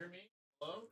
Hear me? Hello?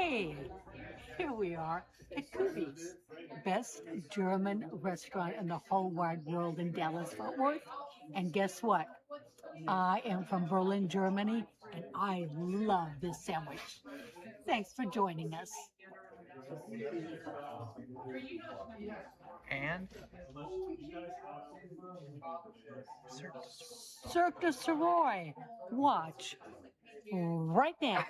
Hey, here we are at Kubi's, best German restaurant in the whole wide world in Dallas, Fort Worth. And guess what? I am from Berlin, Germany, and I love this sandwich. Thanks for joining us. And Cirque Du Sirois. Watch right now.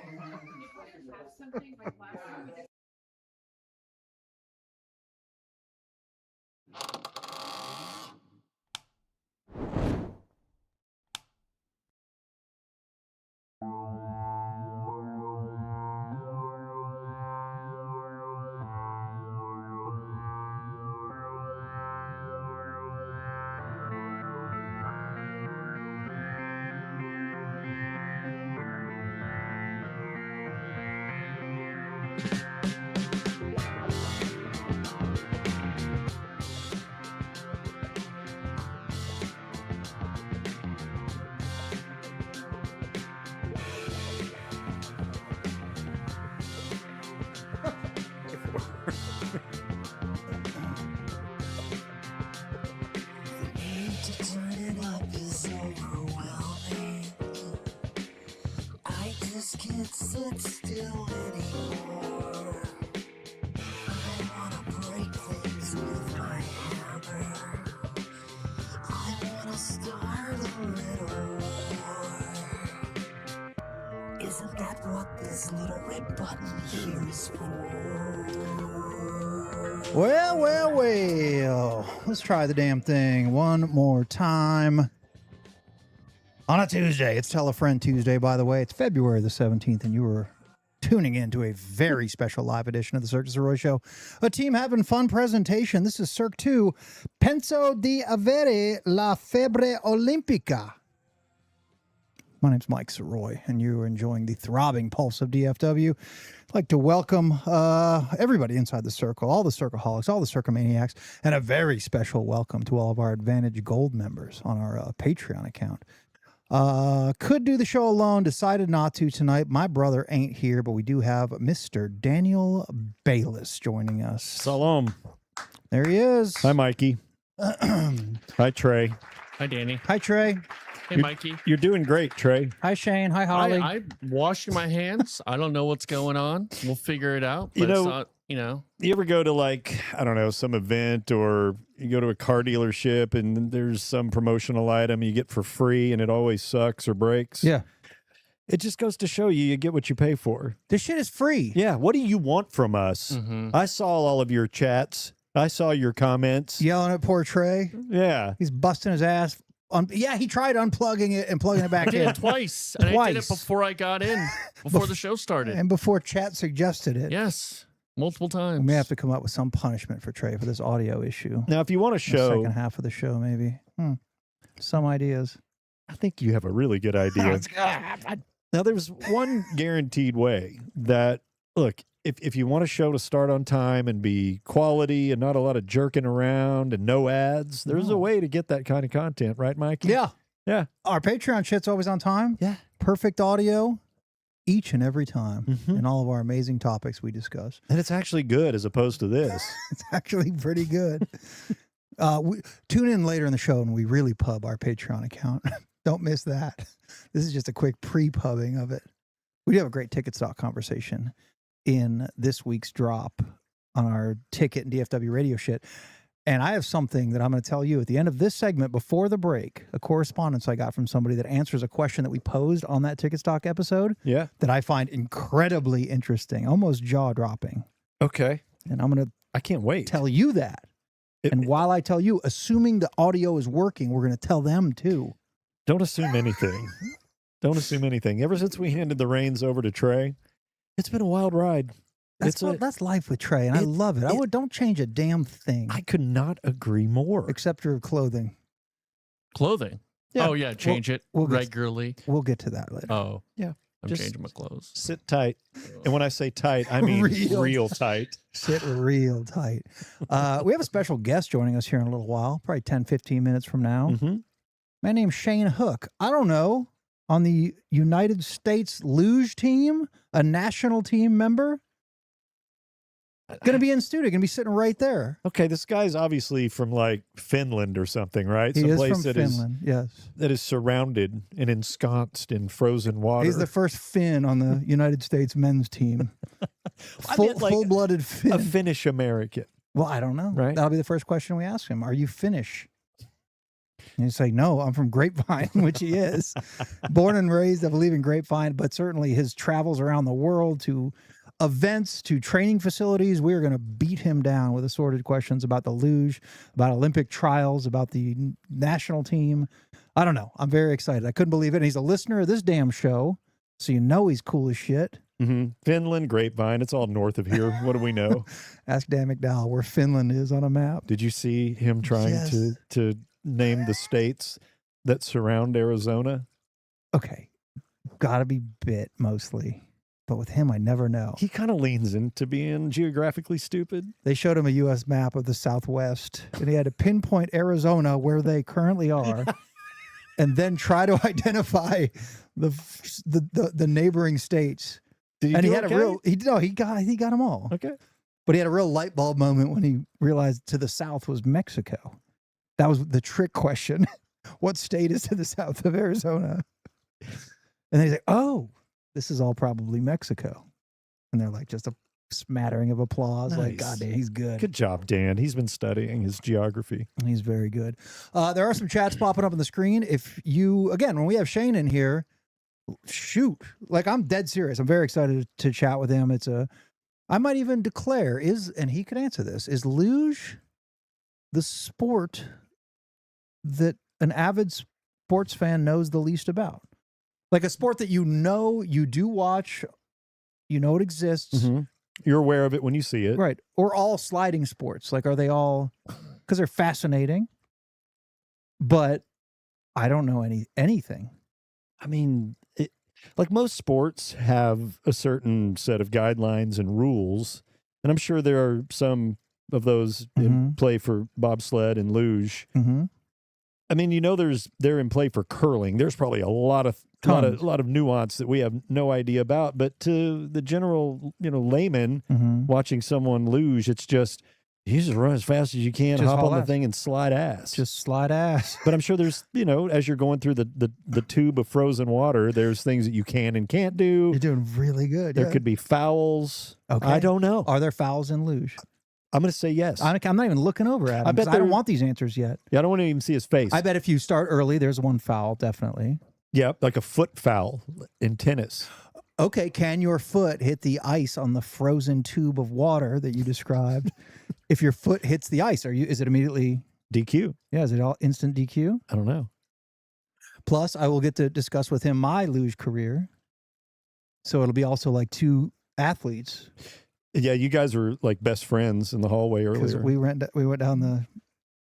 Can't sit still anymore. I wanna break things with my hammer. I wanna start a little war. Isn't that what this little red button here is for? Well. Let's try the damn thing one more time. On a Tuesday. It's Tell a Friend Tuesday, by the way. It's February the 17th, and you are tuning in to a very special live edition of the Cirque Du Sirois Show. A team having fun presentation. This is Cirque 2, Penso di avere la febbre olimpica. My name's Mike Sirois, and you are enjoying the throbbing pulse of DFW. I'd like to welcome everybody inside the circle, all the Circaholics, all the Circomaniacs, and a very special welcome to all of our Advantage Gold members on our Patreon account. Could do the show alone, decided not to tonight. My brother ain't here, but we do have Mr. Daniel Bayless joining us. Salam. There he is. Hi, Mikey. Hi, Trey. hi, Danny. Hi, Trey. Hey, Mikey. You're doing great, Trey. Hi, Shane. Hi, Holly. I'm washing my hands. I don't know what's going on. We'll figure it out. But You know- it's not, You ever go to, like, I don't know, some event, or you go to a car dealership and there's some promotional item you get for free and it always sucks or breaks? Yeah. It just goes to show you get what you pay for. This shit is free. Yeah. What do you want from us? Mhm. I saw all of your chats. I saw your comments. Yelling at poor Trey. Yeah. He's busting his ass. He tried unplugging it and plugging it back I did in. it twice. And I did it Twice. before I got in, before the show started. And before chat suggested it. Yes. Multiple times. We may have to come up with some punishment for Trey for this audio issue. Now, if you want to The show, second half of the show, maybe. Some ideas. I think you have a really good idea. Now, there's one guaranteed way that, look, if you want a show to start on time and be quality and not a lot of jerking around and no ads, there's a way to get that kind of content, right, Mikey? Yeah. Yeah. Our Patreon shit's always on time. Yeah. Perfect audio each and every time Mhm. in all of our amazing topics we discuss. And it's actually good as opposed to this. It's actually pretty good. Tune in later in the show and we really pub our Patreon account. Don't miss that. This is just a quick pre-pubbing of it. We do have a great Ticketstock conversation in this week's drop on our Ticket and DFW radio shit. And I have something that I'm going to tell you at the end of this segment before the break, a correspondence I got from somebody that answers a question that we posed on that Ticketstock episode Yeah. that I find incredibly interesting, almost jaw-dropping. Okay. And I'm going to I can't wait. tell you that. And while I tell you, assuming the audio is working, we're going to tell them too. Don't assume anything. Don't assume anything. Ever since we handed the reins over to Trey, it's been a wild ride. That's life with Trey, and I love it. Don't change a damn thing. I could not agree more. Except your clothing. Clothing. Yeah. Oh, yeah. Change it we'll get- regularly. We'll get to that later. Oh. Yeah. I'm Just changing my clothes. Sit tight. And when I say tight, I mean real tight. Sit real tight. We have a special guest joining us here in a little while, probably 10, 15 minutes from now. Mm-hmm. Man named Shane Hook. I don't know, on the United States Luge Team, a national team member. Going to be in studio. Going to be sitting right there. Okay, this guy's obviously from like Finland or something, right? He is Someplace from Finland. Yes. that is surrounded and ensconced in frozen water. He's the first Finn on the United States men's team. I meant like Full-blooded Finn. a Finnish American. Well, I don't know. Right. That'll be the first question we ask him. Are you Finnish? And he's like, no, I'm from Grapevine, which he is. Born and raised, I believe, in Grapevine, but certainly his travels around the world to events, to training facilities. We are going to beat him down with assorted questions about the luge, about Olympic trials, about the national team. I don't know. I'm very excited. I couldn't believe it. And he's a listener of this damn show, so you know he's cool as shit. Mm-hmm. Finland, Grapevine. It's all north of here. What do we know? Ask Dan McDowell where Finland is on a map. Did you see him trying Yes. to name the states that surround Arizona? Okay. Gotta be bit mostly. But with him, I never know. He kind of leans into being geographically stupid. They showed him a U.S. map of the Southwest, and he had to pinpoint Arizona where they currently are, and then try to identify the neighboring states. Did he And do he had okay? a real he got them all. Okay. But he had a real light bulb moment when he realized to the south was Mexico. That was the trick question. What state is to the south of Arizona? And then he's like, oh, this is all probably Mexico. And they're like, just a smattering of applause. Like, Nice. God damn, he's good. Good job, Dan. He's been studying his geography. He's very good. There are some chats popping up on the screen. If you, again, when we have Shane in here, shoot. Like, I'm dead serious. I'm very excited to chat with him. I might even declare, and he could answer this, is luge the sport that an avid sports fan knows the least about? Like a sport that you do watch, you know it exists. Mm-hmm. You're aware of it when you see it. Right. Or all sliding sports. Like, are they all, because they're fascinating, but I don't know anything. I mean, like most sports have a certain set of guidelines and rules, and I'm sure there are some of those in play for bobsled and luge. Mm-hmm. I mean, they're in play for curling. There's probably a lot of nuance that we have no idea about. But to the general, layman watching someone luge, it's just you just run as fast as you can, Just hop haul on the ass. thing, and slide ass. Just slide ass. But I'm sure there's, as you're going through the tube of frozen water, there's things that you can and can't do. You're doing really good. There could be fouls. Okay. I don't know. Are there fouls in luge? I'm going to say yes. I'm not even looking over at him. I bet 'cause I don't there- want these answers yet. Yeah, I don't want to even see his face. I bet if you start early, there's one foul, definitely. Yeah, like a foot foul in tennis. Okay, can your foot hit the ice on the frozen tube of water that you described? If your foot hits the ice, is it immediately DQ. Yeah, is it all instant DQ? I don't know. Plus, I will get to discuss with him my luge career. So it'll be also like two athletes. Yeah, you guys were like best friends in the hallway Because earlier. we went down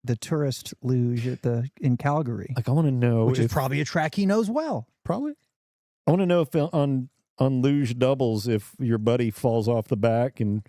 the tourist luge in Calgary, Like, I want to know which if is probably a track he knows well. probably. I want to know if on luge doubles, if your buddy falls off the back and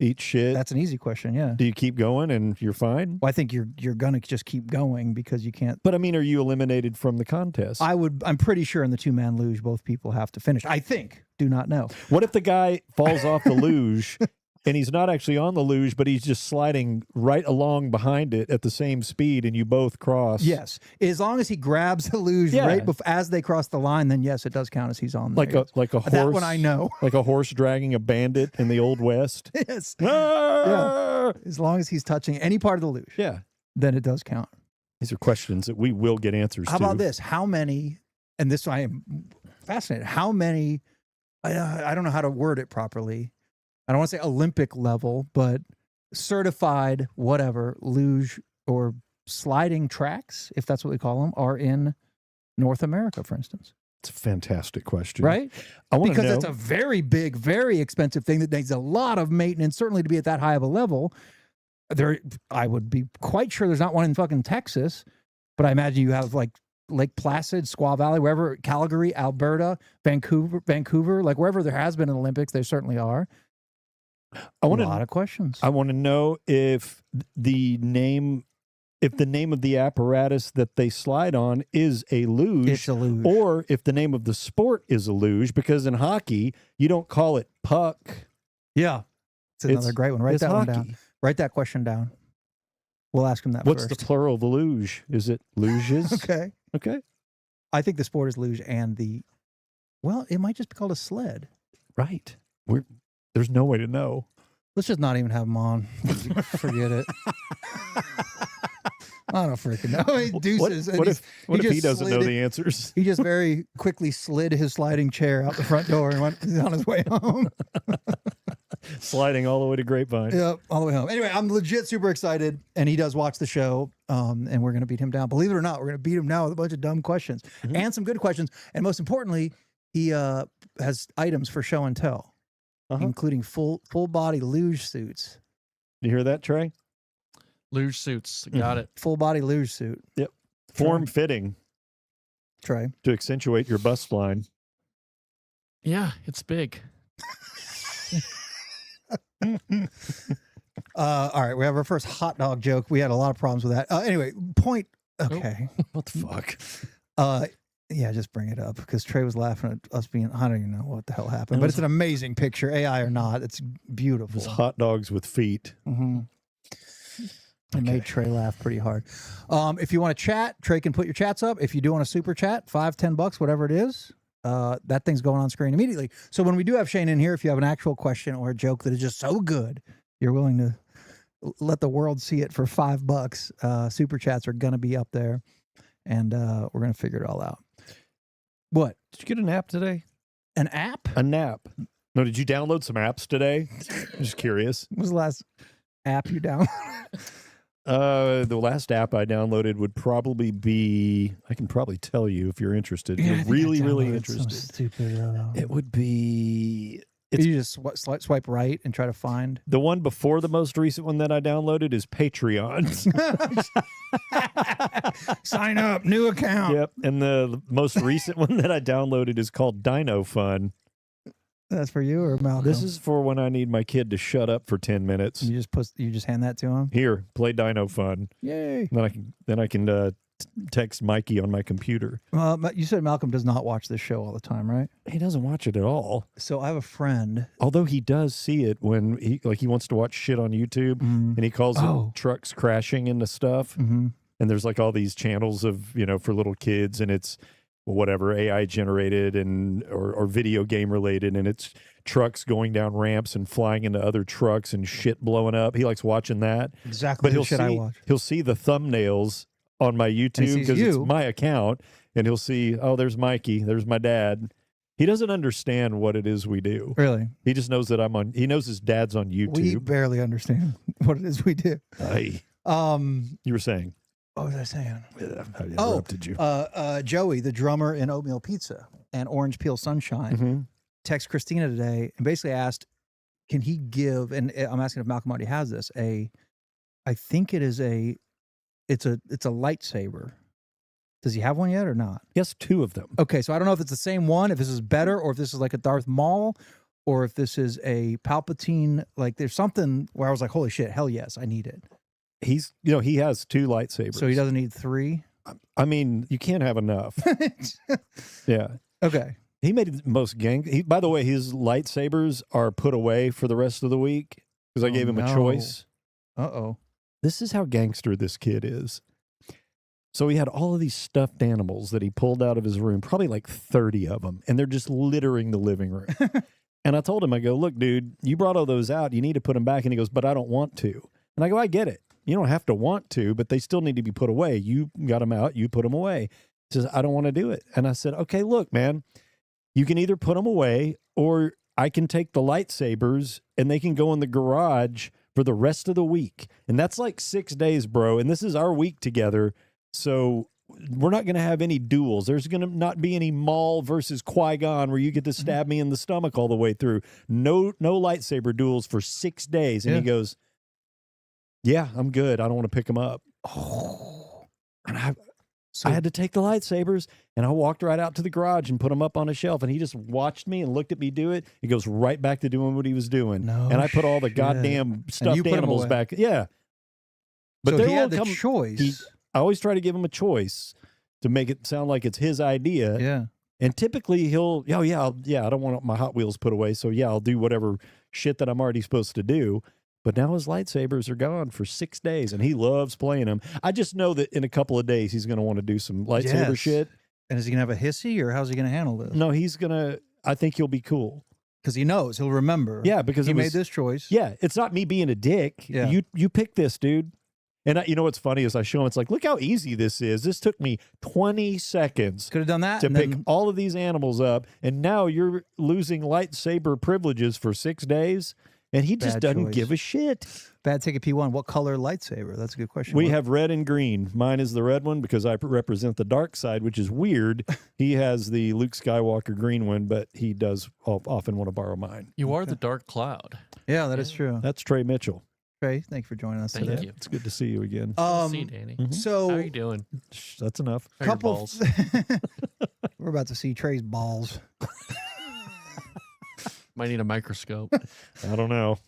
eats shit, That's an easy question, yeah. do you keep going and you're fine? Well, I think you're gonna just keep going because you can't. But I mean, are you eliminated from the contest? I'm pretty sure in the 2-man luge, both people have to finish. I think. Do not know. What if the guy falls off the luge and he's not actually on the luge, but he's just sliding right along behind it at the same speed, and you both cross? Yes, as long as he grabs the luge Yeah. right as they cross the line, then yes, it does count as he's on there. Like a horse. That one I know. Like a horse dragging a bandit in the Old West. Yes, Ah! as long as he's touching any part of the luge, Yeah. then it does count. These are questions that we will get answers How to. about this? How many? And this I am fascinated. How many? I don't know how to word it properly. I don't want to say Olympic level, but certified whatever luge or sliding tracks, if that's what we call them, are in North America, for instance. It's a fantastic question. Right? I want to Because know. it's a very big, very expensive thing that needs a lot of maintenance, certainly to be at that high of a level. I would be quite sure there's not one in fucking Texas, but I imagine you have like Lake Placid, Squaw Valley, wherever, Calgary, Alberta, Vancouver, like wherever there has been an Olympics, there certainly are. I want A lot to. of questions. I want to know if the name of the apparatus that they slide on is a luge, It's a luge. or if the name of the sport is a luge. Because in hockey, you don't call it puck. Yeah. It's another great one. Write it's that one hockey. down. Write that question down. We'll ask him that What's first. the plural of luge? Is it luges? Okay. Okay. I think the sport is luge and well, it might just be called a sled. Right. There's no way to know. Let's just not even have him on. Forget it. I don't freaking know. He deuces. What if he just doesn't know slid the answers? He just very quickly slid his sliding chair out the front door and went on his way home. Sliding all the way to Grapevine. Yep, all the way home. Anyway, I'm legit super excited, and he does watch the show, and we're going to beat him down. Believe it or not, we're going to beat him now with a bunch of dumb questions and some good questions. And most importantly, he has items for show and tell, including full body luge suits. You hear that, Trey? Luge suits. Got it. Full body luge suit. Yep. Form fitting Trey. to accentuate your bust line. Yeah, it's big. All right, we have our first hot dog joke. We had a lot of problems with that. Anyway, point. Okay. What the fuck? Yeah, just bring it up because Trey was laughing at us being. I don't even know what the hell happened, but it's an amazing picture, AI or not. It's beautiful. It was hot dogs with feet. Mm-hmm. It made Trey laugh pretty hard. If you want to chat, Trey can put your chats up. If you do want a super chat, $5-10, whatever it is, that thing's going on screen immediately. So when we do have Shane in here, if you have an actual question or a joke that is just so good, you're willing to let the world see it for $5. Super chats are gonna be up there, and we're gonna figure it all out. What? Did you get a nap today? An app? A nap. No, did you download some apps today? I'm just curious. What was the last app you downloaded? The last app I downloaded would probably be, I can probably tell you if you're interested. Yeah, I You're think I really, really downloaded interested. some stupid. It would be, You just swipe right and try to find. the one before the most recent one that I downloaded is Patreon. Sign up, new account. Yep. And the most recent one that I downloaded is called Dino Fun. That's for you or Malcolm? This is for when I need my kid to shut up for 10 minutes. You just hand that to him. Here, play Dino Fun. Yay! Then I can text Mikey on my computer. You said Malcolm does not watch this show all the time, right? He doesn't watch it at all. So I have a friend. Although he does see it when he wants to watch shit on YouTube, and he calls it trucks crashing into stuff. Mm-hmm. And there's like all these channels of, for little kids, and it's whatever AI generated and or video game related, and it's trucks going down ramps and flying into other trucks and shit blowing up. He likes watching that. Exactly. But he'll see the thumbnails on my YouTube because it's my account, and he'll see, oh, there's Mikey, there's my dad. He doesn't understand what it is we do. Really? He just knows that he knows his dad's on YouTube. We barely understand what it is we do. You were saying. What was I saying? I interrupted you. Joey, the drummer in Oatmeal Pizza and Orange Peel Sunshine, texted Christina today and basically asked, can he give, and I'm asking if Malcolm already has this, I think it's a lightsaber. Does he have one yet or not? Yes, 2 of them. Okay, so I don't know if it's the same one, if this is better, or if this is like a Darth Maul, or if this is a Palpatine. Like there's something where I was like, holy shit, hell yes, I need it. He has 2 lightsabers. So he doesn't need 3? I mean, you can't have enough. Yeah. Okay. He made the most by the way, his lightsabers are put away for the rest of the week because I gave him a choice. Uh-oh. This is how gangster this kid is. So he had all of these stuffed animals that he pulled out of his room, probably like 30 of them, and they're just littering the living room. And I told him, I go, look, dude, you brought all those out. You need to put them back. And he goes, but I don't want to. And I go, I get it. You don't have to want to, but they still need to be put away. You got them out. You put them away. He says, I don't want to do it. And I said, okay, look, man, you can either put them away or I can take the lightsabers and they can go in the garage for the rest of the week. And that's like 6 days, bro. And this is our week together. So we're not going to have any duels. There's going to not be any Maul versus Qui-Gon where you get to stab me in the stomach all the way through. No lightsaber duels for 6 days. And he goes, yeah, I'm good. I don't want to pick them up. Oh. And I had to take the lightsabers, and I walked right out to the garage and put them up on a shelf, and he just watched me and looked at me do it. He goes right back to doing what he was doing. No and I put all the goddamn stuffed animals back. Yeah. But so he had the choice. I always try to give him a choice to make it sound like it's his idea. Yeah. And typically he'll, I don't want my Hot Wheels put away. So yeah, I'll do whatever shit that I'm already supposed to do. But now his lightsabers are gone for 6 days, and he loves playing them. I just know that in a couple of days he's going to want to do some lightsaber shit. And is he going to have a hissy, or how's he going to handle this? No, he's going to. I think he'll be cool. Because he knows. He'll remember. Yeah, because he made this choice. Yeah, it's not me being a dick. Yeah. You pick this, dude. And you know what's funny is I show him, it's like, look how easy this is. This took me 20 seconds Could have done that. to pick all of these animals up. And now you're losing lightsaber privileges for 6 days. And he just doesn't give a shit. Bad Ticket P1. What color lightsaber? That's a good question. We have red and green. Mine is the red one because I represent the dark side, which is weird. He has the Luke Skywalker green one, but he does often want to borrow mine. You are the dark cloud. Yeah, that is true. That's Trey Mitchell. Trey, thank you for joining us today. Thank you. It's good to see you again. See you, Danny. So How are you doing? That's enough. How are your couple. balls? We're about to see Trey's balls. Might need a microscope. I don't know.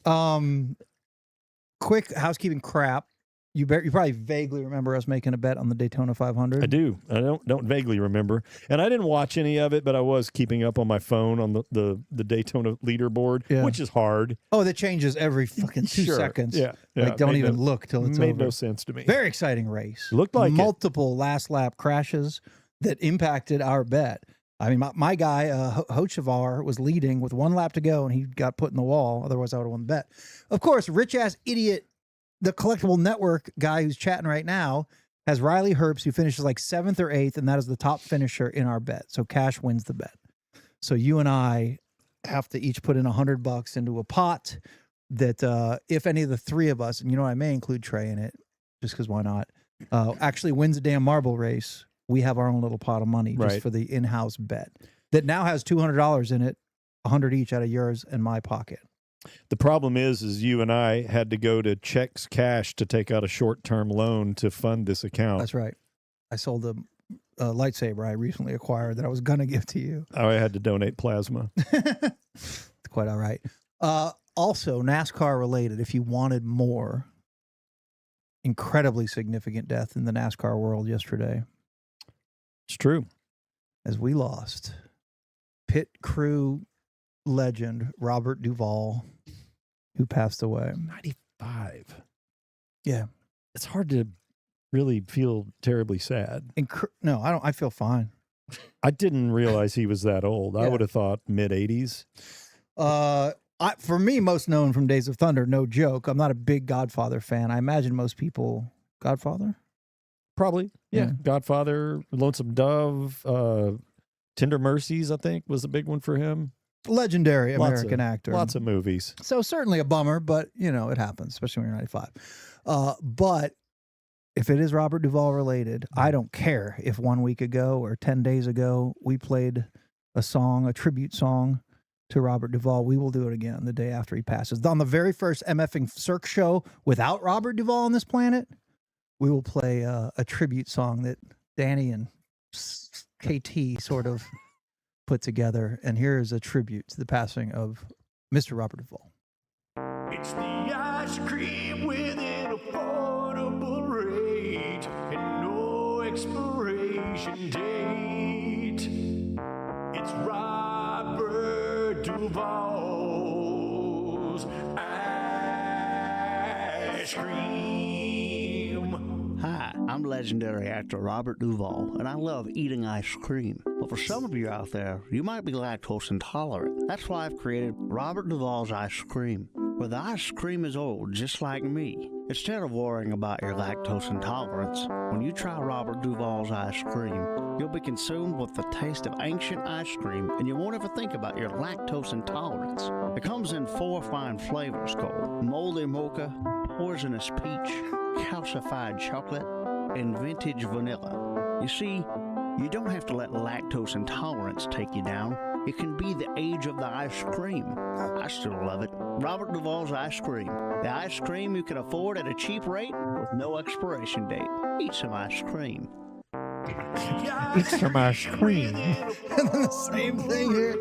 Quick housekeeping crap. You probably vaguely remember us making a bet on the Daytona 500. I do. I don't vaguely remember. And I didn't watch any of it, but I was keeping up on my phone on the Daytona leaderboard, which is hard. Oh, that changes every fucking 2 seconds. Yeah. Like, don't even look till it's made over. no sense to me. Very exciting race. Looked like multiple last lap crashes that impacted our bet. I mean, my guy, Hochevar, was leading with 1 lap to go, and he got put in the wall. Otherwise, I would have won the bet. Of course, rich-ass idiot, the Collectible Network guy who's chatting right now, has Riley Herbst, who finishes like 7th or 8th, and that is the top finisher in our bet. So Cash wins the bet. So you and I have to each put in $100 into a pot that if any of the three of us, and you know, I may include Trey in it, just because why not, actually wins a damn marble race, we have our own little pot of money just for the in-house bet that now has $200 in it, 100 each out of yours and my pocket. The problem is you and I had to go to Checks Cash to take out a short-term loan to fund this account. That's right. I sold a lightsaber I recently acquired that I was going to give to you. I had to donate plasma. It's quite all right. Also, NASCAR related, if you wanted more, incredibly significant death in the NASCAR world yesterday. It's true. As we lost pit crew legend Robert Duvall, who passed away. 95. Yeah. It's hard to really feel terribly sad. No, I don't. I feel fine. I didn't realize he was that old. I would have thought mid-80s. For me, most known from Days of Thunder, no joke. I'm not a big Godfather fan. I imagine most people... Godfather? Probably. Yeah. Godfather, Lonesome Dove, Tender Mercies, I think, was a big one for him. Legendary American actor. Lots of movies. So certainly a bummer, but, you know, it happens, especially when you're 95. But if it is Robert Duvall related, I don't care if 1 week ago or 10 days ago we played a song, a tribute song to Robert Duvall. We will do it again the day after he passes. On the very first MFing Cirque show without Robert Duvall on this planet, we will play a tribute song that Danny and KT sort of put together. And here is a tribute to the passing of Mr. Robert Duvall. It's the ice cream with an affordable rate and no expiration date. It's Robert Duvall's ice cream. Hi, I'm legendary actor Robert Duvall, and I love eating ice cream. But for some of you out there, you might be lactose intolerant. That's why I've created Robert Duvall's ice cream, where the ice cream is old, just like me. Instead of worrying about your lactose intolerance, when you try Robert Duvall's ice cream, you'll be consumed with the taste of ancient ice cream, and you won't ever think about your lactose intolerance. It comes in 4 fine flavors called moldy mocha, poisonous peach, calcified chocolate, and vintage vanilla. You see, you don't have to let lactose intolerance take you down. It can be the age of the ice cream. I still love it. Robert Duvall's ice cream. The ice cream you can afford at a cheap rate with no expiration date. Eat some ice cream. Eat some ice cream. And then the same thing here.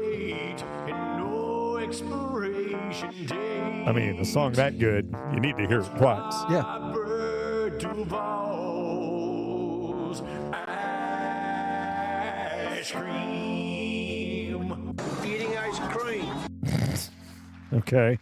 I mean, a song that good, you need to hear it twice. Yeah. Duvall's ice cream. Eating ice cream. Okay.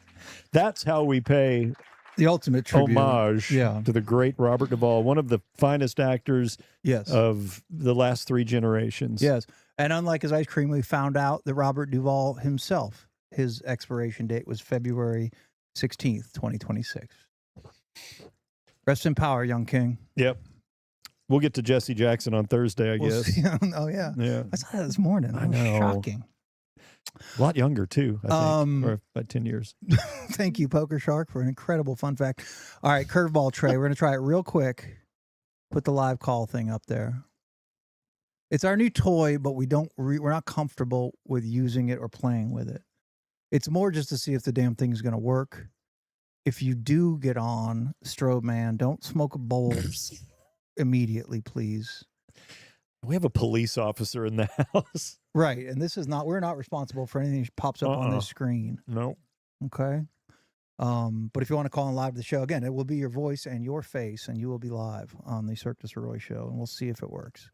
That's how we pay The ultimate tribute. homage Yeah. to the great Robert Duvall, one of the finest actors Yes. of the last 3 generations. Yes. And unlike his ice cream, we found out that Robert Duvall himself, his expiration date was February 16th, 2026. Rest in power, young king. Yep. We'll get to Jesse Jackson on Thursday, I We'll guess. see. Oh, yeah. Yeah. I saw that this morning. I That was know. Shocking. A lot younger, too, I think. Or about 10 years. Thank you, Poker Shark, for an incredible fun fact. All right, curveball Trey. We're going to try it real quick. Put the live call thing up there. It's our new toy, but we're not comfortable with using it or playing with it. It's more just to see if the damn thing is going to work. If you do get on, Strobe Man, don't smoke a bowl immediately, please. We have a police officer in the house. Right, and we're not responsible for anything that pops up on this screen. No. Okay. But if you want to call in live to the show, again, it will be your voice and your face, and you will be live on the Cirque Du Sirois show, and we'll see if it works.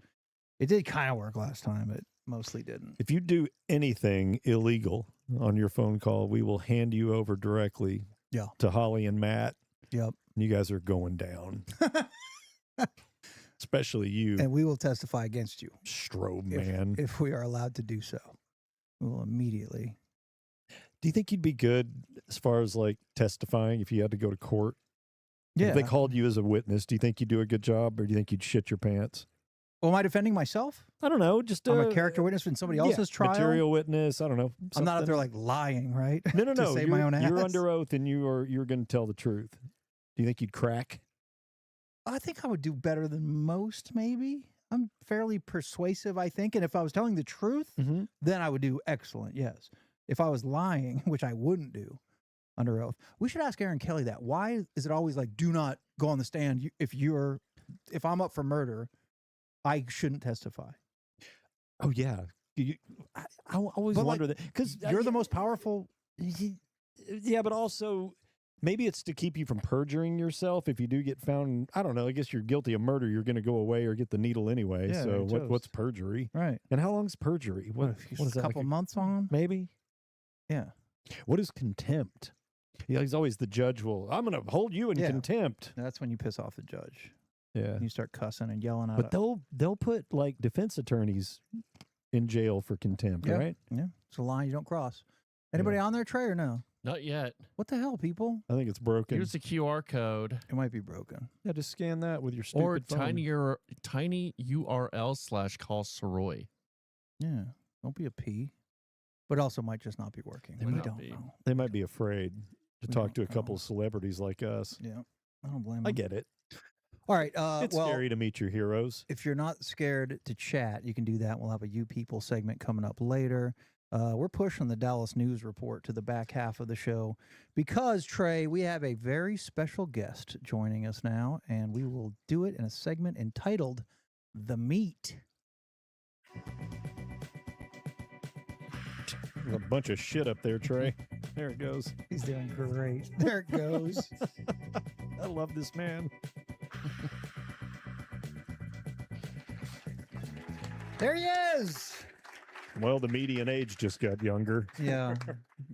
It did kind of work last time. It mostly didn't. If you do anything illegal on your phone call, we will hand you over directly to Holly and Matt. Yep. You guys are going down. Especially you. And we will testify against you. Strobe Man. If we are allowed to do so. We will immediately. Do you think you'd be good as far as like testifying if you had to go to court? Yeah. If they called you as a witness, do you think you'd do a good job, or do you think you'd shit your pants? Well, am I defending myself? I don't know. Just I'm a character witness in somebody else's trial. Material witness. I don't know. I'm not out something. there like lying, right? No. to save my own ass. You're under oath, and you're going to tell the truth. Do you think you'd crack? I think I would do better than most, maybe. I'm fairly persuasive, I think. And if I was telling the truth, then I would do excellent, yes. If I was lying, which I wouldn't do under oath. We should ask Aaron Kelly that. Why is it always like, do not go on the stand if I'm up for murder, I shouldn't testify. Oh, yeah. I always wonder that. Because you're the most powerful. Yeah, but also maybe it's to keep you from perjuring yourself. If you do get found, I don't know, I guess you're guilty of murder, you're going to go away or get the needle anyway. Yeah, so what's perjury? Right. And how long's perjury? What is that? A couple months on? Maybe? Yeah. What is contempt? Yeah, he's always the judge. I'm going to hold you in contempt. That's when you piss off the judge. Yeah. You start cussing and yelling at But they'll put like defense attorneys in jail for contempt, right? Yeah. It's a line you don't cross. Anybody on there, Trey, or no? Not yet. What the hell, people? I think it's broken. Here's the QR code. It might be broken. Yeah, just scan that with your stupid Or phone. tiny URL/call Sirois. Yeah. Don't be a P. But also might just not be working. They We might don't be. know. They might be afraid to We talk to a don't couple know. of celebrities like us. Yeah. I don't blame them. I get it. All right. It's scary to meet your heroes. If you're not scared to chat, you can do that. We'll have a You People segment coming up later. We're pushing the Dallas News Report to the back half of the show because, Trey, we have a very special guest joining us now, and we will do it in a segment entitled The Meat. There's a bunch of shit up there, Trey. There it goes. He's doing great. There it goes. I love this man. There he is. Well, the median age just got younger. Yeah.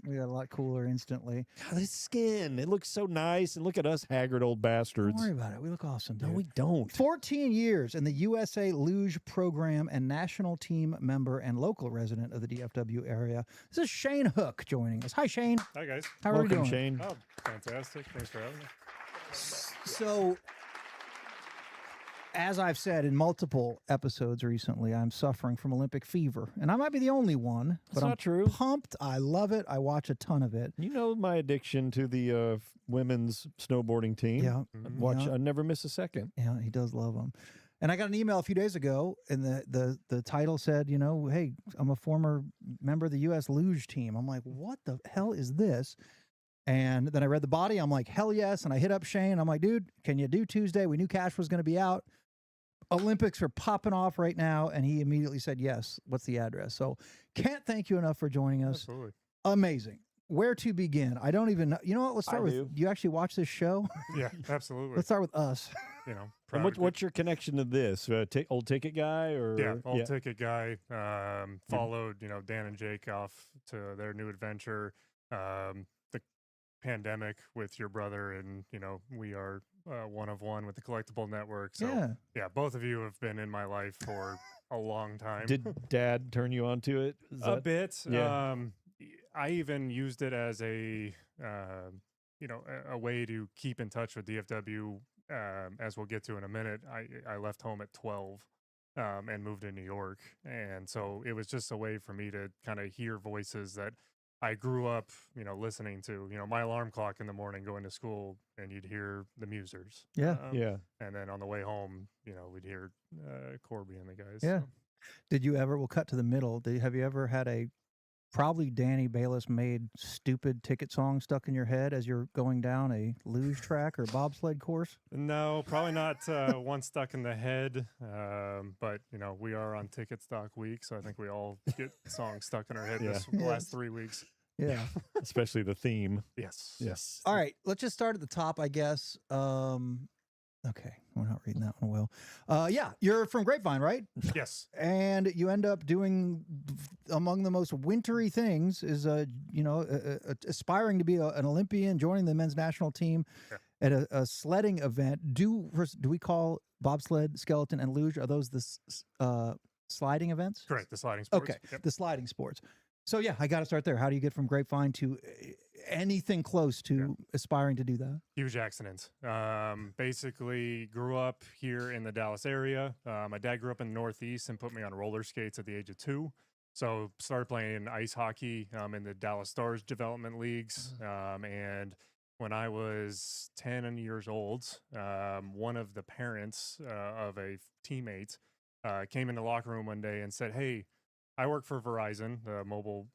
We got a lot cooler instantly. God, this skin, it looks so nice. And look at us haggard old bastards. Don't worry about it. We look awesome, dude. No, we don't. 14 years in the USA Luge program and national team member and local resident of the DFW area. This is Shane Hook joining us. Hi, Shane. Hi, guys. How are we Welcome, doing? Shane. Oh, fantastic. Thanks for having me. So, as I've said in multiple episodes recently, I'm suffering from Olympic fever. And I might be the only one, but That's I'm not true. pumped. I love it. I watch a ton of it. You know my addiction to the women's snowboarding team. Yeah. I never miss a second. Yeah, he does love them. And I got an email a few days ago, and the title said, hey, I'm a former member of the U.S. Luge Team. I'm like, what the hell is this? And then I read the body. I'm like, hell yes. And I hit up Shane. I'm like, dude, can you do Tuesday? We knew Cash was going to be out. Olympics are popping off right now. And he immediately said, yes. What's the address? So can't thank you enough for joining us. Absolutely. Amazing. Where to begin? I don't even know. You know what? Let's start with, do. you actually watch this show? Yeah, absolutely. Let's start with us. You know, And proud of what's your connection to this? Old ticket guy or it. Yeah, old ticket guy. Followed, Dan and Jake off to their new adventure. The pandemic with your brother, and we are one of one with the Collectible Network. So Yeah. yeah, both of you have been in my life for a long time. Did Dad turn you onto it? Is A that- bit. Yeah. I even used it as a way to keep in touch with DFW. As we'll get to in a minute, I left home at 12 and moved to New York, and so it was just a way for me to kind of hear voices that I grew up, listening to. My alarm clock in the morning going to school, and you'd hear the Musers. Yeah. Yeah. And then on the way home, we'd hear Corby and the guys. Yeah. so. Did you ever? We'll cut to the middle. Have you ever had a probably Danny Bayless made stupid ticket song stuck in your head as you're going down a luge track or bobsled course? No, probably not one stuck in the head. But we are on Ticketstock week, so I think we all get songs stuck in our head this last 3 weeks. Yeah. Especially the theme. Yes. Yes. All right. Let's just start at the top, I guess. Okay. We're not reading that one well. Yeah. You're from Grapevine, right? Yes. And you end up doing among the most wintry things is, aspiring to be an Olympian, joining the men's national team at a sledding event. Do we call bobsled, skeleton, and luge? Are those the sliding events? Correct. The sliding sports. Okay. Yep. The sliding sports. So yeah, I got to start there. How do you get from Grapevine to anything close to aspiring to do that? Huge accident. Basically grew up here in the Dallas area. My dad grew up in the Northeast and put me on roller skates at the age of 2. So started playing ice hockey in the Dallas Stars development leagues. And when I was 10 years old, one of the parents of a teammate came in the locker room one day and said, "Hey, I work for Verizon, the mobile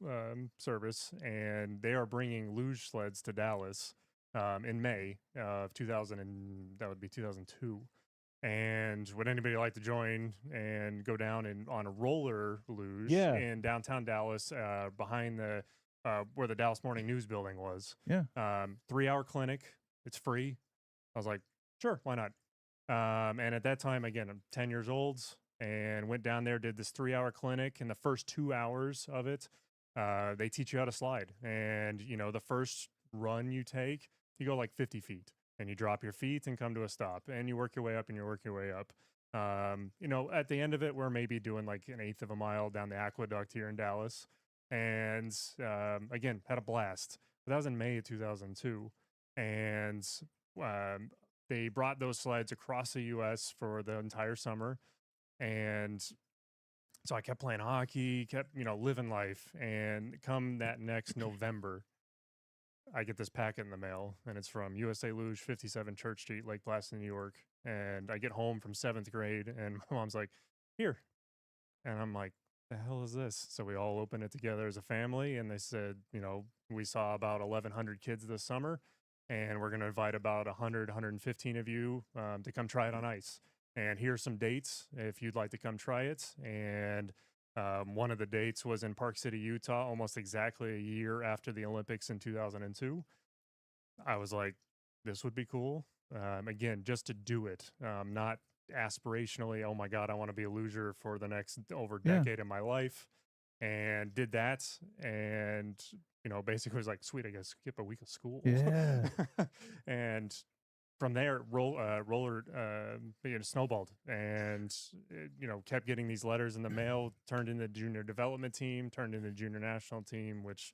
service, and they are bringing luge sleds to Dallas in May of 2000, and that would be 2002. And would anybody like to join and go down on a roller luge in downtown Dallas behind the where the Dallas Morning News building was? Yeah. 3-hour clinic. It's free. I was like, sure, why not? And at that time, again, I'm 10 years old. And went down there, did this 3-hour clinic. In the first 2 hours of it, they teach you how to slide. And, the first run you take, you go like 50 feet. And you drop your feet and come to a stop. And you work your way up and you work your way up. At the end of it, we're maybe doing like an 1/8 of a mile down the aqueduct here in Dallas. And, again, had a blast. But that was in May of 2002. And they brought those sleds across the U.S. for the entire summer. And so I kept playing hockey, kept, living life. And come that next November, I get this packet in the mail, and it's from USA Luge, 57 Church Street, Lake Placid, New York. And I get home from 7th grade, and my mom's like, "Here." And I'm like, "The hell is this?" So we all opened it together as a family, and they said, we saw about 1,100 kids this summer, and we're going to invite about 100, 115 of you to come try it on ice. And here's some dates if you'd like to come try it. And one of the dates was in Park City, Utah, almost exactly a year after the Olympics in 2002. I was like, this would be cool. Again, just to do it, not aspirationally, oh my God, I want to be a luger for the next over decade of my life. And did that. And, basically was like, sweet, I guess skip a week of school. Yeah. And from there, snowballed, and kept getting these letters in the mail. Turned into junior development team, turned into junior national team, which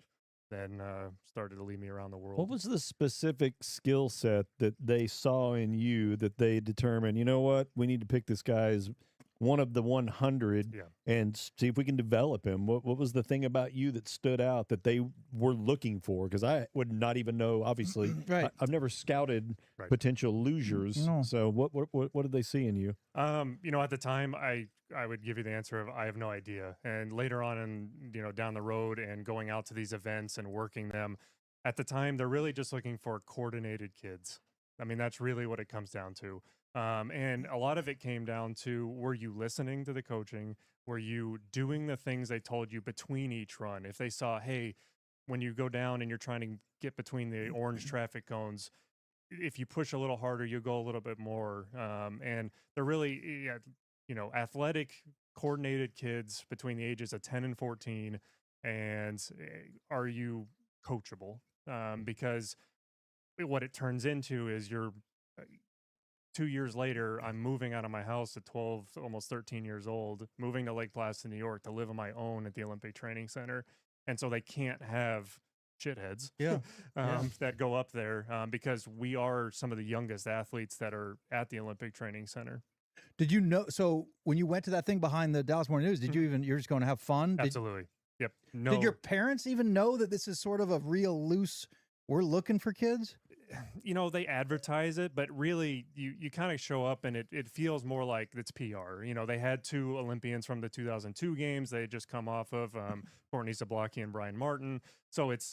then started to lead me around the world. What was the specific skill set that they saw in you that they determined, you know what, we need to pick this guy as one of the 100 and see if we can develop him? What was the thing about you that stood out that they were looking for? Because I would not even know, obviously. Right. I've never scouted potential lugers. No. So what did they see in you? At the time, I would give you the answer of I have no idea. And later on in, down the road and going out to these events and working them, at the time, they're really just looking for coordinated kids. I mean, that's really what it comes down to. And a lot of it came down to, were you listening to the coaching? Were you doing the things they told you between each run? If they saw, hey, when you go down and you're trying to get between the orange traffic cones, if you push a little harder, you go a little bit more. And they're really, athletic, coordinated kids between the ages of 10 and 14. And are you coachable? Because what it turns into is you're 2 years later, I'm moving out of my house at 12, almost 13 years old, moving to Lake Placid, New York to live on my own at the Olympic Training Center. And so they can't have shitheads that go up there because we are some of the youngest athletes that are at the Olympic Training Center. Did you know? So when you went to that thing behind the Dallas Morning News, did you even, you're just going to have fun? Absolutely. Yep. No. Did your parents even know that this is sort of a real loose, we're looking for kids? You know, they advertise it, but really you kind of show up and it feels more like it's PR. You know, they had 2 Olympians from the 2002 games. They had just come off of Courtney Zablocki and Brian Martin. So it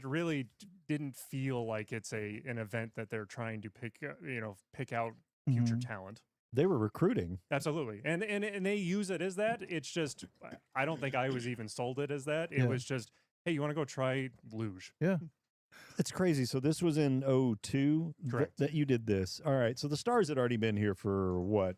really didn't feel like it's an event that they're trying to pick out future talent. They were recruiting. Absolutely. And they use it as that. It's just, I don't think I was even sold it as that. It was just, hey, you want to go try luge? Yeah. It's crazy. So this was in 2002 that you did this. All right. So the Stars had already been here for what,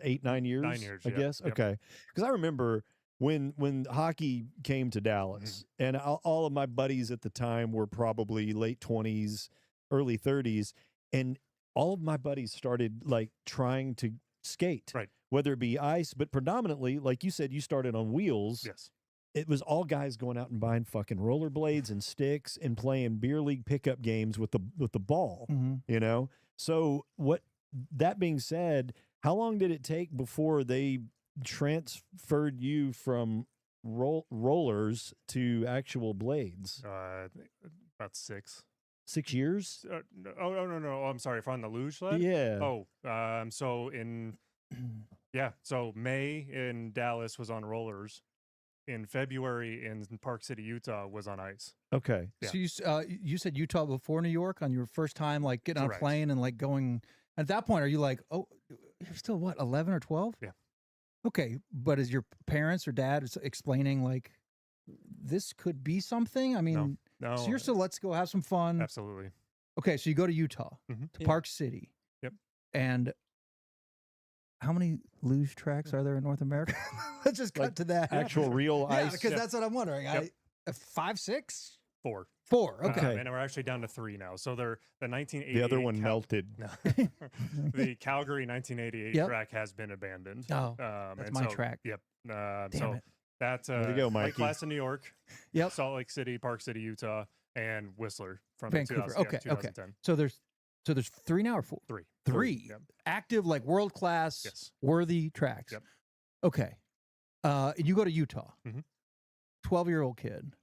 8, 9 years? 9 years, I guess. Yep. Okay. Because I remember when hockey came to Dallas, and all of my buddies at the time were probably late 20s, early 30s, and all of my buddies started like trying to skate, right? Whether it be ice, but predominantly, like you said, you started on wheels. Yes. It was all guys going out and buying fucking rollerblades and sticks and playing beer league pickup games with the ball, you know? So that being said, how long did it take before they transferred you from rollers to actual blades? About 6 years? No, I'm sorry. If on the luge sled? Yeah. So so May in Dallas was on rollers. In February in Park City, Utah was on ice. Okay. Yeah. So you said Utah before New York on your first time, like getting on a Correct. plane and like going. At that point, are you like, oh, you're still what, 11 or 12? Yeah. Okay, but is your parents or dad explaining like this could be something? I mean, No. so you're still let's go have some fun. Absolutely. Okay, so you go to Utah to Park City. Yep. And how many luge tracks are there in North America? Let's just cut to that. Actual real ice. Because that's what I'm wondering. Yep. 5, 6? 4. 4. Okay. And we're actually down to 3 now. So they're the 1988. The other one melted. The Calgary 1988 track has been abandoned. Oh, that's my track. Yep. Damn it. That's There you go, Mikey. Lake Placid, New York. Yep. Salt Lake City, Park City, Utah, and Whistler from Vancouver. 2010. Okay. So there's 3 now or 4? 3. 3 Yep. active, like world class, Yes. worthy tracks. Yep. Okay. You go to Utah. 12-year-old kid.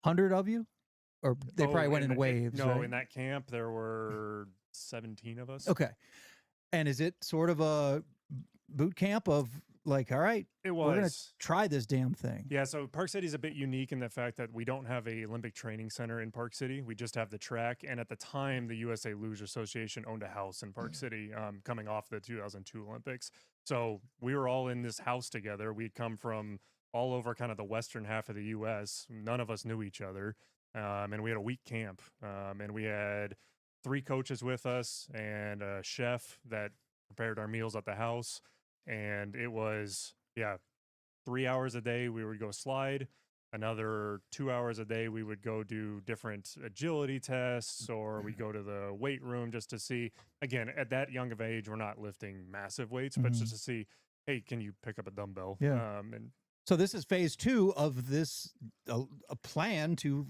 100 of you, or they probably went in waves. No, right? in that camp there were 17 of us. Okay. And is it sort of a boot camp of like, all right, It we're gonna was. try this damn thing? Yeah, so Park City is a bit unique in the fact that we don't have a Olympic training center in Park City. We just have the track. And at the time, the USA Luge Association owned a house in Park City coming off the 2002 Olympics. So we were all in this house together. We'd come from all over kind of the western half of the U.S. None of us knew each other. And we had a week camp. And we had 3 coaches with us and a chef that prepared our meals at the house. And it was, 3 hours a day we would go slide. Another 2 hours a day we would go do different agility tests, or we'd go to the weight room just to see. Again, at that young of age, we're not lifting massive weights, but just to see, hey, can you pick up a dumbbell? Yeah. And So this is phase 2 of this a plan to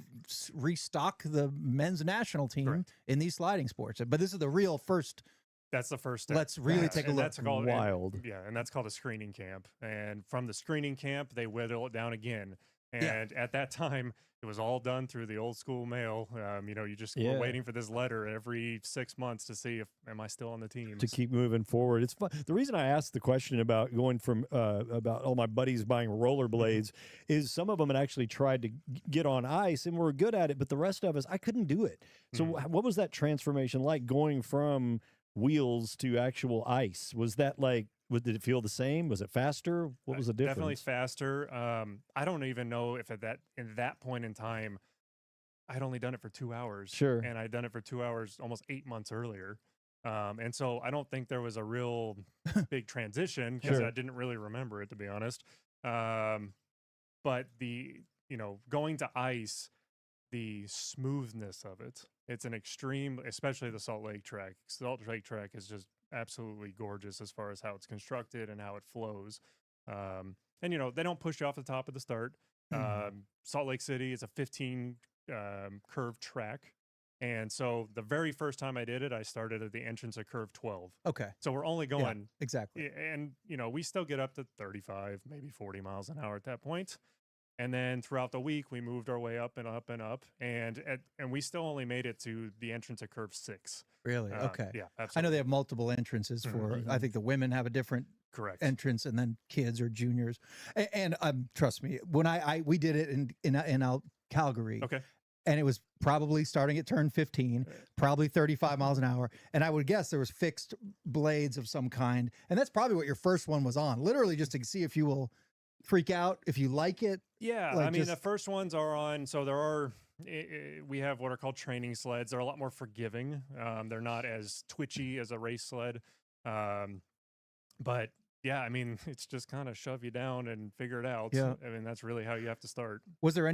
restock the men's national team Correct. in these sliding sports. But this is the real first. that's the first step. Let's really take a And look. That's called, Wild. and that's called a screening camp. And from the screening camp, they whittle it down again. And at that time, it was all done through the old school mail. You just were waiting for this letter every 6 months to see if am I still on the team To keep moving forward. It's fun. The reason I asked the question about going from about all my buddies buying rollerblades is some of them had actually tried to get on ice and were good at it, but the rest of us, I couldn't do it. So what was that transformation like going from wheels to actual ice? Was that like, did it feel the same? Was it faster? What was the difference? Definitely faster. I don't even know if in that point in time, I'd only done it for 2 hours. Sure. And I'd done it for 2 hours almost 8 months earlier. And so I don't think there was a real big transition because I didn't really remember it, to be honest. But going to ice, the smoothness of it It's an extreme, especially the Salt Lake track. Salt Lake track is just absolutely gorgeous as far as how it's constructed and how it flows. And you know, they don't push you off the top of the start. Salt Lake City is a 15 curve track. And so the very first time I did it, I started at the entrance of curve 12. Okay. So we're only going exactly. and you know, we still get up to 35, maybe 40 miles an hour at that point. And then throughout the week, we moved our way up and up and up, and we still only made it to the entrance of curve 6. Really? Okay. Yeah, absolutely. I know they have multiple entrances for. I think the women have a different correct entrance, and then kids or juniors. And trust me, when we did it in Calgary. Okay. And it was probably starting at turn 15, probably 35 miles an hour. And I would guess there was fixed blades of some kind. And that's probably what your first one was on, literally just to see if you will freak out, if you like it. Yeah, like I mean, the first ones are on, so there are, we have what are called training sleds. They're a lot more forgiving. They're not as twitchy as a race sled. But yeah, I mean, it's just kind of shove you down and figure it out. Yeah. I mean, that's really how you have to start. Was there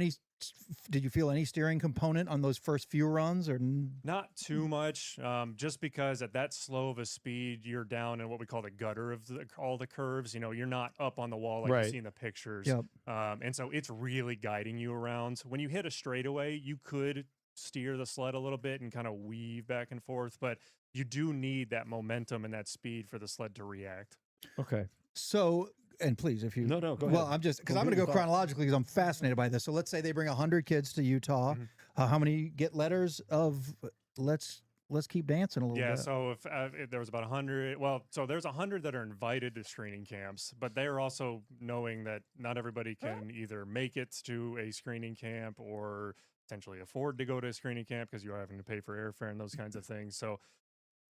did you feel any steering component on those first few runs or? Not too much, just because at that slow of a speed, you're down in what we call the gutter of all the curves. You know, you're not up on the wall like you see in the pictures. Yep. And so it's really guiding you around. When you hit a straightaway, you could steer the sled a little bit and kind of weave back and forth, but you do need that momentum and that speed for the sled to react. Okay. So, and please, if you go ahead. Well, I'm just because I'm going to go thought. chronologically because I'm fascinated by this. So let's say they bring 100 kids to Utah. How many get letters of let's keep dancing a little bit? Yeah. So if there was about 100, well, so there's 100 that are invited to screening camps, but they're also knowing that not everybody can either make it to a screening camp or potentially afford to go to a screening camp because you're having to pay for airfare and those kinds of things. So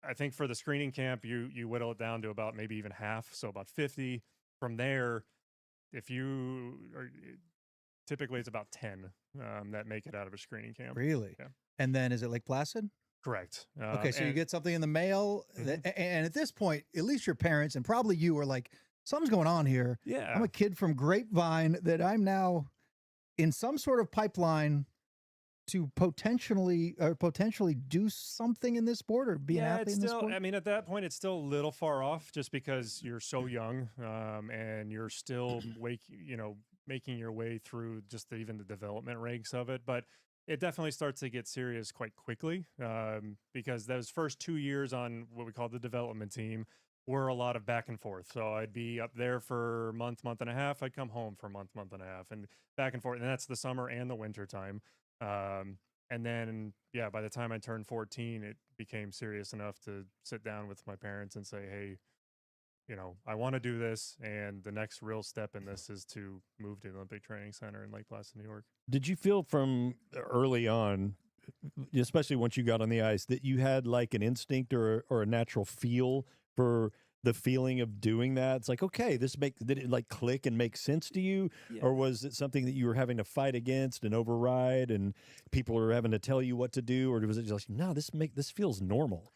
I think for the screening camp, you whittle it down to about maybe even half, so about 50. From there, if you are, typically it's about 10 that make it out of a screening camp. Really? Yeah. And then is it Lake Placid? Correct. Okay, so you get something in the mail, and at this point, at least your parents and probably you are like, something's going on here. Yeah. I'm a kid from Grapevine that I'm now in some sort of pipeline to potentially do something in this sport or be an athlete in this sport? I mean, at that point, it's still a little far off just because you're so young and you're still making your way through just even the development ranks of it. But it definitely starts to get serious quite quickly because those first 2 years on what we call the development team were a lot of back and forth. So I'd be up there for a month and a half. I'd come home for a month and a half, and back and forth. And that's the summer and the winter time. And then, yeah, by the time I turned 14, it became serious enough to sit down with my parents and say, hey, you know, I want to do this. And the next real step in this is to move to the Olympic Training Center in Lake Placid, New York. Did you feel from early on, especially once you got on the ice, that you had like an instinct or a natural feel for the feeling of doing that? It's like, okay, did it like click and make sense to you? Yeah. Or was it something that you were having to fight against and override and people were having to tell you what to do? Or was it just like, no, this feels normal?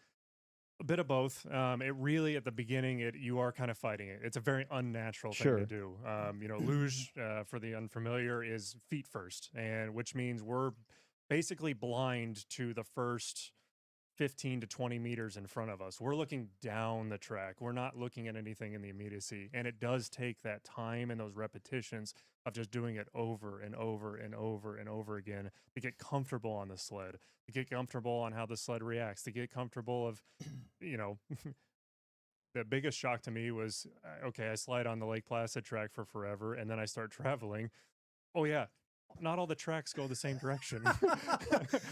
A bit of both. It really, at the beginning, you are kind of fighting it. It's a very unnatural thing to do. You know, luge, for the unfamiliar, is feet first, and which means we're basically blind to the first 15 to 20 meters in front of us. We're looking down the track. We're not looking at anything in the immediacy. And it does take that time and those repetitions of just doing it over and over and over and over again to get comfortable on the sled, to get comfortable on how the sled reacts, to get comfortable of, you know, the biggest shock to me was, okay, I slide on the Lake Placid track for forever. And then I start traveling. Oh yeah. Not all the tracks go the same direction.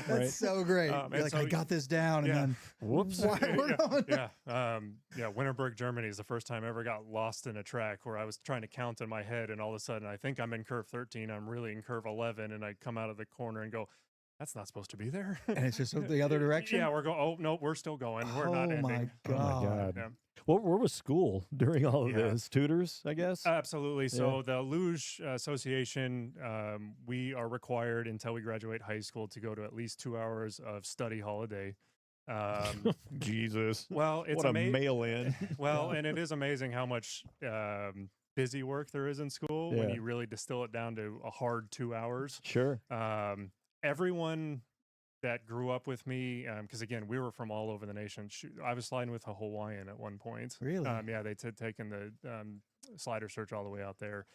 That's so great. You're like, I got this down, and then whoops. Winterberg, Germany is the first time I ever got lost in a track where I was trying to count in my head, and all of a sudden I think I'm in curve 13. I'm really in curve 11, and I come out of the corner and go, that's not supposed to be there. And it's just the other direction? Yeah, we're going, oh, no, we're still going. We're not ending. My God. Oh, my God. Yeah. Where was school during all of this? Tutors, I guess? Absolutely. So the Luge Association, we are required until we graduate high school to go to at least 2 hours of study holiday. Jesus. Well, it's what a mail-in. Well, and it is amazing how much busy work there is in school when you really distill it down to a hard 2 hours. Sure. Everyone that grew up with me, because again, we were from all over the nation. I was sliding with a Hawaiian at one point. Really? Yeah, they taken the slider search all the way out there.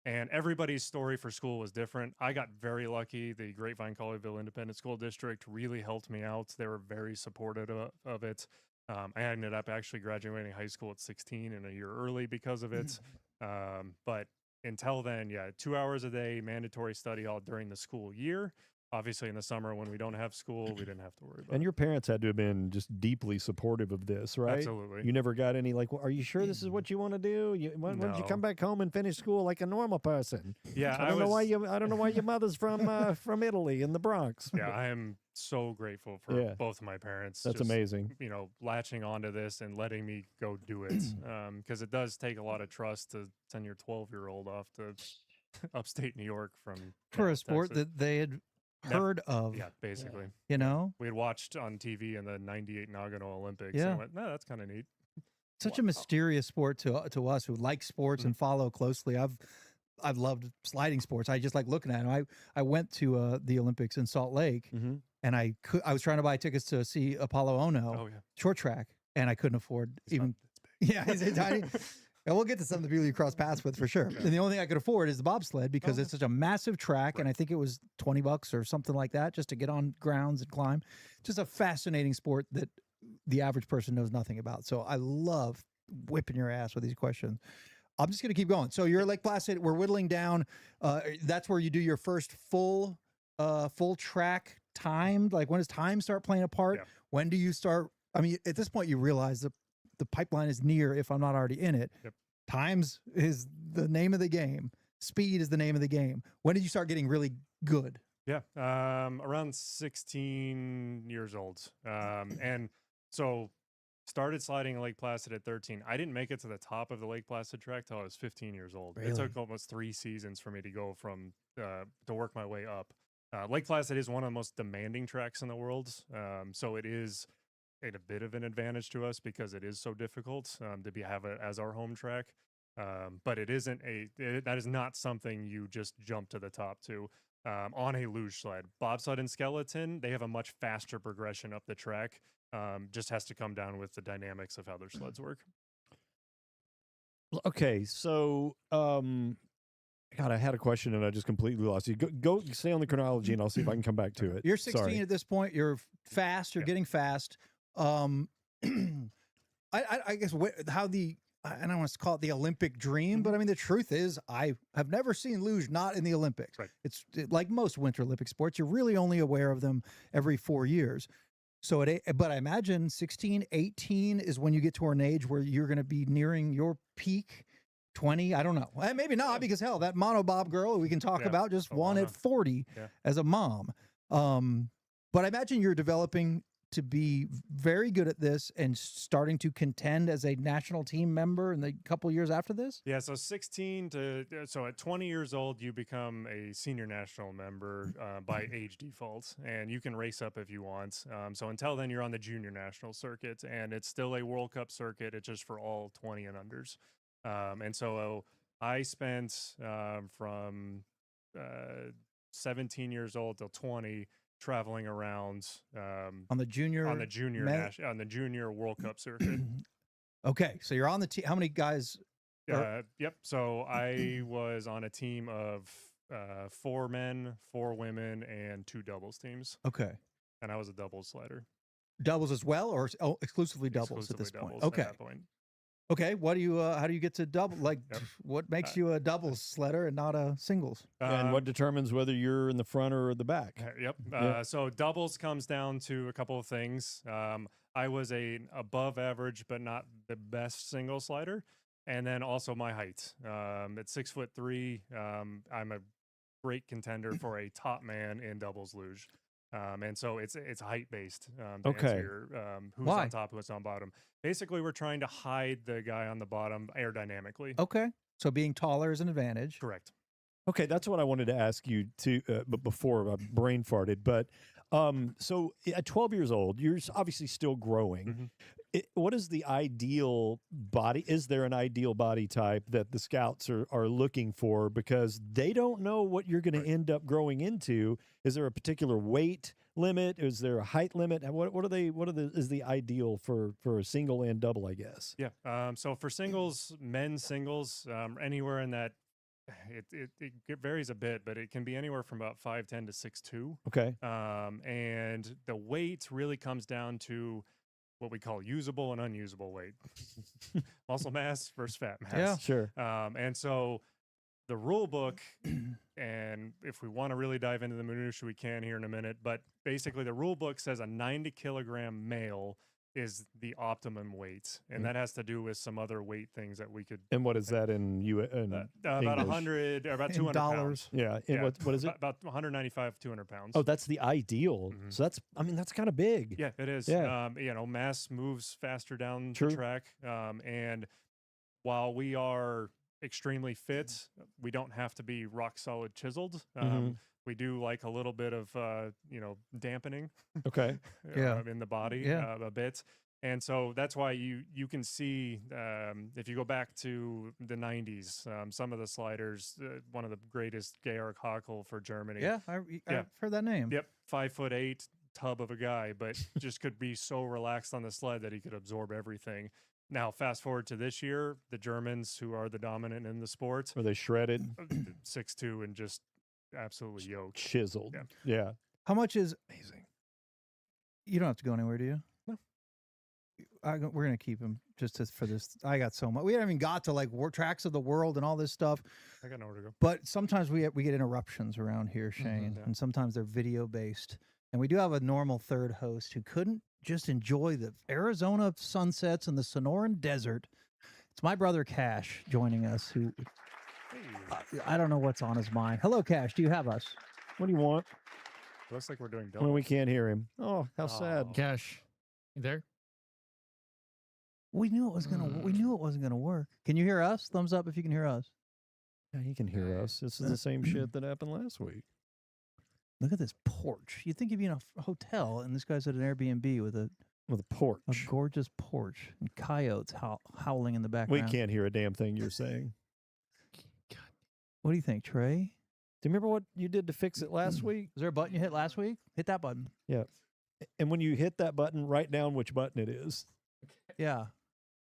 And everybody's story for school was different. I got very lucky. The Grapevine Colleyville Independent School District really helped me out. They were very supportive of it. I ended up actually graduating high school at 16 and a year early because of it. But until then, yeah, 2 hours a day, mandatory study all during the school year. Obviously, in the summer when we don't have school, we didn't have to worry about And it. your parents had to have been just deeply supportive of this, right? Absolutely. You never got any like, well, are you sure this is what you want to do? Why don't you No. come back home and finish school like a normal person? Yeah, I don't know why your mother's from Italy in the Bronx. Yeah, I am so grateful for Yeah. both of my parents. That's just, amazing. You know, latching onto this and letting me go do it, because it does take a lot of trust to send your 12-year-old off to upstate New York from For a sport Texas. that they had heard of. Yeah, basically. You know, We had watched on TV in the '98 Nagano Olympics Yeah. and went, no, that's kind of neat. such a mysterious sport to us who like sports and follow closely. I've loved sliding sports. I just like looking at them. I went to the Olympics in Salt Lake, and I was trying to buy tickets to see Apollo Ono Oh, yeah. short track, and I couldn't afford even. Yeah, he's tiny. And we'll get to some of the people you cross paths with for sure. And the only thing I could afford is the bobsled because it's such a massive track, and I think it was $20 or something like that just to get on grounds and climb. Just a fascinating sport that the average person knows nothing about. So I love whipping your ass with these questions. I'm just going to keep going. So you're Lake Placid. We're whittling down. That's where you do your first full track timed. Like, when does time start playing a part? Yeah. When do you start? I mean, at this point, you realize the pipeline is near, if I'm not already in it. Yep. Times is the name of the game. Speed is the name of the game. When did you start getting really good? Yeah, around 16 years old. And so started sliding in Lake Placid at 13. I didn't make it to the top of the Lake Placid track till I was 15 years old. Really? It took almost 3 seasons for me to go from to work my way up. Lake Placid is one of the most demanding tracks in the world. So it is a bit of an advantage to us because it is so difficult to have it as our home track. But it isn't that is not something you just jump to the top to. On a luge sled, bobsled and skeleton, they have a much faster progression up the track. Just has to come down with the dynamics of how their sleds work. Okay, so God, I had a question and I just completely lost you. Go stay on the chronology and I'll see if I can come back to it. You're 16 Sorry. at this point. You're fast. You're getting fast. I guess I don't want to call it the Olympic dream, but I mean, the truth is I have never seen luge not in the Olympics. Right. It's like most Winter Olympic sports. You're really only aware of them every 4 years. So but I imagine 16, 18 is when you get to an age where you're going to be nearing your peak. 20, I don't know. Maybe not, because hell, that monobob girl we can talk about just won at 40 as a mom. But I imagine you're developing to be very good at this and starting to contend as a national team member in the couple years after this? Yeah, so at 20 years old, you become a senior national member by age default, and you can race up if you want. So until then, you're on the junior national circuit, and it's still a World Cup circuit. It's just for all 20 and unders. And so I spent from 17 years old till 20 traveling around on the junior World Cup circuit. Okay, so you're on the team. How many guys? Yep. So I was on a team of 4 men, 4 women, and 2 doubles teams. Okay. And I was a doubles slider. Doubles as well, or exclusively doubles at this point? Okay. At that point. Okay. What do you? How do you get to double? Like, what makes you a doubles sledder and not a singles? And what determines whether you're in the front or the back? Yep. So doubles comes down to a couple of things. I was an above average, but not the best single slider. And then also my height. At 6'3", I'm a great contender for a top man in doubles luge. And so it's height based. Okay. Who's on top, who's on bottom. Basically, we're trying to hide the guy on the bottom aerodynamically. Okay. So being taller is an advantage. Correct. Okay, that's what I wanted to ask you to, but before I brain farted. But so at 12 years old, you're obviously still growing. What is the ideal body? Is there an ideal body type that the scouts are looking for? Because they don't know what you're going to end up growing into. Is there a particular weight limit? Is there a height limit? What are they? Is the ideal for a single and double? I guess. Yeah. So for singles, men's singles, anywhere in that, it varies a bit, but it can be anywhere from about 5'10" to 6'2". Okay. And the weight really comes down to what we call usable and unusable weight, muscle mass versus fat mass. Yeah. Sure. And so the rule book, and if we want to really dive into the minutiae, we can here in a minute, but basically the rule book says a 90 kilogram male is the optimum weight. And that has to do with some other weight things that we could. And what is that in about English? 100, or about In 200 dollars. pounds. Yeah. And what is it? About 195, 200 pounds. Oh, that's the ideal. Mhm. So that's kind of big. Yeah, it is. Yeah. Mass moves faster down True. the track. And while we are extremely fit, we don't have to be rock solid chiseled. We do like a little bit of, dampening Okay. Yeah. in the body Yeah. a bit. And so that's why you can see, if you go back to the 90s, some of the sliders, one of the greatest, Georg Hakel for Germany. Yeah, I've heard that name. Yep, 5'8" tub of a guy, but just could be so relaxed on the sled that he could absorb everything. Now, fast forward to this year, the Germans, who are the dominant in the sport, Are they shredded, 6'2" and just absolutely yoked. chiseled? Yeah. Yeah. How much is amazing? You don't have to go anywhere, do you? No. We're gonna keep him for this. I got so much. We haven't even got to like tracks of the world and all this stuff. I got nowhere to go. But sometimes we get interruptions around here, Shane, yeah. and sometimes they're video based. And we do have a normal third host who couldn't just enjoy the Arizona sunsets and the Sonoran Desert. It's my brother Cash joining us. Who I don't know what's on his mind. Hello, Cash. Do you have us? What do you want? Looks like we're doing When we doubles. can't hear him. Oh, how sad. Aw. Cash, you there? We knew it was gonna. We knew it wasn't gonna work. Can you hear us? Thumbs up if you can hear us. Yeah, he can hear us. This is the same shit that happened last week. Look at this porch. You'd think you'd be in a hotel, and this guy's at an Airbnb with a porch. gorgeous porch and coyotes howling in the We background. can't hear a damn thing you're saying. What do you think, Trey? Do you remember what you did to fix it last week? Is there a button you hit last week? Hit that button. Yeah. And when you hit that button, write down which button it is. Yeah.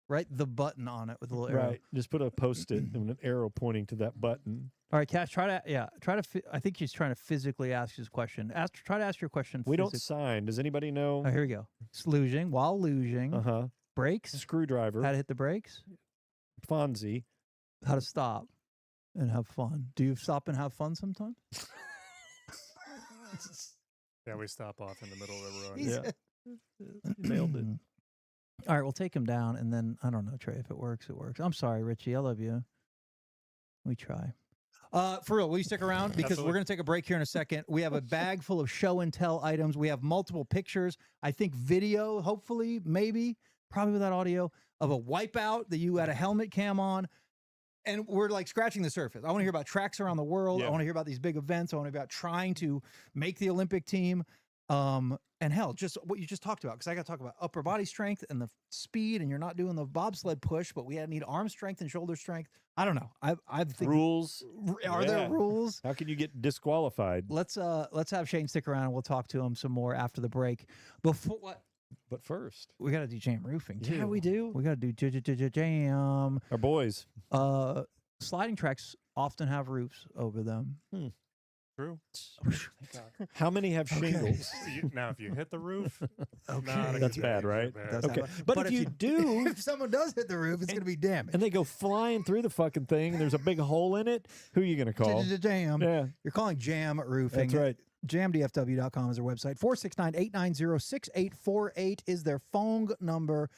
Write the button on it with a little arrow. Right. Just put a post-it and an arrow pointing to that button. All right, Cash, try to. I think he's trying to physically ask his question. Try to ask your question. We don't sign. Does anybody know? Oh, here we go. It's luging. While luging, Uh-huh. brakes. Screwdriver. How to hit the brakes. Fonzie. How to stop and have fun. Do you stop and have fun sometimes? Yeah, we stop off in the middle of the road. Yeah. Nailed it. All right, we'll take him down, and then I don't know, Trey. If it works, it works. I'm sorry, Richie. I love you. We try. For real, will you stick around? Because Absolutely. we're going to take a break here in a second. We have a bag full of show and tell items. We have multiple pictures. I think video, hopefully, maybe, probably without audio, of a wipeout that you had a helmet cam on. And we're like scratching the surface. I want to hear about tracks around the world. Yeah. I want to hear about these big events. I want to hear about trying to make the Olympic team. And hell, just what you just talked about, because I got to talk about upper body strength and the speed, and you're not doing the bobsled push, but we need arm strength and shoulder strength. I don't know. I think Rules. Are there rules? How can you get disqualified? Let's have Shane stick around and we'll talk to him some more after the break. Before what? But first, We got to do jam roofing too. yeah, we do. We got to do jam. Our boys. Sliding tracks often have roofs over them. True. How many have shingles? Now, if you hit the roof, Okay. not a That's good bad, day. right? Bad. That's Okay. not- But if you do, if someone does hit the roof, it's going to be damaged. and they go flying through the fucking thing, and there's a big hole in it, who are you going to call? Jam. Yeah, You're calling Jam Roofing. that's right. JamDFW.com is their website. 469-890-6848 is their phone number.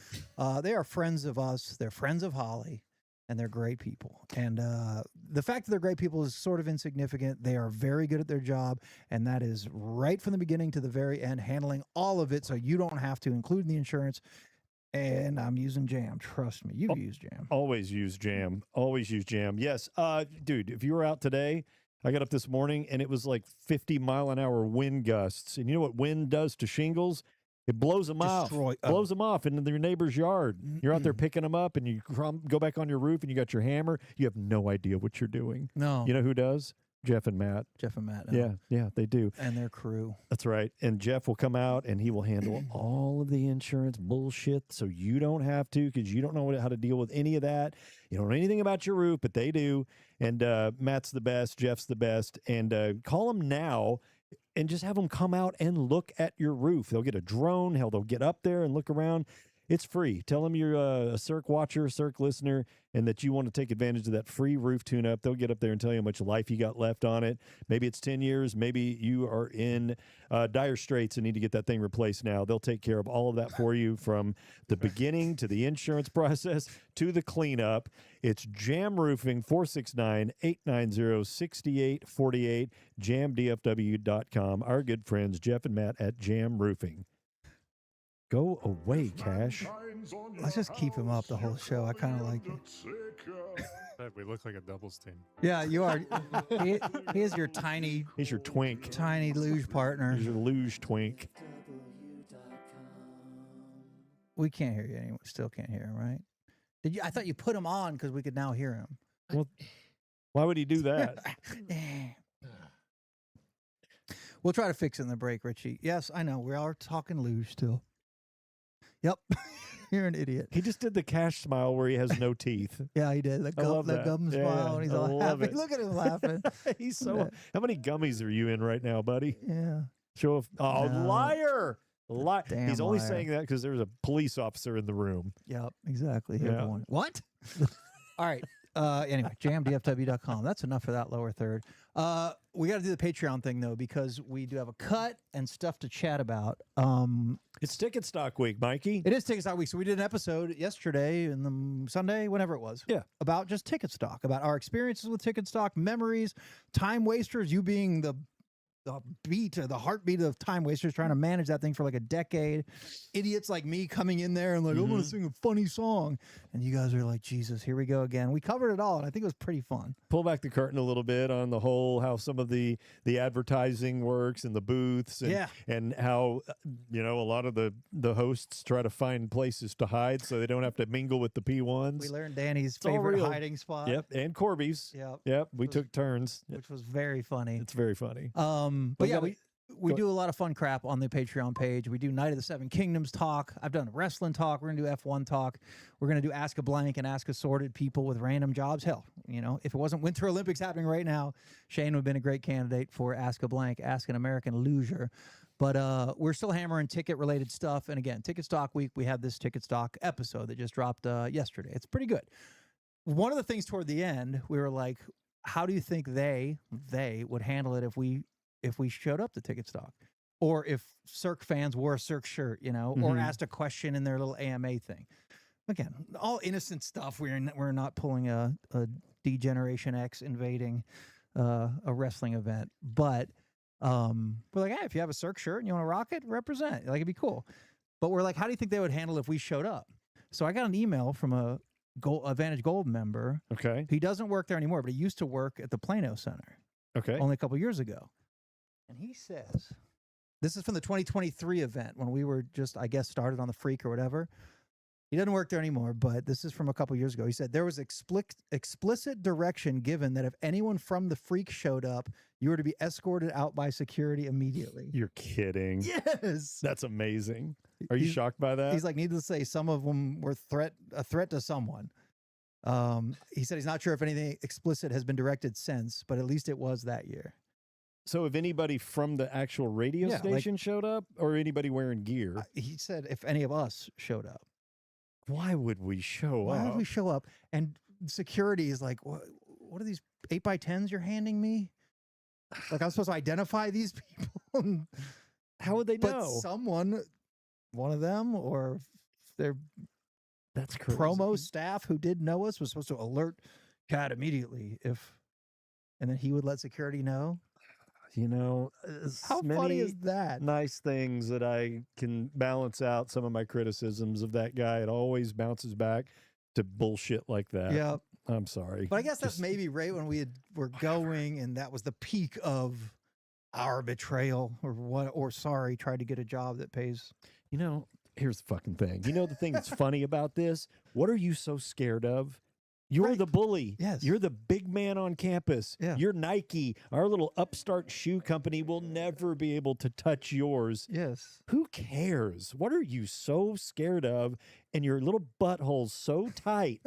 They are friends of us. They're friends of Holly, and they're great people. And the fact that they're great people is sort of insignificant. They are very good at their job, and that is right from the beginning to the very end, handling all of it so you don't have to, include the insurance. And I'm using Jam. Trust me, you've used Jam. Always use Jam. Always use Jam. Yes. Dude, if you were out today, I got up this morning and it was like 50-mile-an-hour wind gusts. And you know what wind does to shingles? It blows them off. Blows them off into your neighbor's yard. You're out there picking them up and you go back on your roof and you got your hammer. You have no idea what you're doing. No. You know who does? Jeff and Matt. Jeff and Matt. Yeah, they do. And their crew. That's right. And Jeff will come out and he will handle all of the insurance bullshit so you don't have to, because you don't know how to deal with any of that. You don't know anything about your roof, but they do. And Matt's the best. Jeff's the best. And call them now and just have them come out and look at your roof. They'll get a drone. Hell, they'll get up there and look around. It's free. Tell them you're a Cirque watcher, Cirque listener, and that you want to take advantage of that free roof tune-up. They'll get up there and tell you how much life you got left on it. Maybe it's 10 years. Maybe you are in dire straits and need to get that thing replaced now. They'll take care of all of that for you from the beginning to the insurance process to the cleanup. It's Jam Roofing, 469-890-6848, jamdfw.com. Our good friends, Jeff and Matt at Jam Roofing. Go away, Cash. Let's just keep him up the whole show. I kind of like it. We look like a doubles team. Yeah, you are. He is your tiny, He's your twink. tiny luge partner. He's your luge twink. We can't hear you anyway. Still can't hear him, right? Did you? I thought you put him on because we could now hear him. Well, why would he do that? We'll try to fix it in the break, Richie. Yes, I know. We are talking luge still. Yep. You're an idiot. He just did the Cash smile where he has no teeth. Yeah, he did. I love The that. gum Yeah, smile, and he's I all love happy. it. Look at him laughing. He's so. How many gummies are you in right now, buddy? Yeah. Show off. Oh, No. liar! Damn He's only liar. saying that because there's a police officer in the room. Yep, exactly. Yeah. Everyone. What? All right. Anyway, jamdfw.com. That's enough for that lower third. We got to do the Patreon thing, though, because we do have a cut and stuff to chat about. It's Ticketstock week, Mikey. It is Ticketstock week. So we did an episode yesterday and the Sunday, whenever it was. Yeah. About just Ticketstock, about our experiences with Ticketstock, memories, time wasters, you being the beat or the heartbeat of time wasters, trying to manage that thing for like a decade. Idiots like me coming in there and like, I want to sing a funny song. And you guys are like, Jesus, here we go again. We covered it all, and I think it was pretty fun. Pull back the curtain a little bit on the whole, how some of the advertising works and the booths and, Yeah. and how, a lot of the hosts try to find places to hide so they don't have to mingle with the P1s. We learned Danny's all favorite real. hiding spot. Yep. And Corby's. Yep. Yep. We took turns. Which was very funny. It's very funny. But yeah, gotta- we go- do a lot of fun crap on the Patreon page. We do Night of the Seven Kingdoms talk. I've done wrestling talk. We're going to do F1 talk. We're going to do Ask a Blank and Ask Assorted people with random jobs. Hell, if it wasn't Winter Olympics happening right now, Shane would have been a great candidate for Ask a Blank, Ask an American Luger. But we're still hammering ticket-related stuff. And again, Ticketstock week, we have this Ticketstock episode that just dropped yesterday. It's pretty good. One of the things toward the end, we were like, how do you think they would handle it if we showed up to Ticketstock, or if Cirque fans wore a Cirque shirt, or asked a question in their little AMA thing? Again, all innocent stuff. We're not pulling a D-Generation X invading a wrestling event, but we're like, hey, if you have a Cirque shirt and you want to rock it, represent. Like, it'd be cool. But we're like, how do you think they would handle if we showed up? So I got an email from a Advantage Gold member. Okay. He doesn't work there anymore, but he used to work at the Plano Center Okay. only a couple years ago. And he says, this is from the 2023 event when we were just, I guess, started on the Freak or whatever. He doesn't work there anymore, but this is from a couple years ago. He said, there was explicit direction given that if anyone from the Freak showed up, you were to be escorted out by security immediately. You're kidding. Yes. That's amazing. Are you He's- shocked by that? He's like, needless to say, some of them were a threat to someone. He said he's not sure if anything explicit has been directed since, but at least it was that year. So if anybody from the actual radio Yeah, like- station showed up, or anybody wearing gear, He said if any of us showed up. why would we show Why up? would we show up? And security is like, what are these 8x10s you're handing me? Like, I'm supposed to identify these people? How would they But know? someone, one of them, or their That's crazy. promo staff who did know us was supposed to alert Cat immediately and then he would let security know. How Funny is that? nice things that I can balance out some of my criticisms of that guy. It always bounces back to bullshit like that. Yeah. I'm sorry. But I guess that's Just- maybe right when were going, and that was the peak of our betrayal, tried to get a job that pays. here's the fucking thing. The thing that's funny about this? What are you so scared of? You're Right. the bully. Yes. You're the big man on campus. Yeah. You're Nike. Our little upstart shoe company will never be able to touch yours. Yes. Who cares? What are you so scared of? And your little butthole's so tight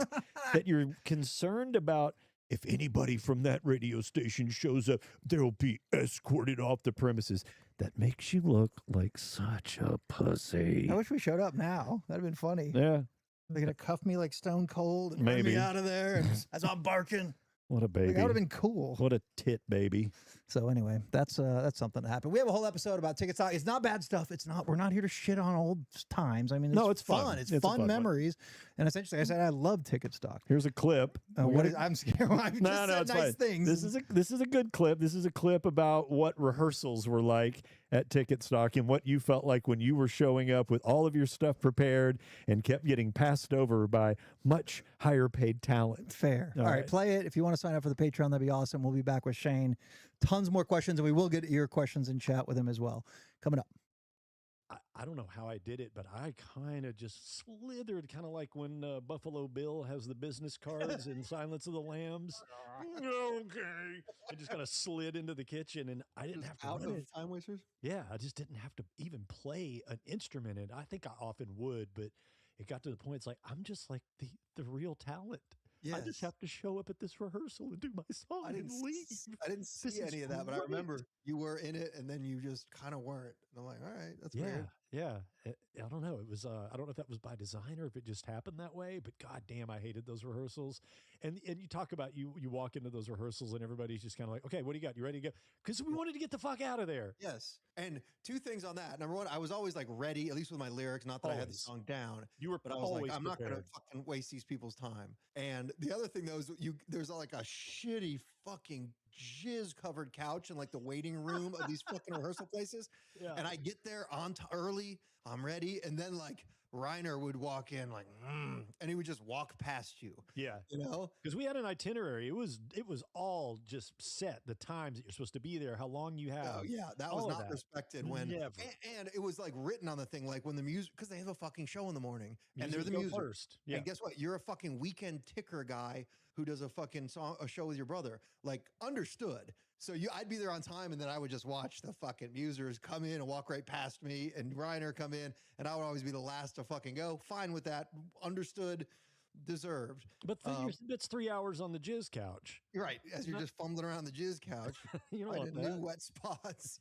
that you're concerned about if anybody from that radio station shows up, they'll be escorted off the premises. That makes you look like such a pussy. I wish we showed up now. That'd have been funny. Yeah. They're gonna cuff me like Stone Cold and run Maybe. me out of there, and as I'm barking. What a Like, baby. that would have been cool. What a tit baby. So anyway, that's something that happened. We have a whole episode about Ticketstock. It's not bad stuff. It's not. We're not here to shit on old times. I mean, No, it's fun. It's It's a fun fun one. memories. And essentially, I said I love Ticketstock. Here's a clip. What is? I'm scared. I've just said it's nice fine. things. This is a good clip. This is a clip about what rehearsals were like at Ticketstock and what you felt like when you were showing up with all of your stuff prepared and kept getting passed over by much higher paid talent. Fair. All right, play it. If you want to sign up for the Patreon, that'd be awesome. We'll be back with Shane. Tons more questions, and we will get your questions in chat with him as well. Coming up. I don't know how I did it, but I kind of just slithered, kind of like when Buffalo Bill has the business cards in Silence of the Lambs. Okay. I just kind of slid into the kitchen, and I didn't have to out run of it. time wasters. Yeah, I just didn't have to even play an instrument. And I think I often would, but it got to the point, it's like, I'm just like the real talent. I just have to show up at this rehearsal and do my song and leave. I didn't see any of that, but I remember you were in it, and then you just kind of weren't. And I'm like, all right, that's weird. Yeah. I don't know. It was I don't know if that was by design or if it just happened that way, but god damn, I hated those rehearsals. And you talk about you walk into those rehearsals and everybody's just kind of like, okay, what do you got? You ready to go? Because we wanted to get the fuck out of there. Yes. And two things on that. Number one, I was always like ready, at least with my lyrics. Not that I had the song down. You were but I was like, I'm not prepared. going to fucking waste these people's time. And the other thing though is there's like a shitty fucking jizz covered couch in like the waiting room of these fucking rehearsal places. Yeah. And I get there early, I'm ready, and then like Reiner would walk in like, and he would just walk past you. Yeah. You know? Because we had an itinerary. It was all just set, the times that you're supposed to be there, how long you have. Oh yeah, that was all of not that. respected when and it was like written on the thing, like when the music, because they have a fucking show in the morning and they're the go music first. Yeah. And guess what? You're a fucking weekend ticker guy who does a fucking a show with your brother. Like, understood. So I'd be there on time, and then I would just watch the fucking musers come in and walk right past me, and Reiner come in, and I would always be the last to fucking go. Fine with that. Understood. Deserved. But that's 3 hours on the jizz couch. You're right. As you're just fumbling around the jizz couch, You don't want finding that. new wet spots.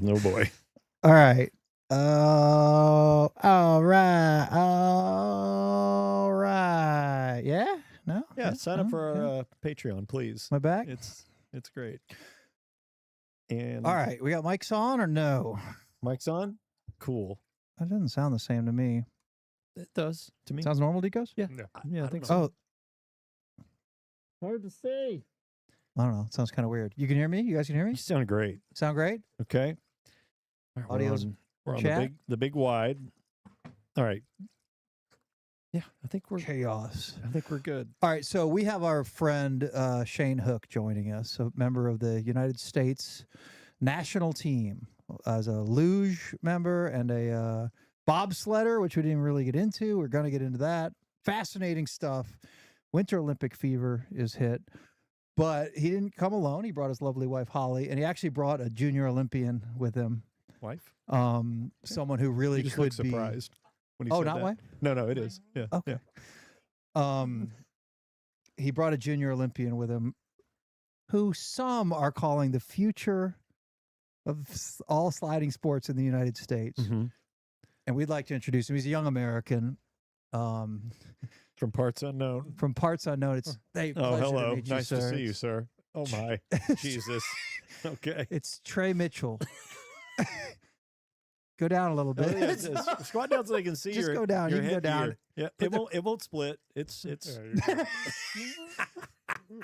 No boy. All right. All right. All right. Yeah? No? Yeah, sign up No? for Yeah. our Patreon, please. My back? It's great. And All right. We got mics on or no? mic's on. Cool. That doesn't sound the same to me. It does to me. Sounds normal, Decos? Yeah. Yeah. Yeah, I I think don't so. Oh, Hard to say. I don't know. It sounds kind of weird. You can hear me? You guys can hear me? You sound great. Sound great? Okay. All right, Audio's we're on chat? the big wide. All right. Yeah, I think we're Chaos. good. All right, so we have our friend Shane Hook joining us, a member of the United States national team, as a luge member and a bobsledder, which we didn't really get into. We're going to get into that. Fascinating stuff. Winter Olympic fever is hit, but he didn't come alone. He brought his lovely wife Holly, and he actually brought a junior Olympian with him. Wife? Someone who really You just could look surprised when he Oh, said not that. wife? No, it is. Yeah. Okay. Yeah. He brought a junior Olympian with him, who some are calling the future of all sliding sports in the United States. Mhm. And we'd like to introduce him. He's a young American. From parts unknown. From parts unknown. It's Oh, pleasure to hello. meet you, Nice to sir. see you, sir. Oh my. Jesus. Okay. It's Trey Mitchell. Go down a little Oh, bit. yeah, it is. Squat down so they can see Just your go down. your You can go headgear. down. Yeah. It won't split. It's Yeah, you're good.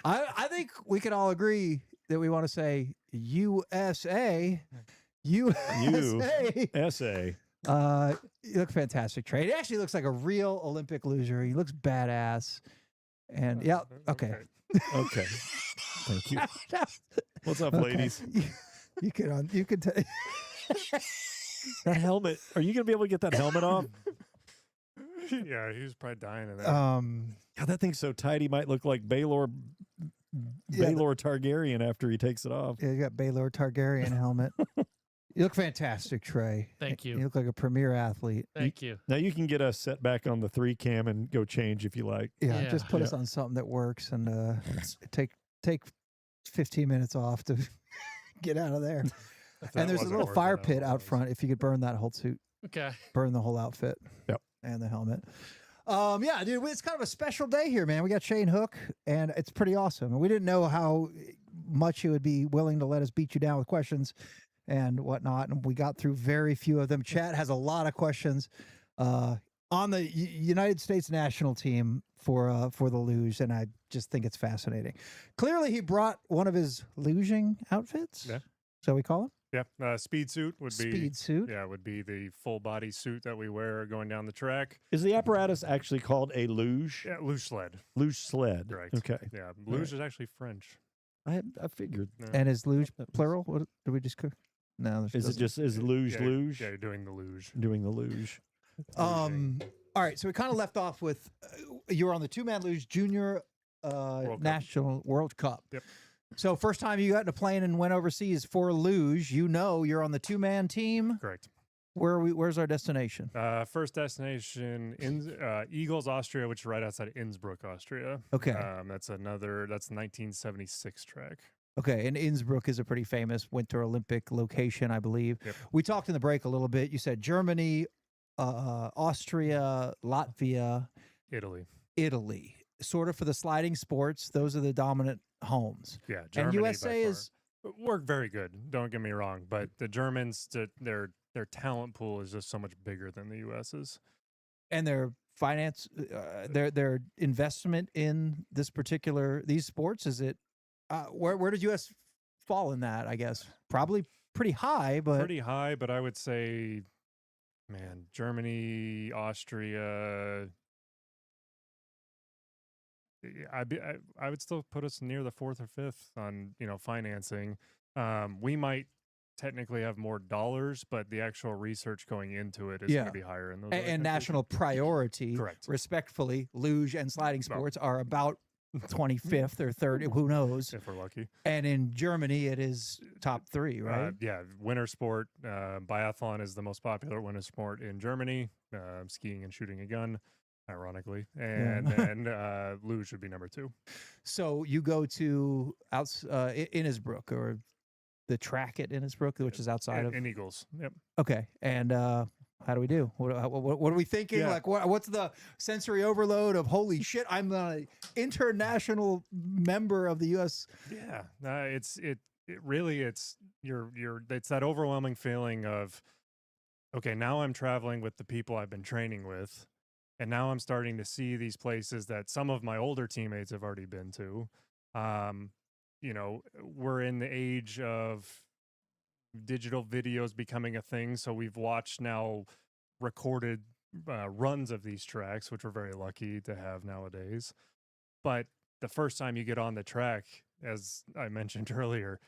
I think we can all agree that we want to say USA. USA. essay. You look fantastic, Trey. He actually looks like a real Olympic loser. He looks badass. And yeah, okay. Okay. Thank you. What's up, ladies? You can take That helmet. Are you gonna be able to get that helmet off? Yeah, he was probably dying of that. God, that thing's so tight. He might look like Baylor Targaryen after he takes it off. Yeah, you got Baylor Targaryen helmet. You look fantastic, Trey. Thank you. You look like a premier athlete. Thank you. Now you can get us set back on the 3 cam and go change if you like. Yeah, Yeah. just put us Yeah. on something that works and take 15 minutes off to get out of there. If that And there's a wasn't little working, fire I don't pit know out what was. front if you could burn that whole suit, Okay. burn the whole outfit. Yep. And the helmet. Yeah, dude, it's kind of a special day here, man. We got Shane Hook, and it's pretty awesome. And we didn't know how much you would be willing to let us beat you down with questions and whatnot. And we got through very few of them. Chat has a lot of questions on the United States national team for the luge, and I just think it's fascinating. Clearly, he brought one of his luging outfits. Yeah. So we call him Yeah, speed suit would be speed suit. Yeah, would be the full body suit that we wear going down the track. Is the apparatus actually called a luge? Yeah, luge sled. Luge sled. Right. Okay. Yeah, luge is actually French. I figured. Yeah. And is luge plural? What did we just cook? No, Is it just luge yeah, luge? Yeah, you're doing the luge. Doing the luge. All right, so we kind of left off with you were on the 2-man luge junior Cup. national World Cup. Yep. So first time you got in a plane and went overseas for luge, you know you're on the 2-man team. Correct. Where's our destination? First destination in Eagles, Austria, which is right outside Innsbruck, Austria. Okay. That's 1976 track. Okay, and Innsbruck is a pretty famous Winter Olympic location, I believe. Yep. We talked in the break a little bit. You said Germany, Austria, Latvia, Italy. Sort of for the sliding sports. Those are the dominant homes. Yeah, Germany And by USA far. is work very good. Don't get me wrong, but the Germans, their talent pool is just so much bigger than the US's. and their finance, their investment in these sports. Is it where does US fall in that? I guess probably pretty high, but Pretty high, but I would say, man, Germany, Austria. I would still put us near the 4th or 5th on financing. We might technically have more dollars, but the actual research going into it is going Yeah. to be higher in those. and other countries. national priority. Correct. Respectfully, luge and sliding Well. sports are about 25th or 30th, who knows? If we're lucky. And in Germany, it is top 3, right? Yeah, winter sport. Biathlon is the most popular winter sport in Germany. Skiing and shooting a gun, ironically, and then luge would be number 2. So you go to Innsbruck or the track at Innisbrook, which is outside of in Eagles. Yep. Okay, and how do we do? What are we thinking? Yeah. Like, what's the sensory overload of holy shit? I'm an international member of the U.S. Yeah, it really it's that overwhelming feeling of, okay, now I'm traveling with the people I've been training with, and now I'm starting to see these places that some of my older teammates have already been to. You know, we're in the age of digital videos becoming a thing, so we've watched now recorded runs of these tracks, which we're very lucky to have nowadays. But the first time you get on the track, as I mentioned earlier,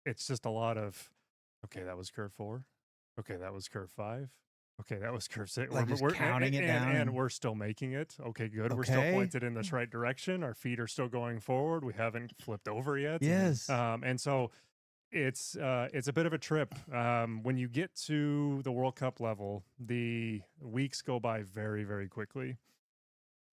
it's just a lot of, okay, that was curve 4. Okay, that was curve 5. Okay, that was curve 6. Like just counting it down. And we're still making it. Okay, good. We're still Okay. pointed in this right direction. Our feet are still going forward. We haven't flipped over yet. Yes. And so it's a bit of a trip. When you get to the World Cup level, the weeks go by very, very quickly.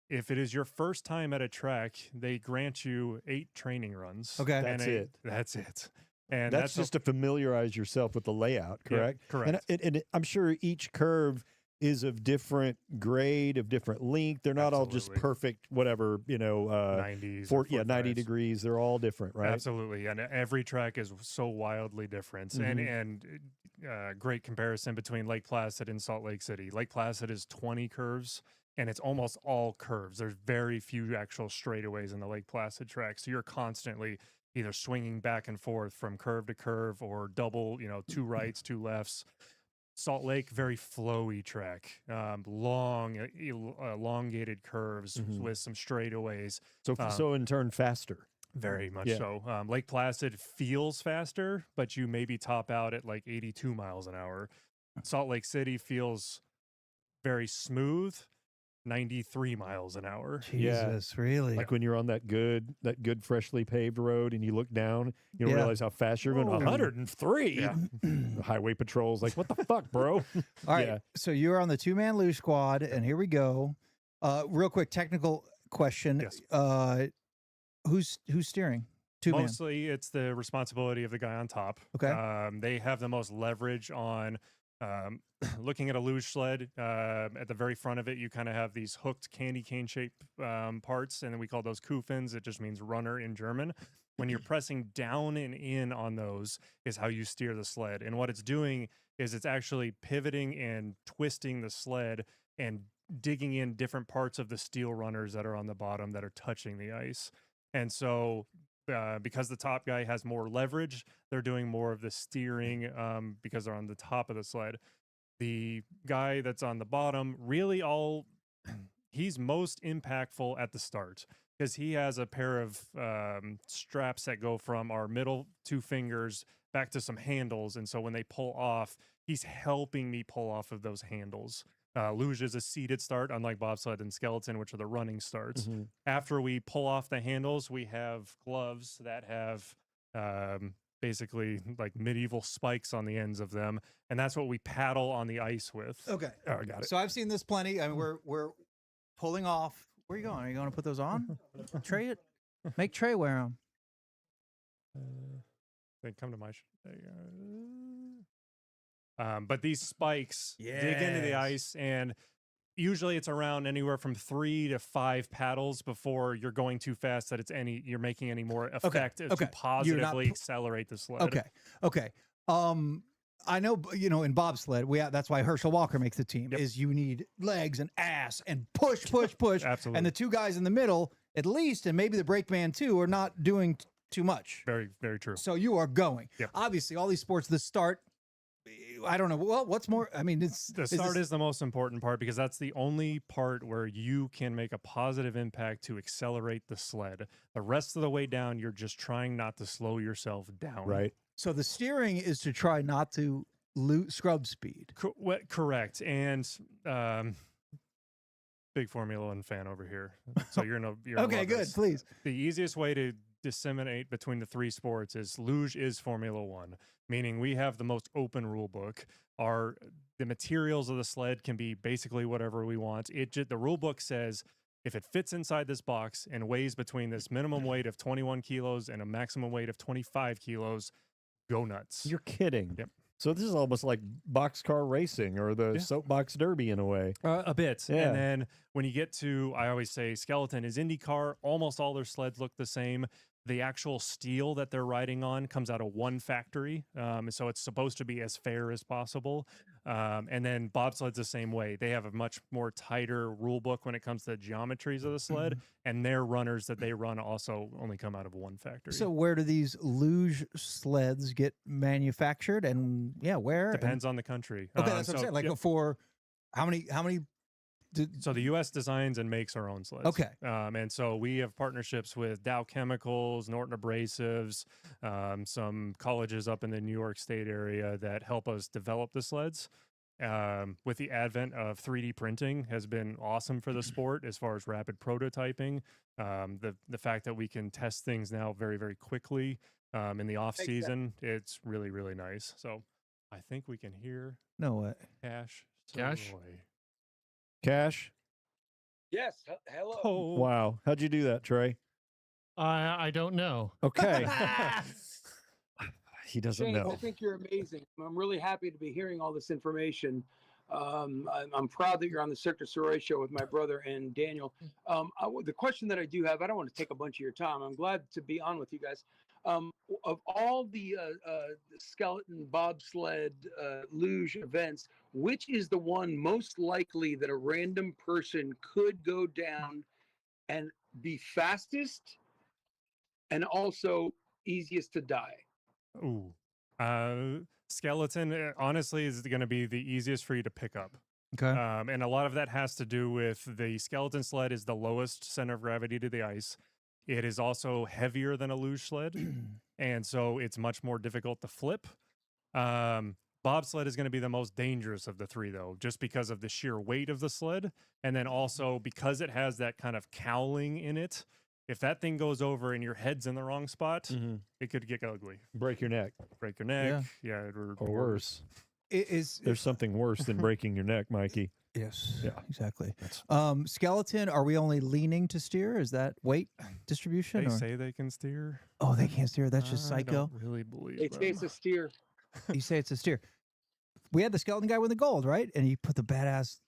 If it is your first time at a track, they grant you 8 training runs. Okay. That's it. That's it. And That's just to familiarize yourself with the layout, correct? Yeah, correct. And I'm sure each curve is of different grade, of different length. They're not all just Absolutely. perfect, whatever, 90s. 90 degrees. They're all different, right? Absolutely. And every track is so wildly different. Mhm. And great comparison between Lake Placid and Salt Lake City. Lake Placid is 20 curves, and it's almost all curves. There's very few actual straightaways in the Lake Placid track. So you're constantly either swinging back and forth from curve to curve or double, 2 rights, 2 lefts. Salt Lake, very flowy track, long, elongated curves Mhm. with some straightaways. So in turn, faster. Very much Yeah. so. Lake Placid feels faster, but you maybe top out at like 82 miles an hour. Salt Lake City feels very smooth, 93 miles an hour. Jesus, really? Like when you're on that good freshly paved road and you look down, you don't Yeah. realize how fast you're going. Whoa. 103. Yeah. The highway patrol's like, what the fuck, bro? All right. Yeah. So you're on the 2-man luge squad, and here we go. Real quick technical question. Yes. Who's steering? 2-man. Mostly it's the responsibility of the guy on top. Okay. They have the most leverage on looking at a luge sled. At the very front of it, you kind of have these hooked candy cane shaped parts, and then we call those Kufens. It just means runner in German. When you're pressing down and in on those is how you steer the sled. And what it's doing is it's actually pivoting and twisting the sled and digging in different parts of the steel runners that are on the bottom that are touching the ice. And so because the top guy has more leverage, they're doing more of the steering because they're on the top of the sled. The guy that's on the bottom, really he's most impactful at the start because he has a pair of straps that go from our middle 2 fingers back to some handles. And so when they pull off, he's helping me pull off of those handles. Luge is a seated start, unlike bobsled and skeleton, which are the running starts. Mhm. After we pull off the handles, we have gloves that have basically like medieval spikes on the ends of them, and that's what we paddle on the ice with. Okay. Oh, I got it. So I've seen this plenty. I mean, we're pulling off. Where are you going? Are you going to put those on? Trey it. Make Trey wear them. They come to my. But these spikes dig into the Yes. ice, and usually it's around anywhere from 3 to 5 paddles before you're going too fast that you're making any more effect okay. to positively accelerate the sled. Okay. I know, in bobsled, that's why Herschel Walker makes the team. Yep. Is you need legs and ass and push, push, Absolutely. and the 2 guys in the middle, at least, and maybe the brakeman too, are not doing too much. Very, very true. So you are going. Yep. Obviously, all these sports, the start. I don't know. Well, what's more? I mean, The start is the most important part because that's the only part where you can make a positive impact to accelerate the sled. The rest of the way down, you're just trying not to slow yourself down. Right. So the steering is to try not to scrub speed. Correct. And big Formula One fan over here. So you're gonna Okay, love good. this. Please. The easiest way to disseminate between the 3 sports is luge is Formula One, meaning we have the most open rule book. The materials of the sled can be basically whatever we want. The rule book says if it fits inside this box and weighs between this minimum weight of 21 kilos and a maximum weight of 25 kilos, go nuts. You're kidding. Yep. So this is almost like boxcar racing or the soapbox derby in a way. A bit. Yeah. And then when you get to, I always say Skeleton is IndyCar. Almost all their sleds look the same. The actual steel that they're riding on comes out of one factory. So it's supposed to be as fair as possible. And then bobsled's the same way. They have a much more tighter rule book when it comes to the geometries of the sled. And their runners that they run also only come out of one factory. So where do these luge sleds get manufactured, and where? Depends on the country. Okay, that's what I'm saying. Like for how many? So the U.S. designs and makes our own sleds. Okay. And so we have partnerships with Dow Chemicals, Norton Abrasives, some colleges up in the New York State area that help us develop the sleds. With the advent of 3D printing has been awesome for the sport as far as rapid prototyping. The fact that we can test things now very, very quickly in the off season, it's really, really nice. So I think we can hear No way. Cash. Cash? Savoy. Cash? Yes. Hello. Oh, Wow. How'd you do that, Trey? I don't know. Okay. He doesn't Shane, know. I think you're amazing. I'm really happy to be hearing all this information. I'm proud that you're on the Cirque Du Sirois show with my brother and Daniel. The question that I do have, I don't want to take a bunch of your time. I'm glad to be on with you guys. Of all the skeleton bobsled luge events, which is the one most likely that a random person could go down and be fastest and also easiest to die? Ooh. Skeleton, honestly, is going to be the easiest for you to pick up. Okay. And a lot of that has to do with the skeleton sled is the lowest center of gravity to the ice. It is also heavier than a luge sled, and so it's much more difficult to flip. Bobsled is going to be the most dangerous of the three, though, just because of the sheer weight of the sled, and then also because it has that kind of cowling in it. If that thing goes over and your head's in the wrong spot, it could get ugly. Break your neck. Break your neck. Yeah, Or worse. There's something worse than breaking your neck, Mikey. Yes. Yeah. Exactly. Skeleton, are we only leaning to steer? Is that weight distribution? They say they can steer. Oh, they can't steer. That's just I psycho. don't really believe They say it's a steer. You say it's a steer. We had the skeleton guy win the gold, right? And he put the badass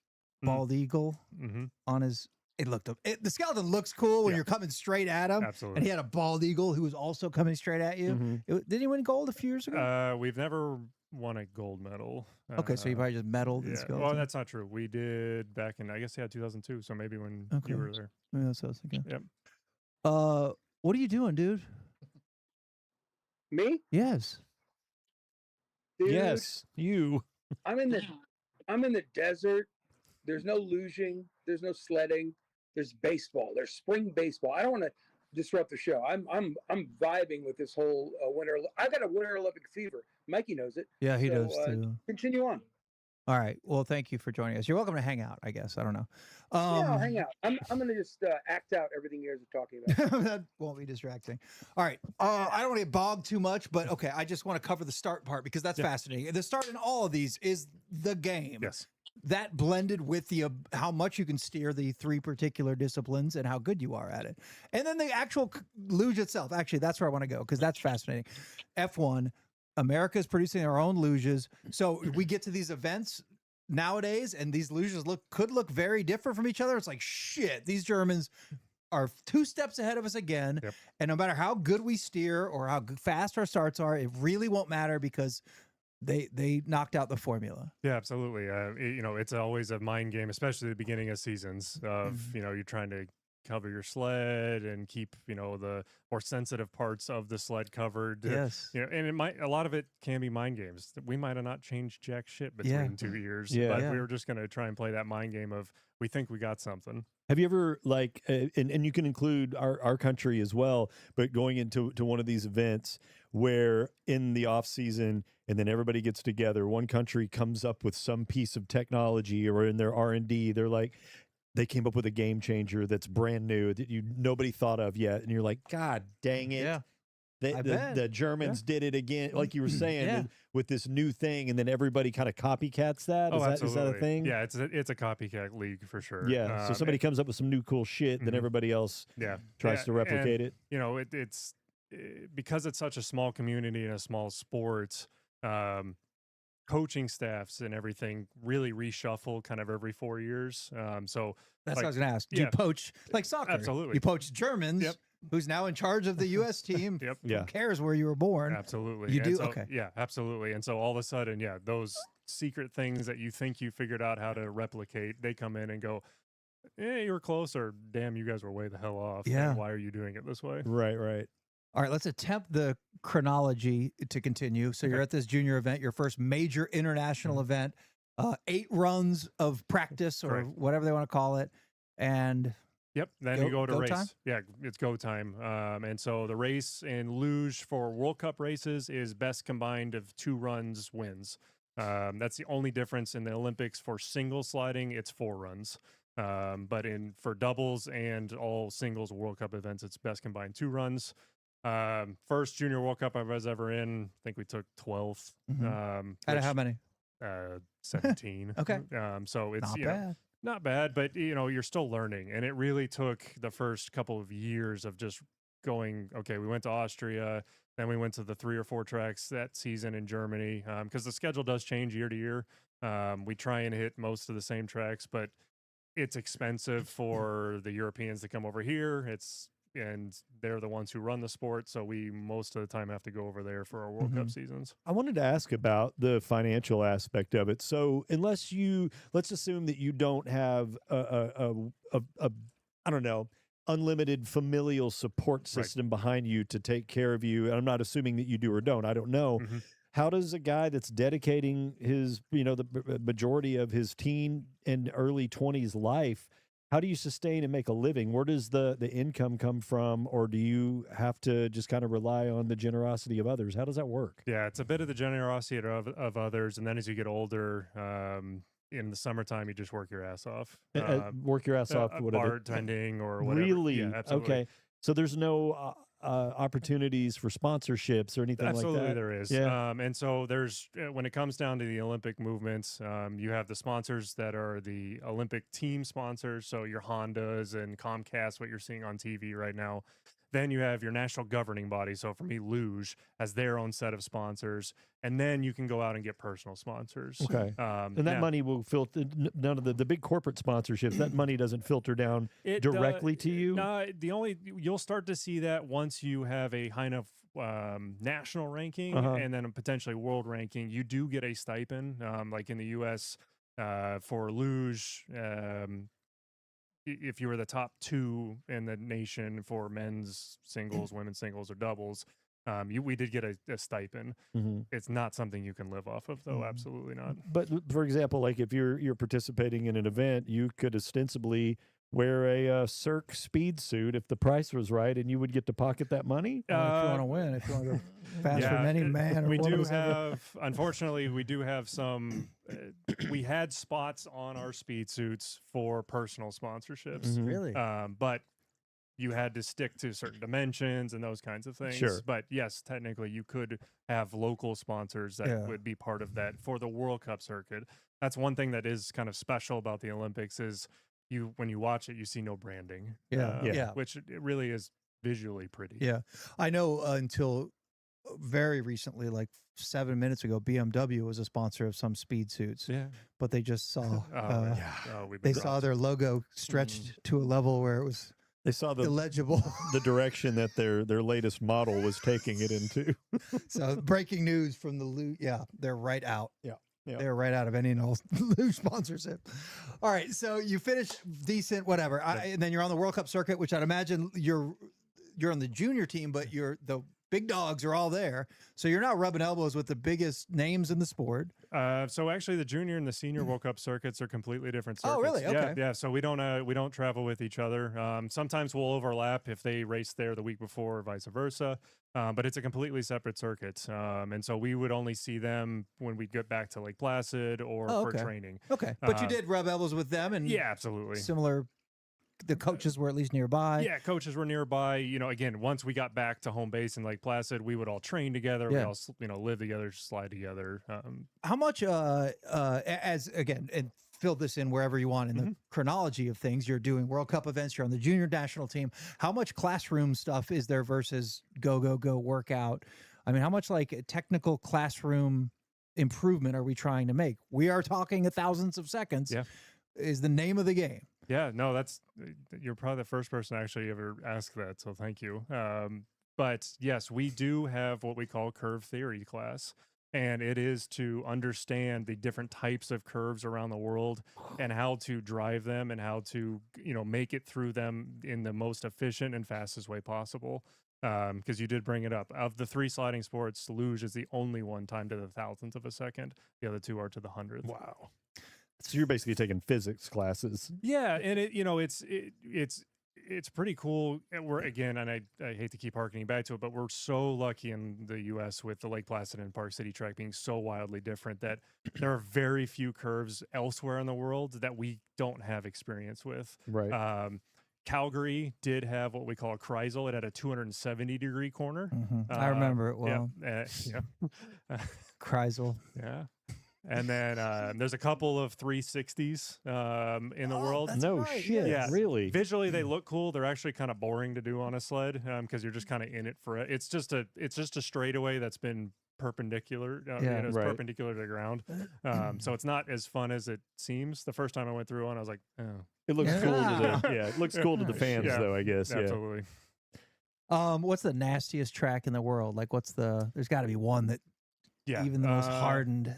bald eagle on his. It looked up. The skeleton looks cool when you're coming straight at him. Absolutely. And he had a bald eagle who was also coming straight at you. Did he win gold a few years ago? We've never won a gold medal. Okay, so you probably just medaled the Yeah. skeleton. Well, that's not true. We did back in, I guess, 2002. So maybe when you were there. Yeah, that's what I was thinking. Yep. What are you doing, dude? Me? Yes. Dude, Yes, you. I'm in the desert. There's no luging. There's no sledding. There's baseball. There's spring baseball. I don't want to disrupt the show. I'm vibing with this whole winter. I got a Winter Olympic fever. Mikey knows it. Yeah, he So, does too. Continue on. All right. Well, thank you for joining us. You're welcome to hang out, I guess. I don't know. Yeah, I'll hang out. I'm going to just act out everything you guys are talking about. That won't be distracting. All right. I don't want to get bogged too much, but okay. I just want to cover the start part because that's fascinating. The start in all of these is the game. Yes. That blended with the how much you can steer the three particular disciplines and how good you are at it. And then the actual luge itself. Actually, that's where I want to go because that's fascinating. F1, America is producing our own luges. So we get to these events nowadays and these luges could look very different from each other. It's like, shit, these Germans are 2 steps ahead of us again. Yep. And no matter how good we steer or how fast our starts are, it really won't matter because they knocked out the formula. Yeah, absolutely. It's always a mind game, especially at the beginning of seasons of, you're trying to cover your sled and keep, the more sensitive parts of the sled covered. Yes. And a lot of it can be mind games. We might have not changed jack shit between 2 years, but we were just going to try and play that mind game of, we think we got something. Have you ever and you can include our country as well, but going into one of these events where in the off season and then everybody gets together, one country comes up with some piece of technology or in their R&D, they're like, they came up with a game changer that's brand new that nobody thought of yet. And you're like, God dang it. Yeah. The Germans did it again, like you were saying, with this new thing, and then everybody kind of copycats that. Is that a thing? Yeah, it's a copycat league for sure. Yeah, so somebody comes up with some new cool shit, then everybody else tries to replicate it. It's because it's such a small community and a small sport, coaching staffs and everything really reshuffle kind of every 4 years. So That's like, what I was going to ask. Do you poach like soccer? Absolutely. You poach Germans, who's now in charge of the U.S. team. Yep. Who cares where you were born? Absolutely. You And do? so- Okay. Yeah, absolutely. And so all of a sudden, those secret things that you think you figured out how to replicate, they come in and go, you were close, or damn, you guys were way the hell off. Yeah. And why are you doing it this way? Right. All right, let's attempt the chronology to continue. So you're at this junior event, your first major international event, 8 runs of practice or Correct. whatever they want to call it. And Yep. Then you go to go race. time? Yeah, it's go time. And so the race in Luge for World Cup races is best combined of 2 runs wins. That's the only difference in the Olympics. For single sliding, it's 4 runs. But for doubles and all singles World Cup events, it's best combined 2 runs. First junior World Cup I was ever in, I think we took 12th. out of how many? 17. Okay. So it's Not you know, bad. not bad, but you're still learning, and it really took the first couple of years of just going. Okay, we went to Austria, then we went to the 3 or 4 tracks that season in Germany, because the schedule does change year to year. We try and hit most of the same tracks, but it's expensive for the Europeans to come over here. And they're the ones who run the sport, so we most of the time have to go over there for our World Cup seasons. I wanted to ask about the financial aspect of it. So let's assume that you don't have a I don't know, unlimited familial support system behind you to take care of you. And I'm not assuming that you do or don't. I don't know. Mhm. How does a guy that's dedicating his, the majority of his teen and early 20s life, how do you sustain and make a living? Where does the income come from? Or do you have to just kind of rely on the generosity of others? How does that work? Yeah, it's a bit of the generosity of others, and then as you get older, in the summertime, you just work your ass off. Work your ass off. Whatever. Bartending or whatever. Really? Yeah, absolutely. Okay. So there's no opportunities for sponsorships or anything Absolutely, like that? there is. Yeah. And so there's, when it comes down to the Olympic movements, you have the sponsors that are the Olympic team sponsors. So your Hondas and Comcast, what you're seeing on TV right now. Then you have your national governing body. So for me, Luge has their own set of sponsors. And then you can go out and get personal sponsors. Okay. And that money will filter, none of the big corporate sponsorships, that money doesn't filter down directly to you? No, you'll start to see that once you have a high enough national ranking and then potentially world ranking. You do get a stipend, like in the U.S. For Luge. If you were the top 2 in the nation for men's singles, women's singles, or doubles, we did get a stipend. It's not something you can live off of, though. Absolutely not. But for example, like if you're participating in an event, you could ostensibly wear a Cirque speed suit if the price was right, and you would get to pocket that money. If you want to win, if you want to go fast for many man or we woman. Unfortunately, we do have some. We had spots on our speed suits for personal sponsorships. Really? But you had to stick to certain dimensions and those kinds of things. Sure. But yes, technically you could have local sponsors that would be part of that for the World Cup circuit. That's one thing that is kind of special about the Olympics is when you watch it, you see no branding. Which it really is visually pretty. Yeah. I know until very recently, like 7 minutes ago, BMW was a sponsor of some speed suits. Yeah. But they just saw They saw their logo stretched to a level where it was They saw illegible. the direction that their latest model was taking it into. So breaking news from the Luge. Yeah, they're right out. Yeah. They're right out of any and all Luge sponsorship. All right, so you finish decent, whatever, and then you're on the World Cup circuit, which I'd imagine you're on the junior team, but the big dogs are all there. So you're not rubbing elbows with the biggest names in the sport. So actually, the junior and the senior World Cup circuits are completely different circuits. Oh, really? Okay. Yeah. So we don't travel with each other. Sometimes we'll overlap if they race there the week before, or vice versa. But it's a completely separate circuit. And so we would only see them when we get back to Lake Placid or for training. Okay, but you did rub elbows with them, and yeah, absolutely similar. The coaches were at least nearby. Yeah, coaches were nearby. Again, once we got back to home base in Lake Placid, we would all train together. Yeah. We all, live together, slide together. How much, as again, and fill this in wherever you want in the chronology of things. You're doing World Cup events. You're on the junior national team. How much classroom stuff is there versus go workout? I mean, how much like technical classroom improvement are we trying to make? We are talking thousands of seconds. Yeah. Is the name of the game. Yeah, no, you're probably the first person actually ever asked that, so thank you. But yes, we do have what we call curve theory class, and it is to understand the different types of curves around the world and how to drive them and how to, make it through them in the most efficient and fastest way possible. Because you did bring it up. Of the 3 sliding sports, luge is the only one timed to the thousandth of a second. The other 2 are to the 100th. Wow. So you're basically taking physics classes. Yeah, and it's pretty cool. And we're again, and I hate to keep harkening back to it, but we're so lucky in the U.S. with the Lake Placid and Park City track being so wildly different that there are very few curves elsewhere in the world that we don't have experience with. Right. Calgary did have what we call a Kreisel. It had a 270-degree corner. I remember it well. Yeah. Kreisel. Yeah. And then there's a couple of 360s in the world. No shit. Yeah, really. Visually, they look cool. They're actually kind of boring to do on a sled because you're just kind of in it for it. It's just a straightaway that's been perpendicular. It's perpendicular to the ground. So it's not as fun as it seems. The first time I went through one, I was like, oh, it looks cool to the it looks cool to the fans though, I guess. Absolutely. What's the nastiest track in the world? Like, there's got to be one that even the most hardened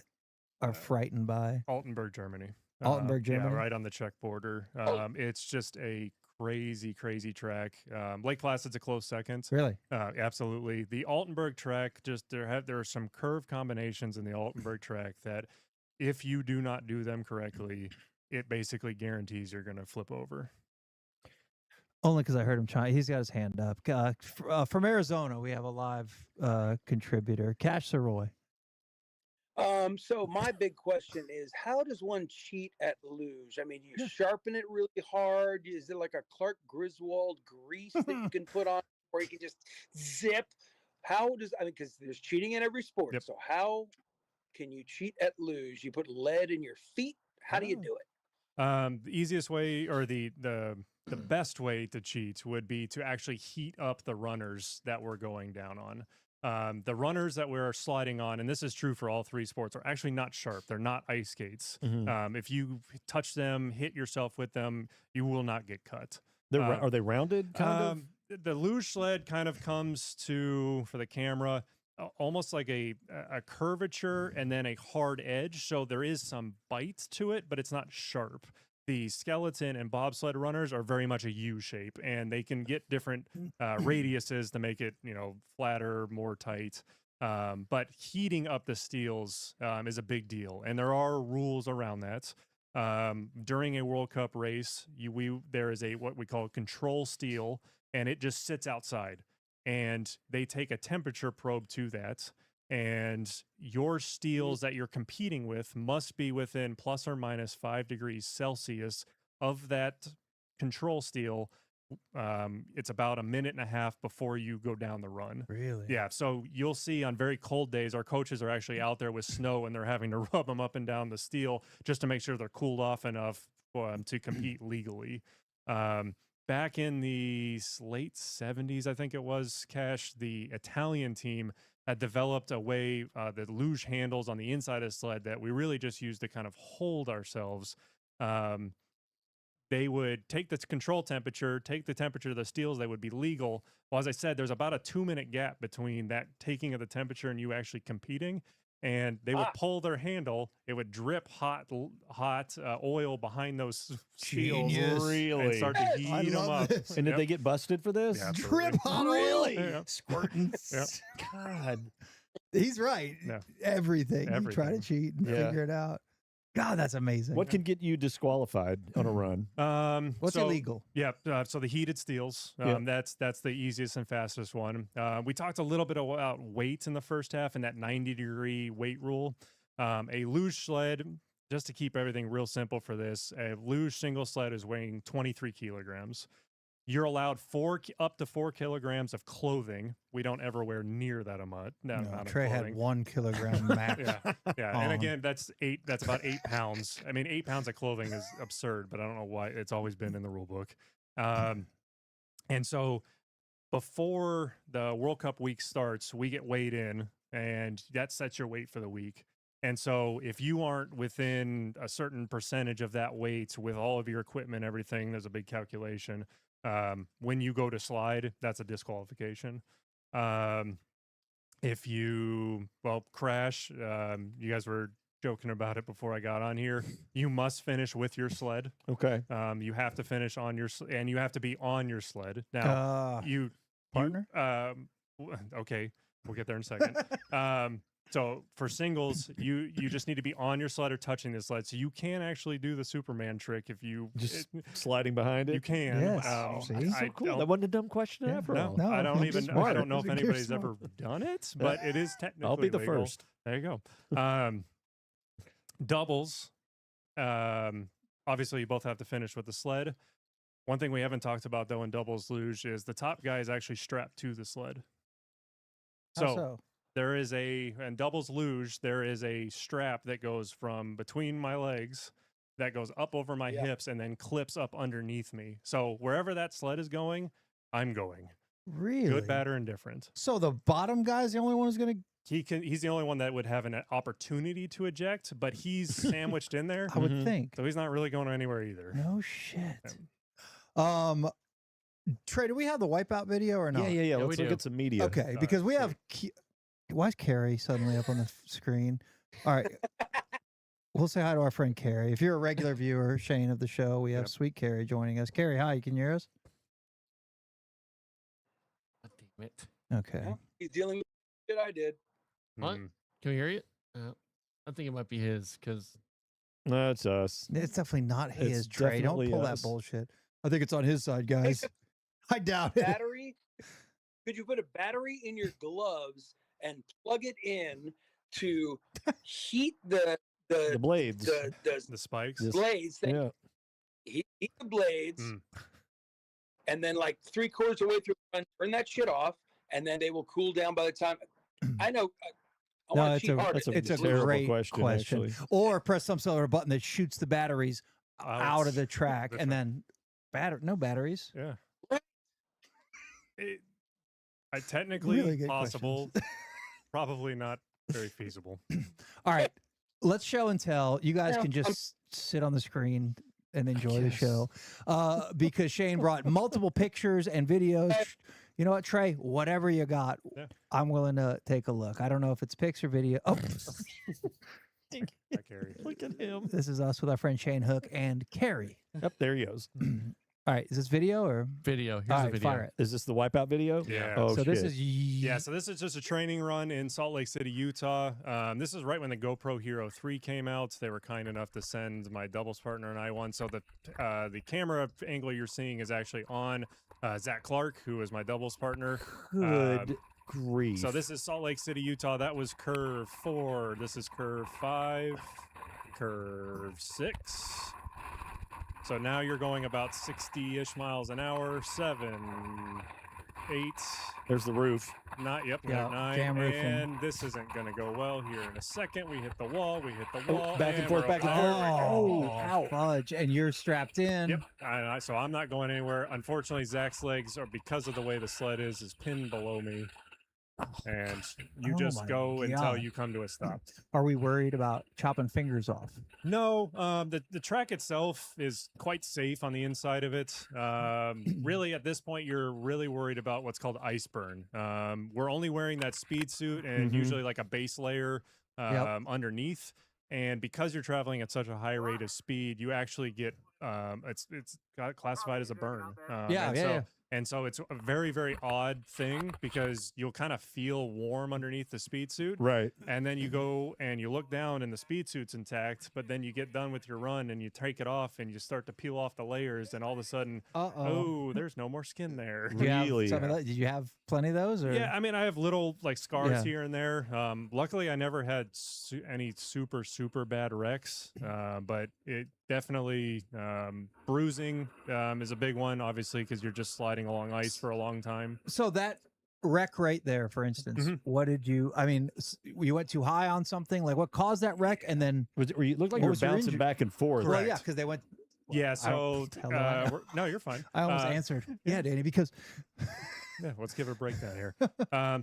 are frightened by. Altenburg, Germany. Altenburg, Germany. Yeah, right on the Czech border. It's just a crazy, crazy track. Lake Placid's a close second. Really? Absolutely. The Altenburg track, there are some curve combinations in the Altenburg track that if you do not do them correctly, it basically guarantees you're going to flip over. Only because I heard him trying. He's got his hand up. From Arizona, we have a live contributor, Cash Saroy. So my big question is, how does one cheat at luge? I mean, you sharpen it really hard. Is it like a Clark Griswold grease that you can put on, or you can just zip? Because there's cheating in every sport. Yep. So how can you cheat at luge? You put lead in your feet. How do you do it? The easiest way, or the best way to cheat would be to actually heat up the runners that we're going down on. The runners that we're sliding on, and this is true for all 3 sports, are actually not sharp. They're not ice skates. If you touch them, hit yourself with them, you will not get cut. Are they rounded? The luge sled kind of comes to, for the camera, almost like a curvature and then a hard edge. So there is some bite to it, but it's not sharp. The skeleton and bobsled runners are very much a U shape, and they can get different radiuses to make it, flatter, more tight. But heating up the steels is a big deal, and there are rules around that. During a World Cup race, there is what we call control steel, and it just sits outside, and they take a temperature probe to that. And your steels that you're competing with must be within plus or minus 5 degrees Celsius of that control steel. It's about a minute and a half before you go down the run. Really? Yeah. So you'll see on very cold days, our coaches are actually out there with snow and they're having to rub them up and down the steel just to make sure they're cooled off enough to compete legally. Back in the late 70s, I think it was, Cash, the Italian team had developed a way, the luge handles on the inside of the sled that we really just used to kind of hold ourselves. They would take the control temperature, take the temperature of the steels, they would be legal. Well, as I said, there's about a 2-minute gap between that taking of the temperature and you actually competing. And they would pull their handle, it would drip hot oil behind those steels. Really? And start to heat them up. And did they get busted for this? Yeah, Drip hot oil. Yeah. Squirting. Yep. God. He's right. Yeah. Everything. You try to cheat and figure it out. God, that's amazing. What can get you disqualified on a run? What's illegal? Yeah, so the heated steels, that's the easiest and fastest one. We talked a little bit about weight in the first half and that 90-degree weight rule. A luge sled, just to keep everything real simple for this, a luge single sled is weighing 23 kilograms. You're allowed up to 4 kilograms of clothing. We don't ever wear near that amount. That amount of Trey had clothing. 1 kilogram max. Yeah. And again, that's about 8 pounds. I mean, 8 pounds of clothing is absurd, but I don't know why it's always been in the rule book. And so before the World Cup week starts, we get weighed in, and that sets your weight for the week. And so if you aren't within a certain percentage of that weight with all of your equipment, everything, there's a big calculation. When you go to slide, that's a disqualification. If you, crash, you guys were joking about it before I got on here. You must finish with your sled. Okay. You have to finish on your, and you have to be on your sled. Now, partner? Okay, we'll get there in a second. So for singles, you just need to be on your sled or touching the sled. So you can actually do the Superman trick if you sliding behind it. You can. Yes. See? So cool. That wasn't a dumb question after all. No, I don't even. smart. I don't know if You're anybody's smart. ever done it, but it is technically. I'll be the legal. first. There you go. Doubles. Obviously, you both have to finish with the sled. One thing we haven't talked about though in doubles luge is the top guy is actually strapped to the sled. So there is in doubles luge, there is a strap that goes from between my legs that goes up over my hips and then clips up underneath me. So wherever that sled is going, I'm going. Really? Good, bad, or indifferent. So the bottom guy's the only one who's going to... He's the only one that would have an opportunity to eject, but he's sandwiched in there. I would think. So he's not really going anywhere either. No shit. Trey, do we have the wipeout video or not? Yeah. Let's look at some media. Okay, because we have... Why is Carrie suddenly up on the screen? All right. We'll say hi to our friend Carrie. If you're a regular viewer, Shane, of the show, we have Sweet Carrie joining us. Carrie, hi. Can you hear us? God damn it. Okay. He's dealing with shit I did. What? Can we hear you? I think it might be his because that's us. It's definitely not his, It's Trey. Don't definitely pull us. that bullshit. I think it's on his side, guys. I doubt it. Battery? Could you put a battery in your gloves and plug it in to heat the blades, the spikes, blades? Yeah. Heat the blades, and then like 3/4 of the way through, turn that shit off, and then they will cool down by the time. I know. I No, want to it's cheat hard. a terrible great question, actually. Or press some sort of button that shoots the batteries out of the track, and then no batteries. Yeah. Technically Really good possible, probably not very feasible. All right, let's show and tell. You guys can just sit on the screen and enjoy the show because Shane brought multiple pictures and videos. You know what, Trey? Whatever you got, I'm willing to take a look. I don't know if it's picture, video. Oh, Look at him. This is us with our friend Shane Hook and Carrie. Yep, there he goes. All right, is this video or video? Here's All a right, video. fire it. Is this the wipeout video? Yeah. Oh, so this shit. is So this is just a training run in Salt Lake City, Utah. This is right when the GoPro Hero 3 came out. They were kind enough to send my doubles partner and I one. So the camera angle you're seeing is actually on Zach Clark, who is my doubles partner. Good grief. So this is Salt Lake City, Utah. That was curve 4. This is curve 5, curve 6. So now you're going about 60-ish miles an hour. 7, 8. There's the roof. Not yep. Yeah, 9. jam roofing. And this isn't going to go well here in a second. We hit the wall. We hit the wall. back and forth, back and forth. Oh, fudge. And you're strapped in. Yep. So I'm not going anywhere. Unfortunately, Zach's legs are, because of the way the sled is pinned below me. And you Oh just my go until God. you come to a stop. Are we worried about chopping fingers off? No, the track itself is quite safe on the inside of it. Really, at this point, you're really worried about what's called ice burn. We're only wearing that speed suit and usually like a base layer underneath. And because you're traveling at such a high rate of speed, you actually get it's got classified as a burn. And so it's a very, very odd thing because you'll kind of feel warm underneath the speed suit. Right. And then you go and you look down and the speed suit's intact, but then you get done with your run and you take it off and you start to peel off the layers and all of a sudden, oh, there's no more skin there. Did you have Really? some of that? Did you have plenty of those? Or? Yeah, I mean, I have little like scars Yeah. here and there. Luckily, I never had any super, super bad wrecks, but it definitely bruising is a big one, obviously, because you're just sliding along ice for a long time. So that wreck right there, for instance, what did you? I mean, you went too high on something. Like, what caused that wreck? And then You looked like What you were was your bouncing injury? back and forth. well, yeah, because they went. Yeah, I so don't- hello. no, you're fine. I almost answered. Yeah, Danny, because Yeah, let's give it a breakdown here.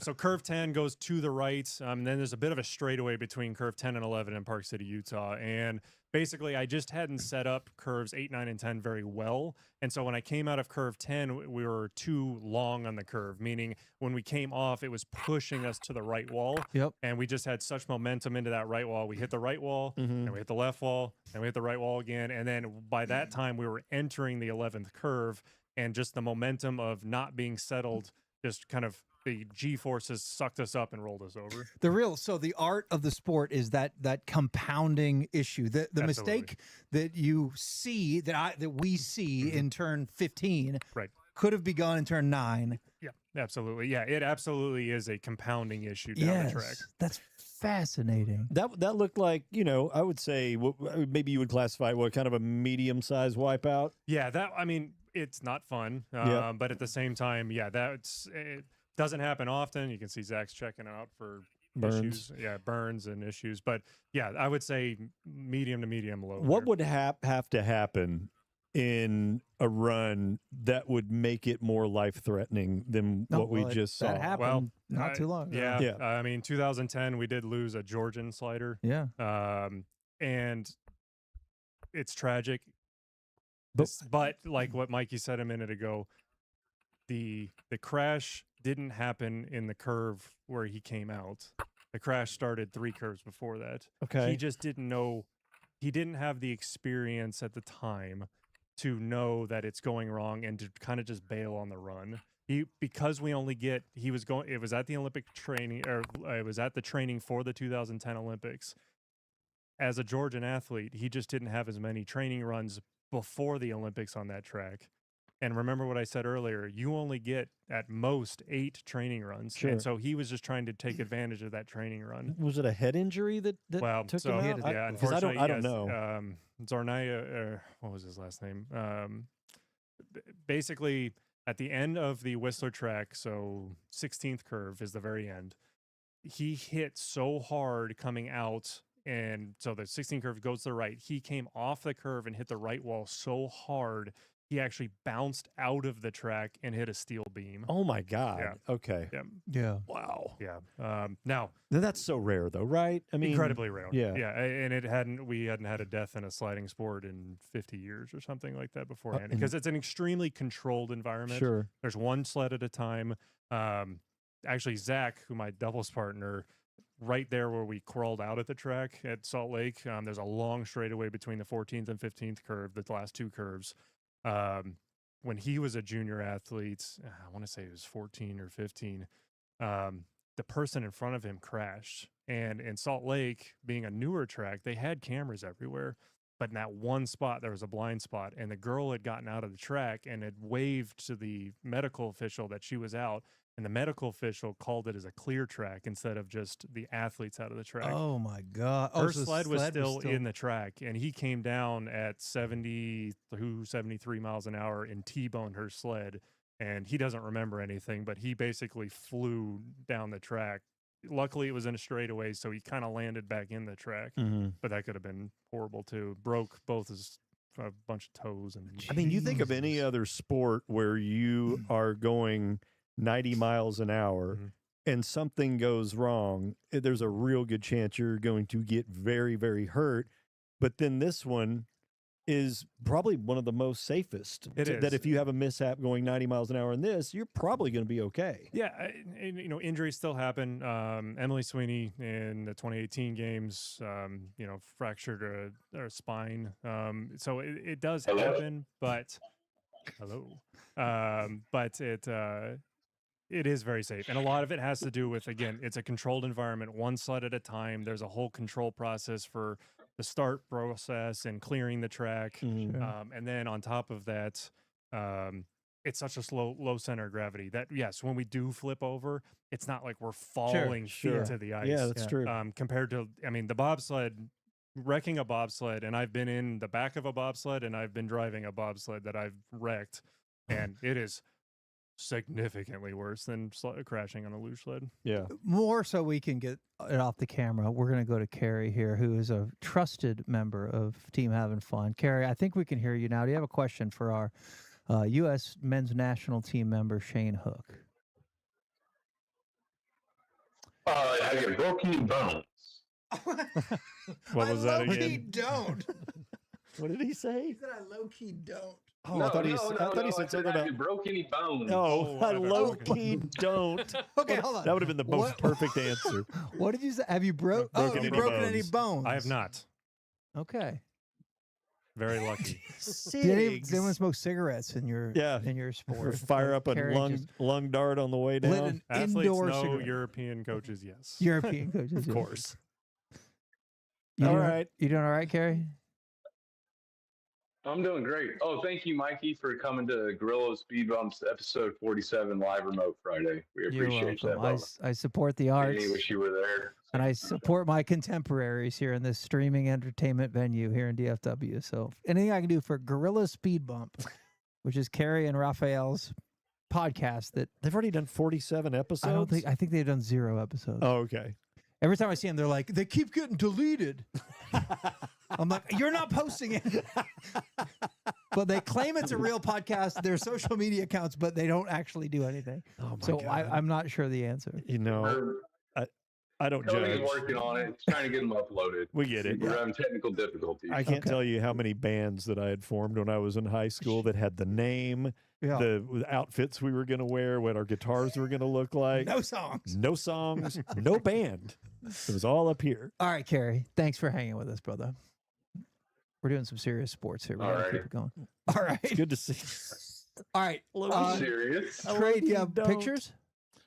So curve 10 goes to the right. And then there's a bit of a straightaway between curve 10 and 11 in Park City, Utah. And basically, I just hadn't set up curves 8, 9, and 10 very well. And so when I came out of curve 10, we were too long on the curve, meaning when we came off, it was pushing us to the right wall. Yep. And we just had such momentum into that right wall. We hit the right wall, and we hit the left wall, and we hit the right wall again. And then by that time, we were entering the 11th curve. And just the momentum of not being settled, just kind of the G-forces sucked us up and rolled us over. so the art of the sport is that compounding issue. The Absolutely. mistake that you see that we see in turn 15 Right. could have begun in turn 9. Yeah, absolutely. Yeah, it absolutely is a compounding issue down the track. That's fascinating. That looked like, I would say maybe you would classify what kind of a medium-sized wipeout. Yeah, I mean, it's not fun, Yeah. but at the same time, yeah, it doesn't happen often. You can see Zach's checking out for Burns. issues. Yeah, burns and issues. But yeah, I would say medium to medium low. What there. would have to happen in a run that would make it more life-threatening than what we just saw? That happened Well, not too long ago. Yeah, Yeah. I mean, 2010, we did lose a Georgian slider. Yeah. And it's tragic. But- But like what Mikey said a minute ago, the crash didn't happen in the curve where he came out. The crash started 3 curves before that. Okay. He just didn't know. He didn't have the experience at the time to know that it's going wrong and to kind of just bail on the run. Because we only get, it was at the Olympic training, or it was at the training for the 2010 Olympics. As a Georgian athlete, he just didn't have as many training runs before the Olympics on that track. And remember what I said earlier, you only get at most 8 training runs. Sure. And so he was just trying to take advantage of that training run. Was it a head injury that Well, took so, him out? yeah, 'Cause I unfortunately, don't know. Zornaya, what was his last name? Basically, at the end of the Whistler track, so 16th curve is the very end, he hit so hard coming out, and so the 16th curve goes to the right. He came off the curve and hit the right wall so hard, he actually bounced out of the track and hit a steel beam. Oh my God. Yeah. Okay. Yeah. Yeah. Wow. Yeah. Now, That's so rare though, right? I mean, incredibly rare. Yeah. Yeah. And we hadn't had a death in a sliding sport in 50 years or something like that beforehand, and- because it's an extremely controlled environment. Sure. There's one sled at a time. Actually, Zach, who my doubles partner, right there where we crawled out at the track at Salt Lake, there's a long straightaway between the 14th and 15th curve, the last 2 curves. When he was a junior athlete, I want to say he was 14 or 15, the person in front of him crashed. And in Salt Lake, being a newer track, they had cameras everywhere. But in that one spot, there was a blind spot. And the girl had gotten out of the track and had waved to the medical official that she was out. And the medical official called it as a clear track instead of just the athletes out of the track. Oh my God. Her so the sled was still in the track, and he came down at 72, 73 miles an hour and T-boned her sled. And he doesn't remember anything, but he basically flew down the track. Luckily, it was in a straightaway, so he kind of landed back in the track. Mm-hmm. But that could have been horrible too. Broke both his a bunch of toes. And I mean, you think of any other sport where you are going 90 miles an hour and something goes wrong, there's a real good chance you're going to get very, very hurt. But then this one is probably one of the most safest. It is. That if you have a mishap going 90 miles an hour in this, you're probably going to be okay. Yeah, and, injuries still happen. Emily Sweeney in the 2018 games, fractured her spine. So it does happen, but Hello. But it is very safe. And a lot of it has to do with, again, it's a controlled environment, one sled at a time. There's a whole control process for the start process and clearing the track. And then on top of that, it's such a low center of gravity that, yes, when we do flip over, it's not like we're falling to the ice. Yeah, that's true. Compared to, I mean, the bobsled, wrecking a bobsled, and I've been in the back of a bobsled and I've been driving a bobsled that I've wrecked, and it is significantly worse than crashing on a luge sled. Yeah. More so we can get it off the camera. We're going to go to Carrie here, who is a trusted member of Team Having Fun. Carrie, I think we can hear you now. Do you have a question for our U.S. men's national team member, Shane Hook? I got broken bones. What was that low-key again? don't. What did he say? He said I low-key don't. Oh, I thought he said something about. You broke any bones? No, I low key don't. Okay, hold on. That would have been the most perfect answer. What did you say? Have you broken any any bones? bones? I have not. Okay. Very lucky. Did anyone smoke cigarettes in your Or sport? fire up a Carrie just lung dart on the way lit down. an Athletes, indoor no. cigarette. European coaches, yes. European coaches, Of course. You All doing, right. You doing all right, Carrie? I'm doing great. Oh, thank you, Mikey, for coming to Gorilla Speed Bumps episode 47 live remote Friday. We You're appreciate welcome. that. I support the arts, I wish you were there. and I support my contemporaries here in this streaming entertainment venue here in DFW. So anything I can do for Gorilla Speed Bump, which is Carrie and Raphael's podcast that They've already done 47 episodes. I think they've done 0 episodes. Oh, okay. Every time I see them, they're like, they keep getting deleted. I'm like, you're not posting it. But they claim it's a real podcast, their social media accounts, but they don't actually do anything. Oh my So God. I'm not sure the answer. You know, I don't Cody's judge. working on it, trying to get them uploaded. We get it. We're having technical difficulties. I can't tell you how many bands that I had formed when I was in high school that had the name, Yeah. the outfits we were going to wear, what our guitars were going to look like. No songs. No songs, no band. It was all up here. All right, Carrie. Thanks for hanging with us, brother. We're doing some serious sports here. We gotta keep it going. All right. It's good to see. All right. I'm serious. Trey, do you have pictures?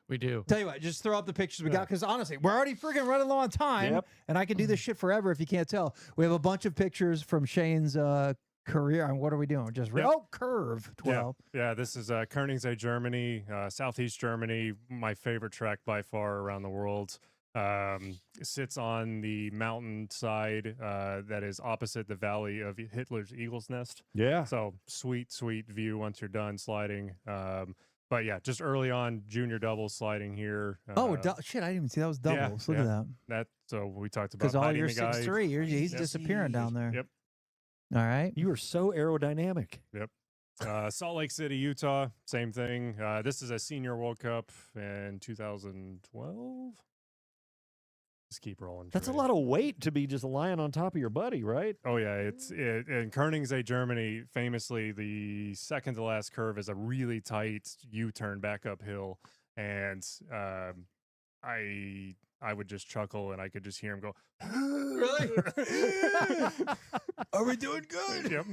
We do. Tell you what, just throw up the pictures we got, because honestly, we're already freaking running low on time, Yep. and I can do this shit forever if you can't tell. We have a bunch of pictures from Shane's career. And what are we doing? Just curve 12. Yeah, this is Koenigsegg, Germany, southeast Germany. My favorite track by far around the world. Sits on the mountain side that is opposite the valley of Hitler's Eagle's Nest. Yeah. So sweet view once you're done sliding. But yeah, just early on, junior doubles sliding here. Shit, I didn't even see that was doubles. Look at that. So we talked about Because all hiding you're the guy. 6'3", he's disappearing down there. Yep. All right. You are so aerodynamic. Yep. Salt Lake City, Utah, same thing. This is a senior World Cup in 2012. Just keep rolling. That's a Trey. lot of weight to be just lying on top of your buddy, right? Oh yeah, it's in Koenigsegg, Germany. Famously, the second to last curve is a really tight U-turn back uphill, and I would just chuckle, and I could just hear him go. Really? Are we doing good? Yep.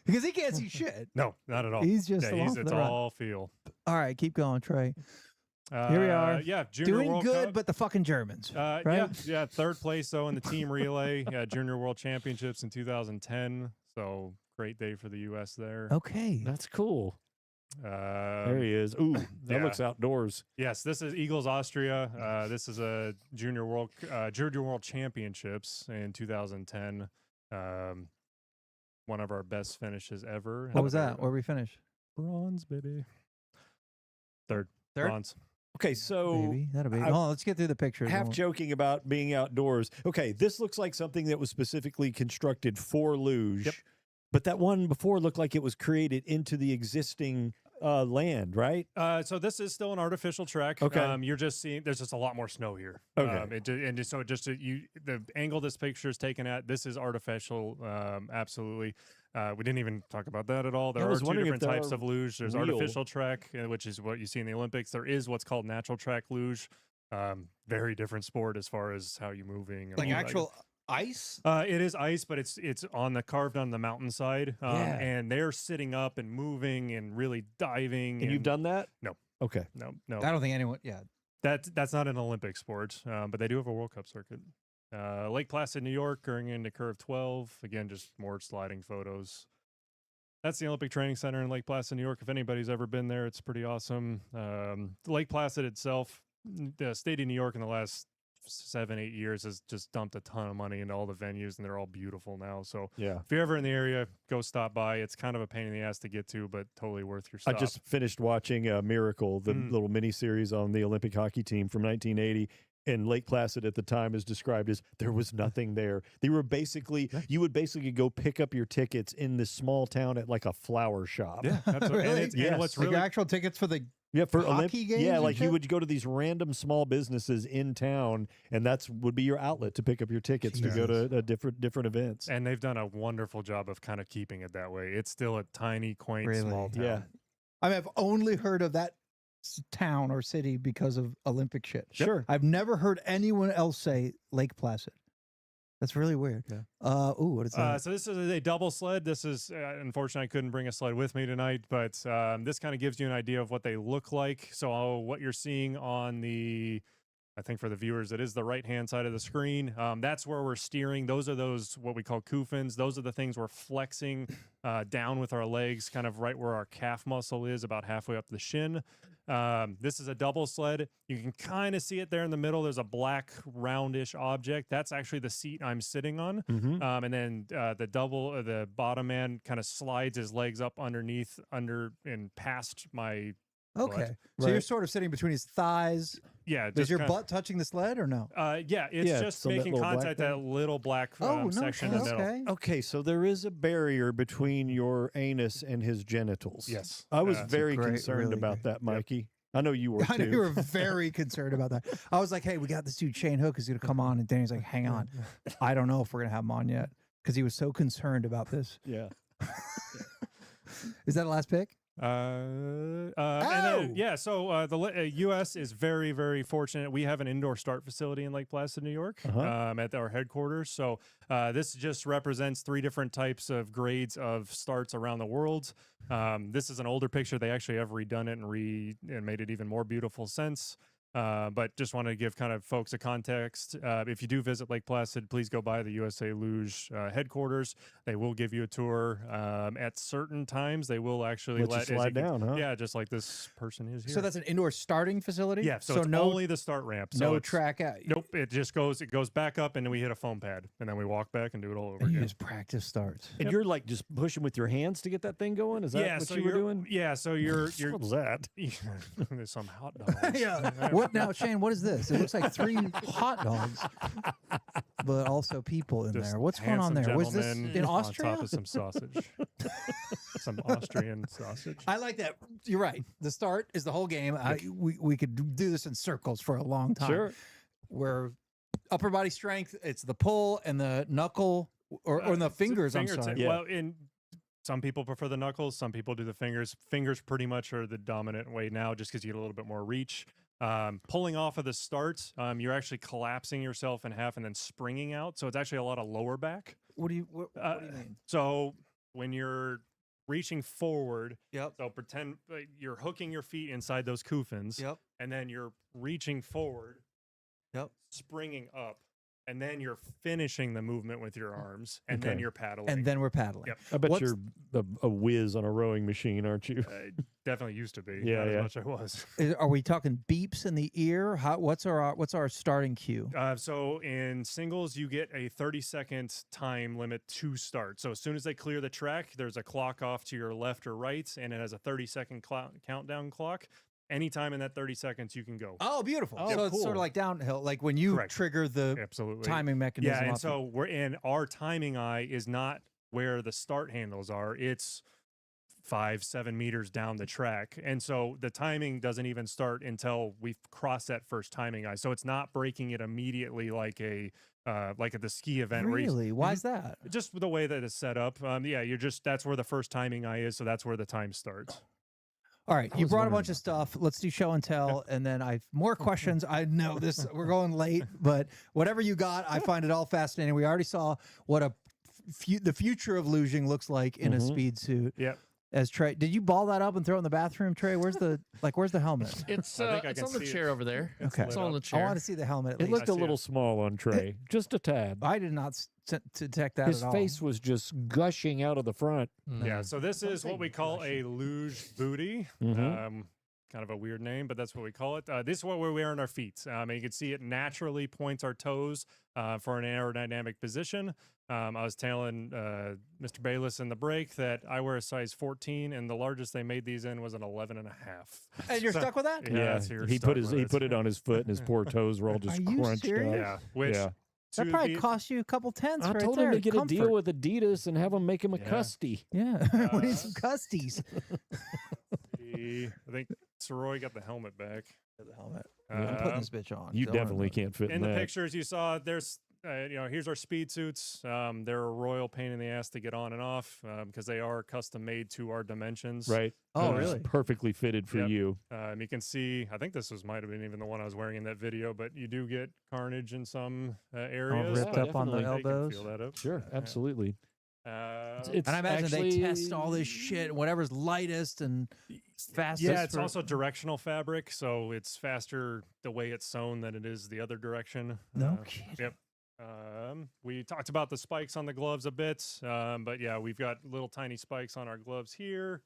Because he can't see shit. No, not at all. He's just along for it's the ride. all feel. All right, keep going, Trey. Here we are. Yeah, Junior doing World good, Cup. but the fucking Germans. Right? Yeah, third place though in the team relay, Junior World Championships in 2010. So great day for the U.S. there. Okay, That's cool. There he is. Ooh, that yeah. looks outdoors. Yes, this is Eagles Austria. This is a Junior World Championships in 2010. One of our best finishes ever. What was that? Where we finish? Bronze, baby. Third. Bronze. Okay, so Baby, that'll be. Hold on, let's get through the pictures. half joking about being outdoors. Okay, this looks like something that was specifically constructed for luge. Yep. But that one before looked like it was created into the existing land, right? So this is still an artificial track. Okay. You're just seeing there's just a lot more snow here. Okay. The angle this picture is taken at, this is artificial. Absolutely. We didn't even talk about that at all. There are two different types of luge. There's real. artificial track, which is what you see in the Olympics. There is what's called natural track luge. Very different sport as far as how you're moving. and Like all that. actual ice? It is ice, but it's carved on the mountainside. Yeah. And they're sitting up and moving and really diving. And you've done that? No. Okay. No. I don't think anyone. Yeah. That's not an Olympic sport, but they do have a World Cup circuit. Lake Placid, New York, going into Curve 12. Again, just more sliding photos. That's the Olympic Training Center in Lake Placid, New York. If anybody's ever been there, it's pretty awesome. Lake Placid itself, the state of New York in the last 7-8 years has just dumped a ton of money into all the venues, and they're all beautiful now. So yeah, if you're ever in the area, go stop by. It's kind of a pain in the ass to get to, but totally worth your stop. I just finished watching Miracle, the little mini series on the Olympic hockey team from 1980. And Lake Placid at the time is described as there was nothing there. They were basically, you would basically go pick up your tickets in this small town at like a flower shop. Yeah, absolutely. Really? And what's Like really actual tickets for the for hockey games? Yeah, and like you shit? would go to these random small businesses in town, and that's would be your outlet to pick up your tickets to go to different events. And they've done a wonderful job of kind of keeping it that way. It's still a tiny, quaint, small town. Yeah. I mean, I've only heard of that town or city because of Olympic shit. Sure. I've never heard anyone else say Lake Placid. That's really weird. Yeah. What is that? So this is a double sled. This is, unfortunately, I couldn't bring a sled with me tonight, but this kind of gives you an idea of what they look like. So what you're seeing on the, I think for the viewers, it is the right-hand side of the screen. That's where we're steering. Those are what we call coofins. Those are the things we're flexing down with our legs, kind of right where our calf muscle is, about halfway up the shin. This is a double sled. You can kind of see it there in the middle. There's a black roundish object. That's actually the seat I'm sitting on. And then the bottom man kind of slides his legs up underneath and past my Okay. butt. So you're sort of sitting between his thighs. Yeah. Is just your kinda- butt touching the sled or no? Yeah, it's just so that making little black contact, thing? that little black section in the middle. Okay, so there is a barrier between your anus and his genitals. Yes. I was That's very great, concerned really about great. that, Mikey. I know you were too. I know you were very concerned about that. I was like, hey, we got this dude Shane Hook is going to come on. And Danny's like, hang on. I don't know if we're going to have him on yet because he was so concerned about this. Yeah. Is that the last pick? And then, yeah, so the U.S. is very, very fortunate. We have an indoor start facility in Lake Placid, New York, at our headquarters. So this just represents 3 different types of grades of starts around the world. This is an older picture. They actually have redone it and made it even more beautiful since. But just want to give kind of folks a context. If you do visit Lake Placid, please go by the USA Luge headquarters. They will give you a tour. At certain times, they will actually Let you slide down, huh? Yeah, just like this person is here. So that's an indoor starting facility? Yeah, so it's only the start ramp. So no it's- track out. Nope, it goes back up, and then we hit a foam pad, and then we walk back and do it all over And you again. just practice starts. And you're like just pushing with your hands to get that thing going? Is that what so you were you're- doing? Yeah, so you're What was that? There's some hot dogs. Yeah. What now, Shane? What is this? It looks like 3 hot dogs, but also people in Just there. What's going on handsome there? Was this gentlemen in on Austria? top of some sausage, some Austrian sausage. I like that. You're right. The start is the whole game. We could do this in circles for a long time. Sure. Where upper body strength, it's the pull and the knuckle or the fingers. I'm Fingertip. sorry. Well, some people prefer the knuckles. Some people do the fingers. Fingers pretty much are the dominant way now, just because you get a little bit more reach. Pulling off of the start, you're actually collapsing yourself in half and then springing out. So it's actually a lot of lower back. What do you mean? So when you're reaching forward, Yep. so pretend like you're hooking your feet inside those coofins, Yep. and then you're reaching forward, Yep. springing up, and then you're finishing the movement with your arms, and then Okay. you're paddling. And then we're paddling. Yep. I bet What's- you're a whiz on a rowing machine, aren't you? Definitely used to be. Yeah, not yeah. as much I was. Are we talking beeps in the ear? What's our starting cue? So in singles, you get a 30-second time limit to start. So as soon as they clear the track, there's a clock off to your left or right, and it has a 30-second countdown clock. Anytime in that 30 seconds, you can go. Oh, beautiful. Oh, so it's cool. sort of like downhill, like when you Correct. trigger the Absolutely. timing mechanism. Yeah, and off so we're in our timing eye is not where the start handles are. It's 5-7 meters down the track. And so the timing doesn't even start until we've crossed that first timing eye. So it's not breaking it immediately like at the ski event. where you- Really? Why is that? just the way that it's set up. Yeah, that's where the first timing eye is. So that's where the time starts. All right, you was brought a wondering bunch of stuff. Let's do show and tell, and then I have more questions. I know this. We're going late, but whatever you got, I find it all fascinating. We already saw what the future of luging looks like in a speed suit. Yep. As Trey, did you ball that up and throw it in the bathroom, Trey? Where's the helmet? It's I think I it's can on the see chair it. over there. Okay. It's on the I chair. want to see the helmet. At It least. looked a I see little it. small on Trey, just a tad. I did not detect that His at all. face was just gushing out of the front. Yeah, so this is what we call a luge booty. Kind of a weird name, but that's what we call it. This is what we wear on our feet. And you can see it naturally points our toes for an aerodynamic position. I was telling Mr. Bayless in the break that I wear a size 14, and the largest they made these in was an 11 and a half. And you're stuck with that? Yeah, so you're he stuck put with it on his foot, and his poor toes were all just Are you crunched serious? up. Yeah, which Yeah. That to probably be- cost you a couple tenths I right told there. him to get a deal Comfort. with Adidas and have them make him a Yeah. custy. Yeah, we need some custies. I think Sirois got the helmet back. The helmet. I'm putting this bitch on. You Don't worry definitely about it. can't fit in, In the that. pictures you saw, there's here's our speed suits. They're a royal pain in the ass to get on and off because they are custom made to our dimensions. Right. Oh, It's really? Perfectly fitted for Yep. you. You can see, I think this might have been even the one I was wearing in that video, but you do get carnage in some areas. ripped but up on the they can elbows. Feel that up. Sure, absolutely. And I imagine actually- they test all this shit, whatever's lightest and fastest. Yeah, it's for- also directional fabric, so it's faster the way it's sewn than it is the other direction. No kidding. Yep. We talked about the spikes on the gloves a bit, but yeah, we've got little tiny spikes on our gloves here.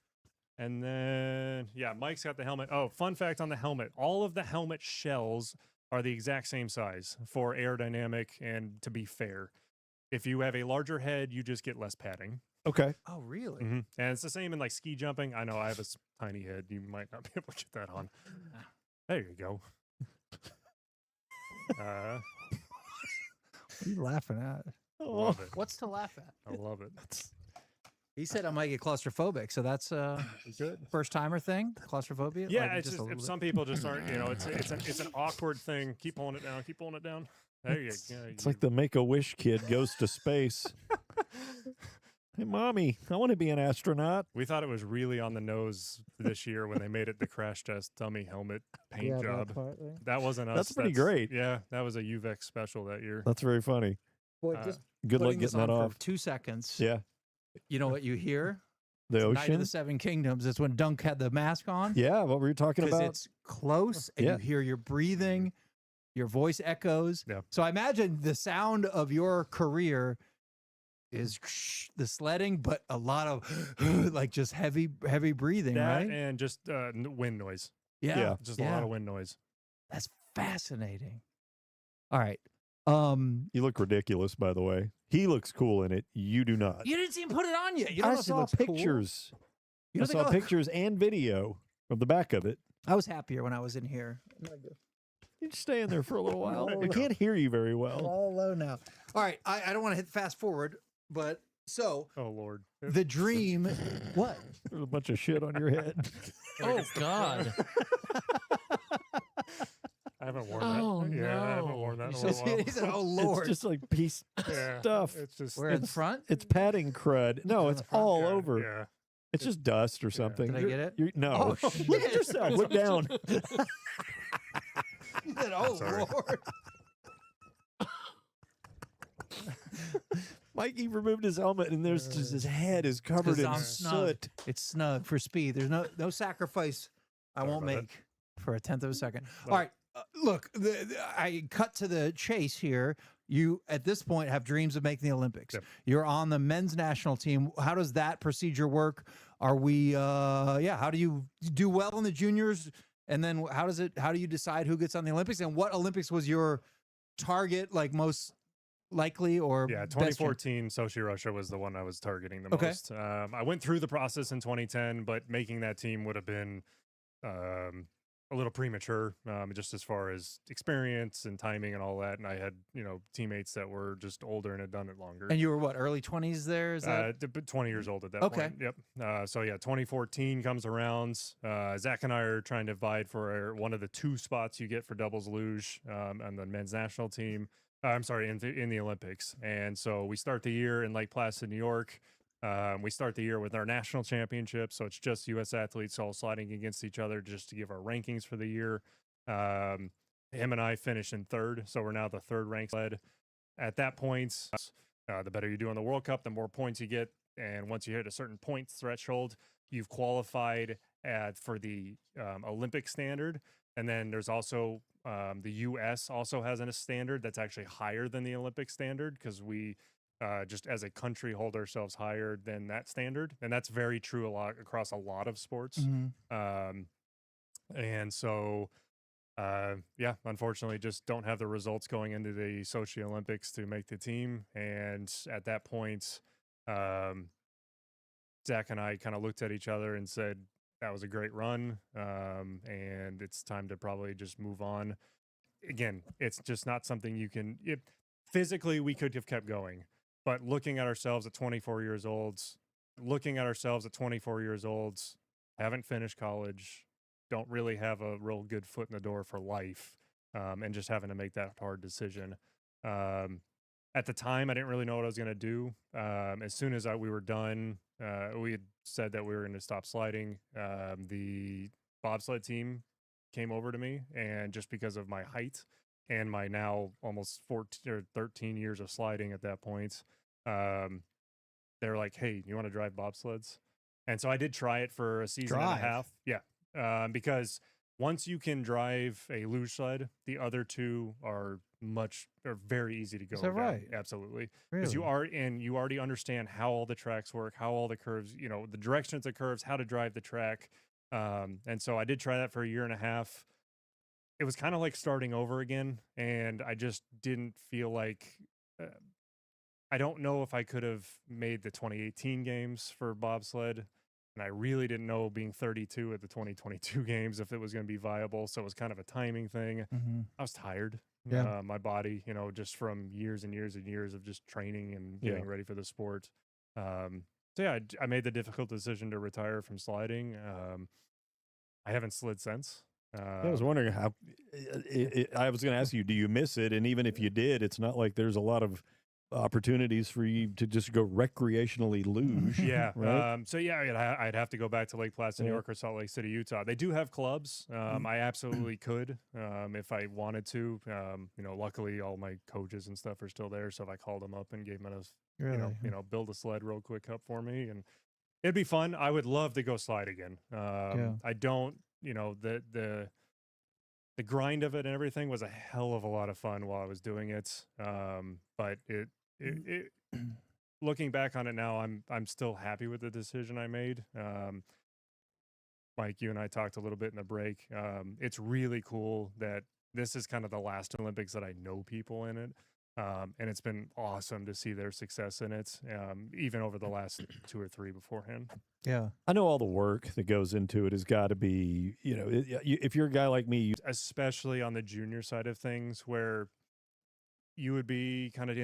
And then, yeah, Mike's got the helmet. Oh, fun fact on the helmet. All of the helmet shells are the exact same size for aerodynamic and to be fair. If you have a larger head, you just get less padding. Okay. Oh, really? And it's the same in like ski jumping. I know I have a tiny head. You might not be able to get that on. There you go. What are you laughing at? Love it. What's to laugh at? I love it. He said I might get claustrophobic, so that's a first timer thing. Claustrophobia. Yeah, Like, it's just a little bit? some people just aren't. It's an awkward thing. Keep pulling it down. Keep pulling it down. There you go. It's like the Make-A-Wish kid goes to space. Hey, mommy, I want to be an astronaut. We thought it was really on the nose this year when they made it the crash test dummy helmet paint Yeah, that job. part there. That wasn't us. That's pretty great. Yeah, that was a UVEX special that year. That's very funny. Boy, just Good luck putting this getting that on off. for 2 seconds. Yeah. You know what you hear? The It's Night of ocean. the Seven Kingdoms. It's when Dunk had the mask on. Yeah, what were you talking Because about? it's close and Yeah. you hear your breathing, your voice echoes. Yeah. So I imagine the sound of your career is the sledding, but a lot of like just heavy breathing, That right? and just wind noise. Yeah. Just a lot of wind noise. That's fascinating. All right. You look ridiculous, by the way. He looks cool in it. You do not. You didn't see him put it on yet. You I don't know if he saw looks cool? pictures. You I don't think saw I- pictures and video of the back of it. I was happier when I was in here. You just stay in there for a little while. Oh, We no. can't hear you very I'm well. all low now. All right. I don't want to hit fast forward, but so Oh Lord. the dream. What? There's a bunch of shit on your head. Oh God. I haven't worn Oh, that. Yeah, I haven't no. worn that in a So while. he said, "Oh Lord." It's just like piece Yeah, stuff. It's just Where in the front? It's padding crud. No, On it's the front? all yeah, over. Yeah. It's just dust or something. Did I You're- get it? you're- no. Oh, Look at shit. yourself. Look down. He said, "Oh Sorry. Lord." Mikey removed his helmet, and there's just his head is covered in I'm snug. soot. It's snug for speed. There's no sacrifice I Sorry won't about that. make for a tenth of a second. Well- All right, look, I cut to the chase here. You at this point have dreams of making the Olympics. Yep. You're on the men's national team. How does that procedure work? Are we? How do you do well in the juniors? And then how do you decide who gets on the Olympics? And what Olympics was your target, like most likely or Yeah, best chance? 2014 Sochi Russia was the one I was targeting the Okay. most. I went through the process in 2010, but making that team would have been a little premature, just as far as experience and timing and all that. And I had teammates that were just older and had done it longer. And you were what, early 20s there? Is that 20 years old at that Okay. point. Yep. So yeah, 2014 comes around. Zach and I are trying to vie for one of the 2 spots you get for doubles luge on the men's national team. I'm sorry, in the Olympics. And so we start the year in Lake Placid, New York. We start the year with our national championship, so it's just U.S. athletes all sliding against each other just to give our rankings for the year. Him and I finish in third, so we're now the third ranked sled. At that point, the better you do in the World Cup, the more points you get, and once you hit a certain point threshold, you've qualified for the Olympic standard. And then there's also the U.S. also has a standard that's actually higher than the Olympic standard, because we just as a country hold ourselves higher than that standard, and that's very true across a lot of sports. And so yeah, unfortunately just don't have the results going into the Sochi Olympics to make the team. And at that point, Zach and I kind of looked at each other and said, that was a great run, and it's time to probably just move on. Again, it's just not something you can physically, we could have kept going, but looking at ourselves at 24 years old, haven't finished college, don't really have a real good foot in the door for life, and just having to make that hard decision. At the time, I didn't really know what I was going to do. As soon as we were done, we had said that we were going to stop sliding. The bobsled team came over to me, and just because of my height and my now almost 14 or 13 years of sliding at that point, they're like, hey, you want to drive bobsleds? And so I did try it for a season and a half. Yeah. Because once you can drive a luge sled, the other two are very easy to go. Is that right? Absolutely. Because you already understand how all the tracks work, how all the curves, the directions of curves, how to drive the track. And so I did try that for a year and a half. It was kind of like starting over again, and I just didn't feel like I don't know if I could have made the 2018 games for bobsled. And I really didn't know, being 32 at the 2022 games, if it was going to be viable. So it was kind of a timing thing. I was tired. Yeah. My body, just from years and years and years of just training and getting ready for the sport. So yeah, I made the difficult decision to retire from sliding. I haven't slid since. I was wondering how. I was going to ask you, do you miss it? And even if you did, it's not like there's a lot of opportunities for you to just go recreationally luge. Yeah. Right? So yeah, I'd have to go back to Lake Placid, New York, or Salt Lake City, Utah. They do have clubs. I absolutely could, if I wanted to. Luckily all my coaches and stuff are still there. So if I called them up and gave them a, build a sled real quick up for me, and it'd be fun. I would love to go slide again. I don't, the grind of it and everything was a hell of a lot of fun while I was doing it. But it looking back on it now, I'm still happy with the decision I made. Mike, you and I talked a little bit in the break. It's really cool that this is kind of the last Olympics that I know people in it. And it's been awesome to see their success in it, even over the last 2 or 3 beforehand. Yeah. I know all the work that goes into it has got to be, if you're a guy like me, especially on the junior side of things, where you would be kind of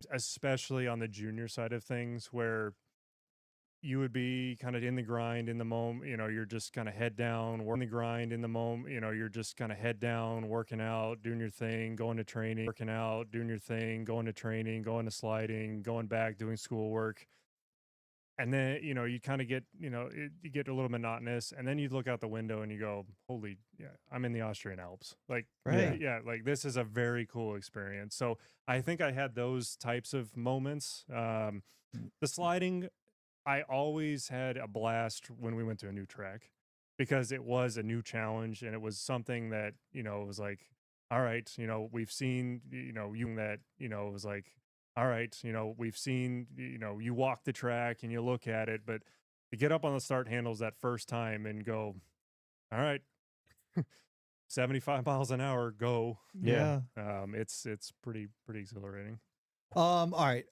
in the grind in the moment, you're just kind of head down, working the grind in the moment, you're just kind of head down, working out, doing your thing, going to training, going to sliding, going back, doing schoolwork. And then, you kind of get, you get a little monotonous, and then you look out the window and you go, holy, I'm in the Austrian Alps. Like, Right. Like this is a very cool experience. So I think I had those types of moments. The sliding, I always had a blast when we went to a new track, because it was a new challenge, and it was something that, it was like, all right, we've seen, it was like, all right, we've seen, you walk the track and you look at it, but to get up on the start handles that first time and go, all right, 75 miles an hour, go. Yeah. It's pretty exhilarating. All right.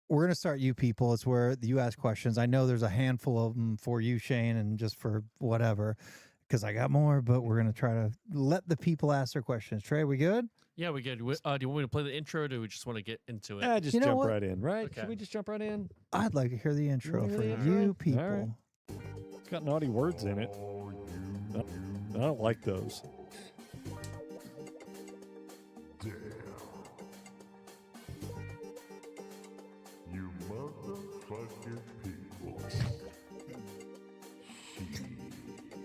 We're going to start you people. It's where you ask questions. I know there's a handful of them for you, Shane, and just for whatever, because I got more, but we're going to try to let the people ask their questions. Trey, we good? Yeah, we good. Do you want me to play the intro, or do we just want to get into it? Just You know jump what? right in, right? Okay. Should we just jump right in? I'd like to hear the intro for Yeah. you All people. right. It's got naughty words in it. I don't like those. Damn. You motherfucking people.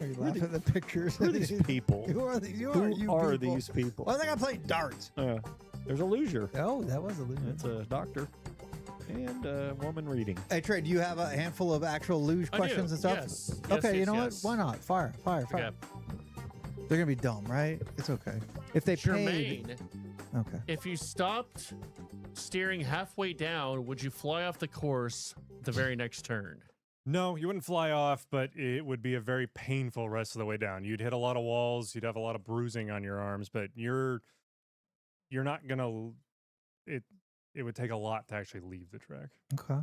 Are you laughing at the pictures? Who are these people? Who are these? Who you are people? these people? Oh, I think I played darts. There's a Luger. Oh, that was a Luger. It's a doctor and a woman reading. Hey, Trey, do you have a handful of actual luge I questions do. and stuff? Yes. Okay, Yes, you know yes. what? Why not? Fire. Okay. They're gonna be dumb, right? It's okay. If they paid. Jermaine, Okay. if you stopped steering halfway down, would you fly off the course the very next turn? No, you wouldn't fly off, but it would be a very painful rest of the way down. You'd hit a lot of walls, you'd have a lot of bruising on your arms, but you're not gonna. It would take a lot to actually leave the track. Okay.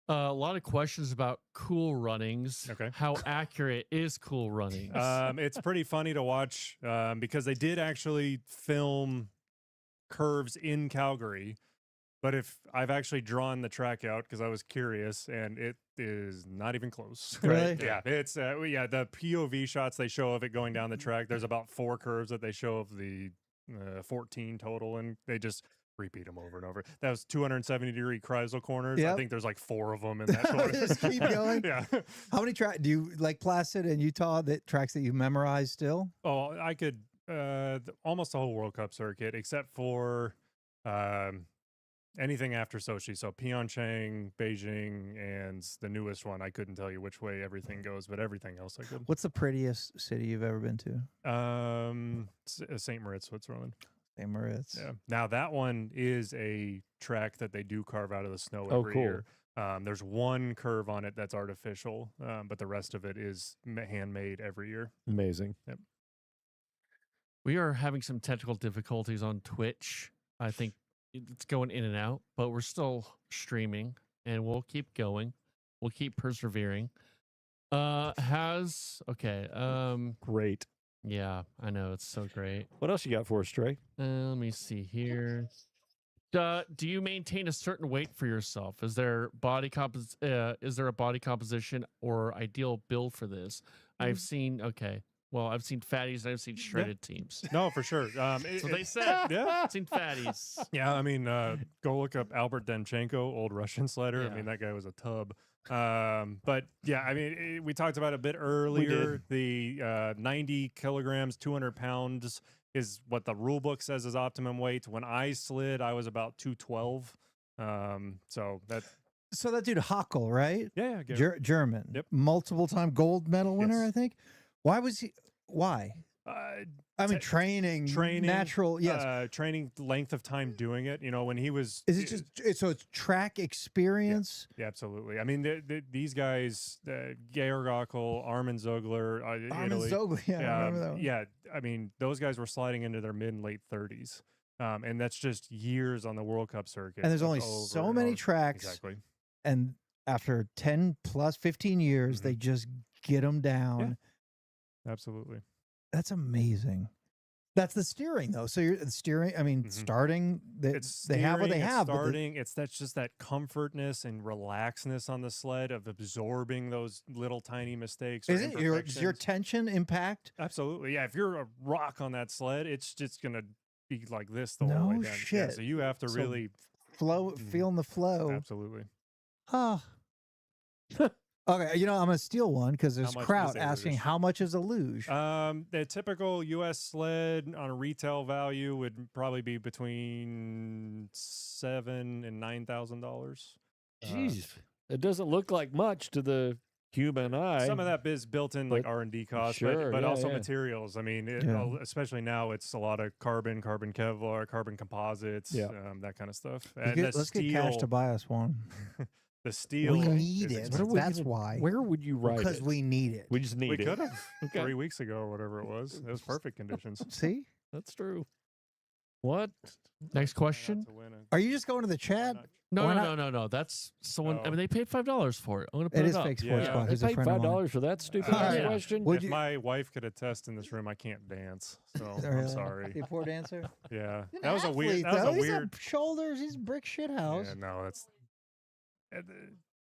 A lot of questions about cool runnings. Okay. How accurate is cool runnings? It's pretty funny to watch because they did actually film curves in Calgary, but if I've actually drawn the track out because I was curious, and it is not even close. Really? Yeah, it's the POV shots they show of it going down the track. There's about 4 curves that they show of the 14 total, and they just repeat them over and over. That was 270-degree Kreisel corners. I Yep. think there's like 4 of them in that corner. Just keep going. Yeah. How many tracks do you like Placid and Utah? That tracks that you memorized still? Oh, I could almost the whole World Cup circuit except for anything after Sochi. So Pyeongchang, Beijing, and the newest one. I couldn't tell you which way everything goes, but everything else I could. What's the prettiest city you've ever been to? St. Moritz, Switzerland. St. Moritz. Yeah. Now that one is a track that they do carve out of the snow Oh, every cool. year. There's one curve on it that's artificial, but the rest of it is handmade every year. Amazing. Yep. We are having some technical difficulties on Twitch. I think it's going in and out, but we're still streaming, and we'll keep going. We'll keep persevering. Great. Yeah, I know, it's so great. What else you got for us, Trey? Let me see here. Do you maintain a certain weight for yourself? Is there is there a body composition or ideal build for this? I've seen I've seen fatties and I've seen shredded teams. No, for sure. So they said, Yeah. I've seen fatties. Yeah, I mean, go look up Albert Demchenko, old Russian slider. Yeah. I mean, that guy was a tub. But yeah, I mean, we talked about it a bit earlier. The 90 kilograms, 200 pounds is what the rule book says is optimum weight. When I slid, I was about 212. So that dude Hockel, right? Yeah, German. Yep. Multiple time gold medal winner, Yes. I think. Why? I mean, training, natural, yes. Training, length of time doing it. You know, when he was. Is it just so it's track experience? Yeah, absolutely. I mean, these guys, Georg Ockel, Armin Zogler, Italy. Zogler, yeah, I remember that one. Yeah, I mean, those guys were sliding into their mid and late 30s. And that's just years on the World Cup circuit. And there's only over so and many over. tracks. Exactly. And after 10 plus 15 years, Mm-hmm. they just get them down. Yeah, absolutely. That's amazing. That's the steering, though. So you're steering. I mean, starting. They have what they have. Starting. That's just that comfortness and relaxedness on the sled of absorbing those little tiny mistakes. Is it does your tension impact? Absolutely. Yeah. If you're a rock on that sled, it's just gonna be like this the whole No way down. Yeah, shit. so you have to So really feeling the flow. Absolutely. Huh. Okay, I'm gonna steal one because there's How much Kraut is a asking luge? how much is a luge. The typical U.S. sled on a retail value would probably be between $7,000 and $9,000. Jeez, it doesn't look like much to the human eye. Some of that is built in like But R&D costs, sure, but yeah, also yeah. materials. I mean, Yeah. especially now, it's a lot of carbon Kevlar, carbon composites, Yeah. That kind of stuff. Let's get cash to buy us one. The steel. We is need it. expensive. That's why. Where would you ride Because it? we need it. We just need We it. could have Okay. 3 weeks ago or whatever it was. It was perfect conditions. See? That's true. What? Next question? To win Are you just going to the chat? No, Why no, not? no, no, no. That's someone. I Oh. mean, they paid $5 for it. I'm gonna put It it is up. fake sports Yeah. spot. They He's a paid friend of mine. $5 for that stupid All right. question. Would If you- my wife could attest in this room, I can't dance. So I'm Really? sorry. You poor dancer. Yeah, He's an that was a weird. athlete, That was though. a He's weird. got shoulders. He's brick shit house. Yeah, no, that's.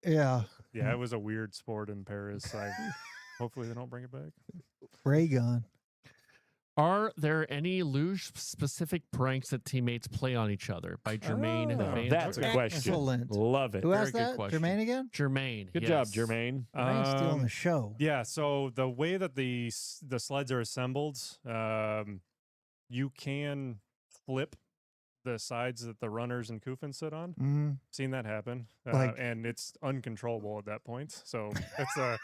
Yeah. Yeah, it was a weird sport in Paris. Hopefully they don't bring it back. Ray gun. Are there any luge specific pranks that teammates play on each other? By Jermaine. Oh, that's a question. Excellent. Love it. Who Very asked good that? question. Jermaine again? Jermaine. Good job, Jermaine. Jermaine's stealing the show. Yeah. So the way that the sleds are assembled, you can flip the sides that the runners and Goofin sit on. Mm-hmm. Seen that happen, Like- and it's uncontrollable at that point. So it's a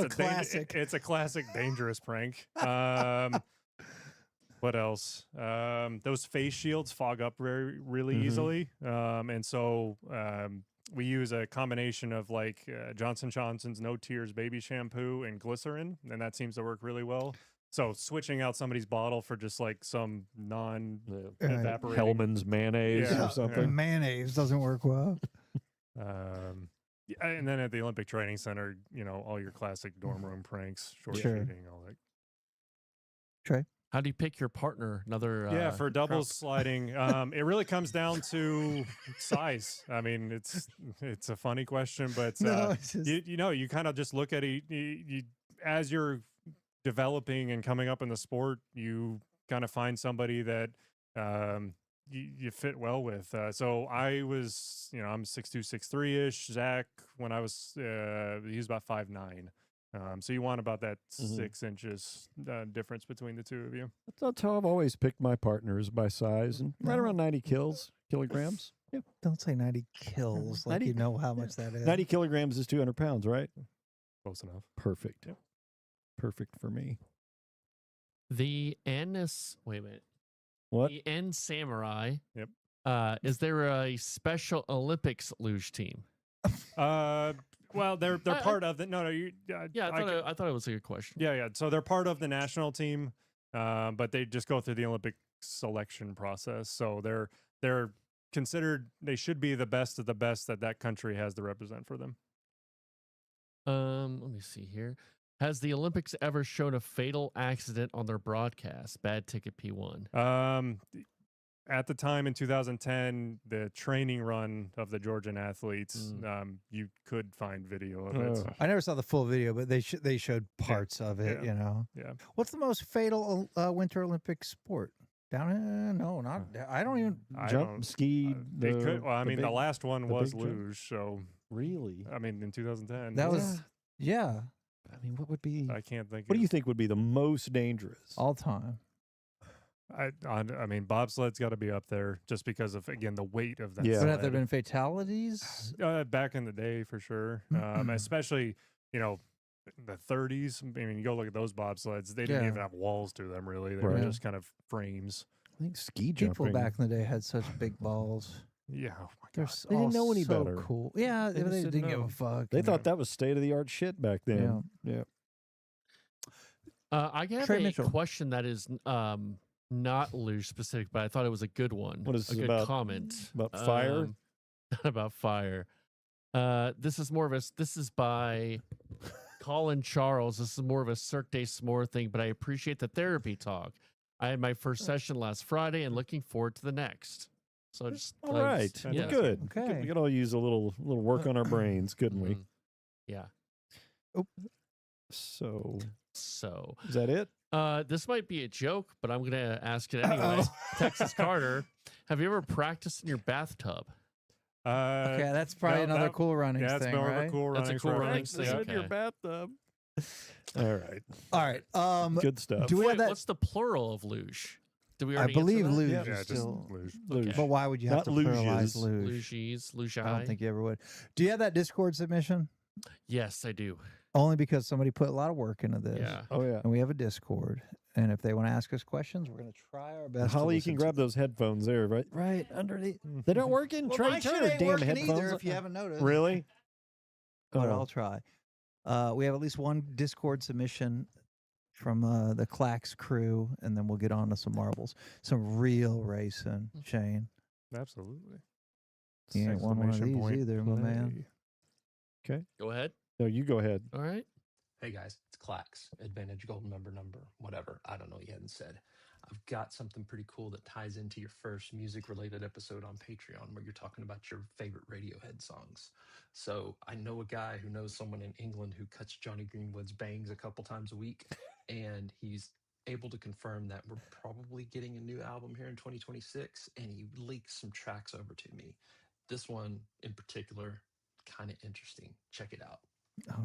classic. It's a classic dangerous prank. What else? Those face shields fog up really easily, and so we use a combination of like Johnson & Johnson's No Tears baby shampoo and glycerin, and that seems to work really well. So switching out somebody's bottle for just like some non-evaporating Hellman's mayonnaise Yeah, or something. Mayonnaise doesn't work well. Yeah, and then at the Olympic Training Center, all your classic dorm room pranks, short Sure. shooting, all that. Trey? How do you pick your partner? Another Yeah, for doubles crowd- sliding, it really comes down to size. I mean, it's a funny question, but No, it's just- you kind of just look at it as you're developing and coming up in the sport. You kind of find somebody that you fit well with. So I was, I'm 6'2", 6'3" ish. Zach, when I was, he was about 5'9". So you want about that 6 inches difference between the two of you. That's how I've always picked my partners, by size, and right around 90 kilograms. Yeah, Don't say 90 kills like 90 you know how much that is. 90 kilograms is 200 pounds, right? Close enough. Perfect. Perfect for me. The wait a minute. What? The N Samurai. Yep. Is there a Special Olympics luge team? Well, they're I- part of the. No, Yeah, I thought it was a good question. Yeah. So they're part of the national team, but they just go through the Olympic selection process. So they're considered. They should be the best of the best that country has to represent for them. Let me see here. Has the Olympics ever shown a fatal accident on their broadcast? Bad ticket P1. At the time in 2010, the training run of the Georgian athletes, you could find video of it. I never saw the full video, but they showed parts of it. Yeah. Yeah. What's the most fatal Winter Olympic sport? No, not. I don't even. Jump, ski. It could. Well, I mean, the big- last one the was big jump? luge. So Really? I mean, in 2010, That was. Yeah. I mean, what would be? I can't think. What do you think would be the most dangerous? All time. I mean, bobsled's got to be up there just because of, again, the weight of that. Yeah. But have there sled. been fatalities? Back in the day, for sure. Especially, the 30s. I mean, you go look at those bobsleds. They didn't Yeah. even have walls to them, really. They were Right. just kind of frames. I think ski People jumping. back in the day had such big balls. Yeah. Oh my They're God. They didn't all know any so better. cool. Yeah, They they, just didn't didn't give know. a fuck. They thought that was state of the art shit back then. Yeah. I have Trey a Mitchell. question that is not luge specific, but I thought it was a good one. What is a this good about? comment About fire? Not about fire. This is more of a. This is by Colin Charles. This is more of a Cirque du Sirois thing, but I appreciate the therapy talk. I had my first session last Friday and looking forward to the next. So just All right. yeah. Good. Okay. We could all use a little work on our brains, couldn't we? Mhm. Yeah. So So is that it? this might be a joke, but I'm gonna ask it anyway. Texas Carter, have you ever practiced in your bathtub? Okay, that's probably no, another that- Cool Runnings Yeah, it's thing, more of right? a cool That's a running. Cool Runnings reference. thing. Yeah. Okay. In your bathtub. All right. All right. Good stuff. Do we Wait, have that? what's the plural of luge? Did we I already believe answer that? luge Yeah, is Yeah, just still. luge. Luge. But why would you have Not to pluralize luges. luge? Luges, luge. I don't think you ever would. Do you have that Discord submission? Yes, I do. Only because somebody put a lot of work into this. Yeah. Oh yeah. And we have a Discord. And if they want to ask us questions, we're going to try our best. to Holly, you listen can to grab those headphones there, right? Right underneath. They're not working. Well, Trey, my turn shit the ain't damn working headphones. either, on. if you haven't noticed. Really? But Oh. I'll try. We have at least one Discord submission from the Clax crew, and then we'll get on to some marbles. Some real racing, Shane. Absolutely. You ain't won one of Exclamation these point either, my man. play. Okay. Go ahead. No, you go ahead. All right. Hey guys, it's Clax, Advantage Gold number, whatever. I don't know. You hadn't said. I've got something pretty cool that ties into your first music related episode on Patreon where you're talking about your favorite Radiohead songs. So I know a guy who knows someone in England who cuts Johnny Greenwood's bangs a couple times a week, and he's able to confirm that we're probably getting a new album here in 2026, and he leaked some tracks over to me. This one in particular, kind of interesting. Check it out.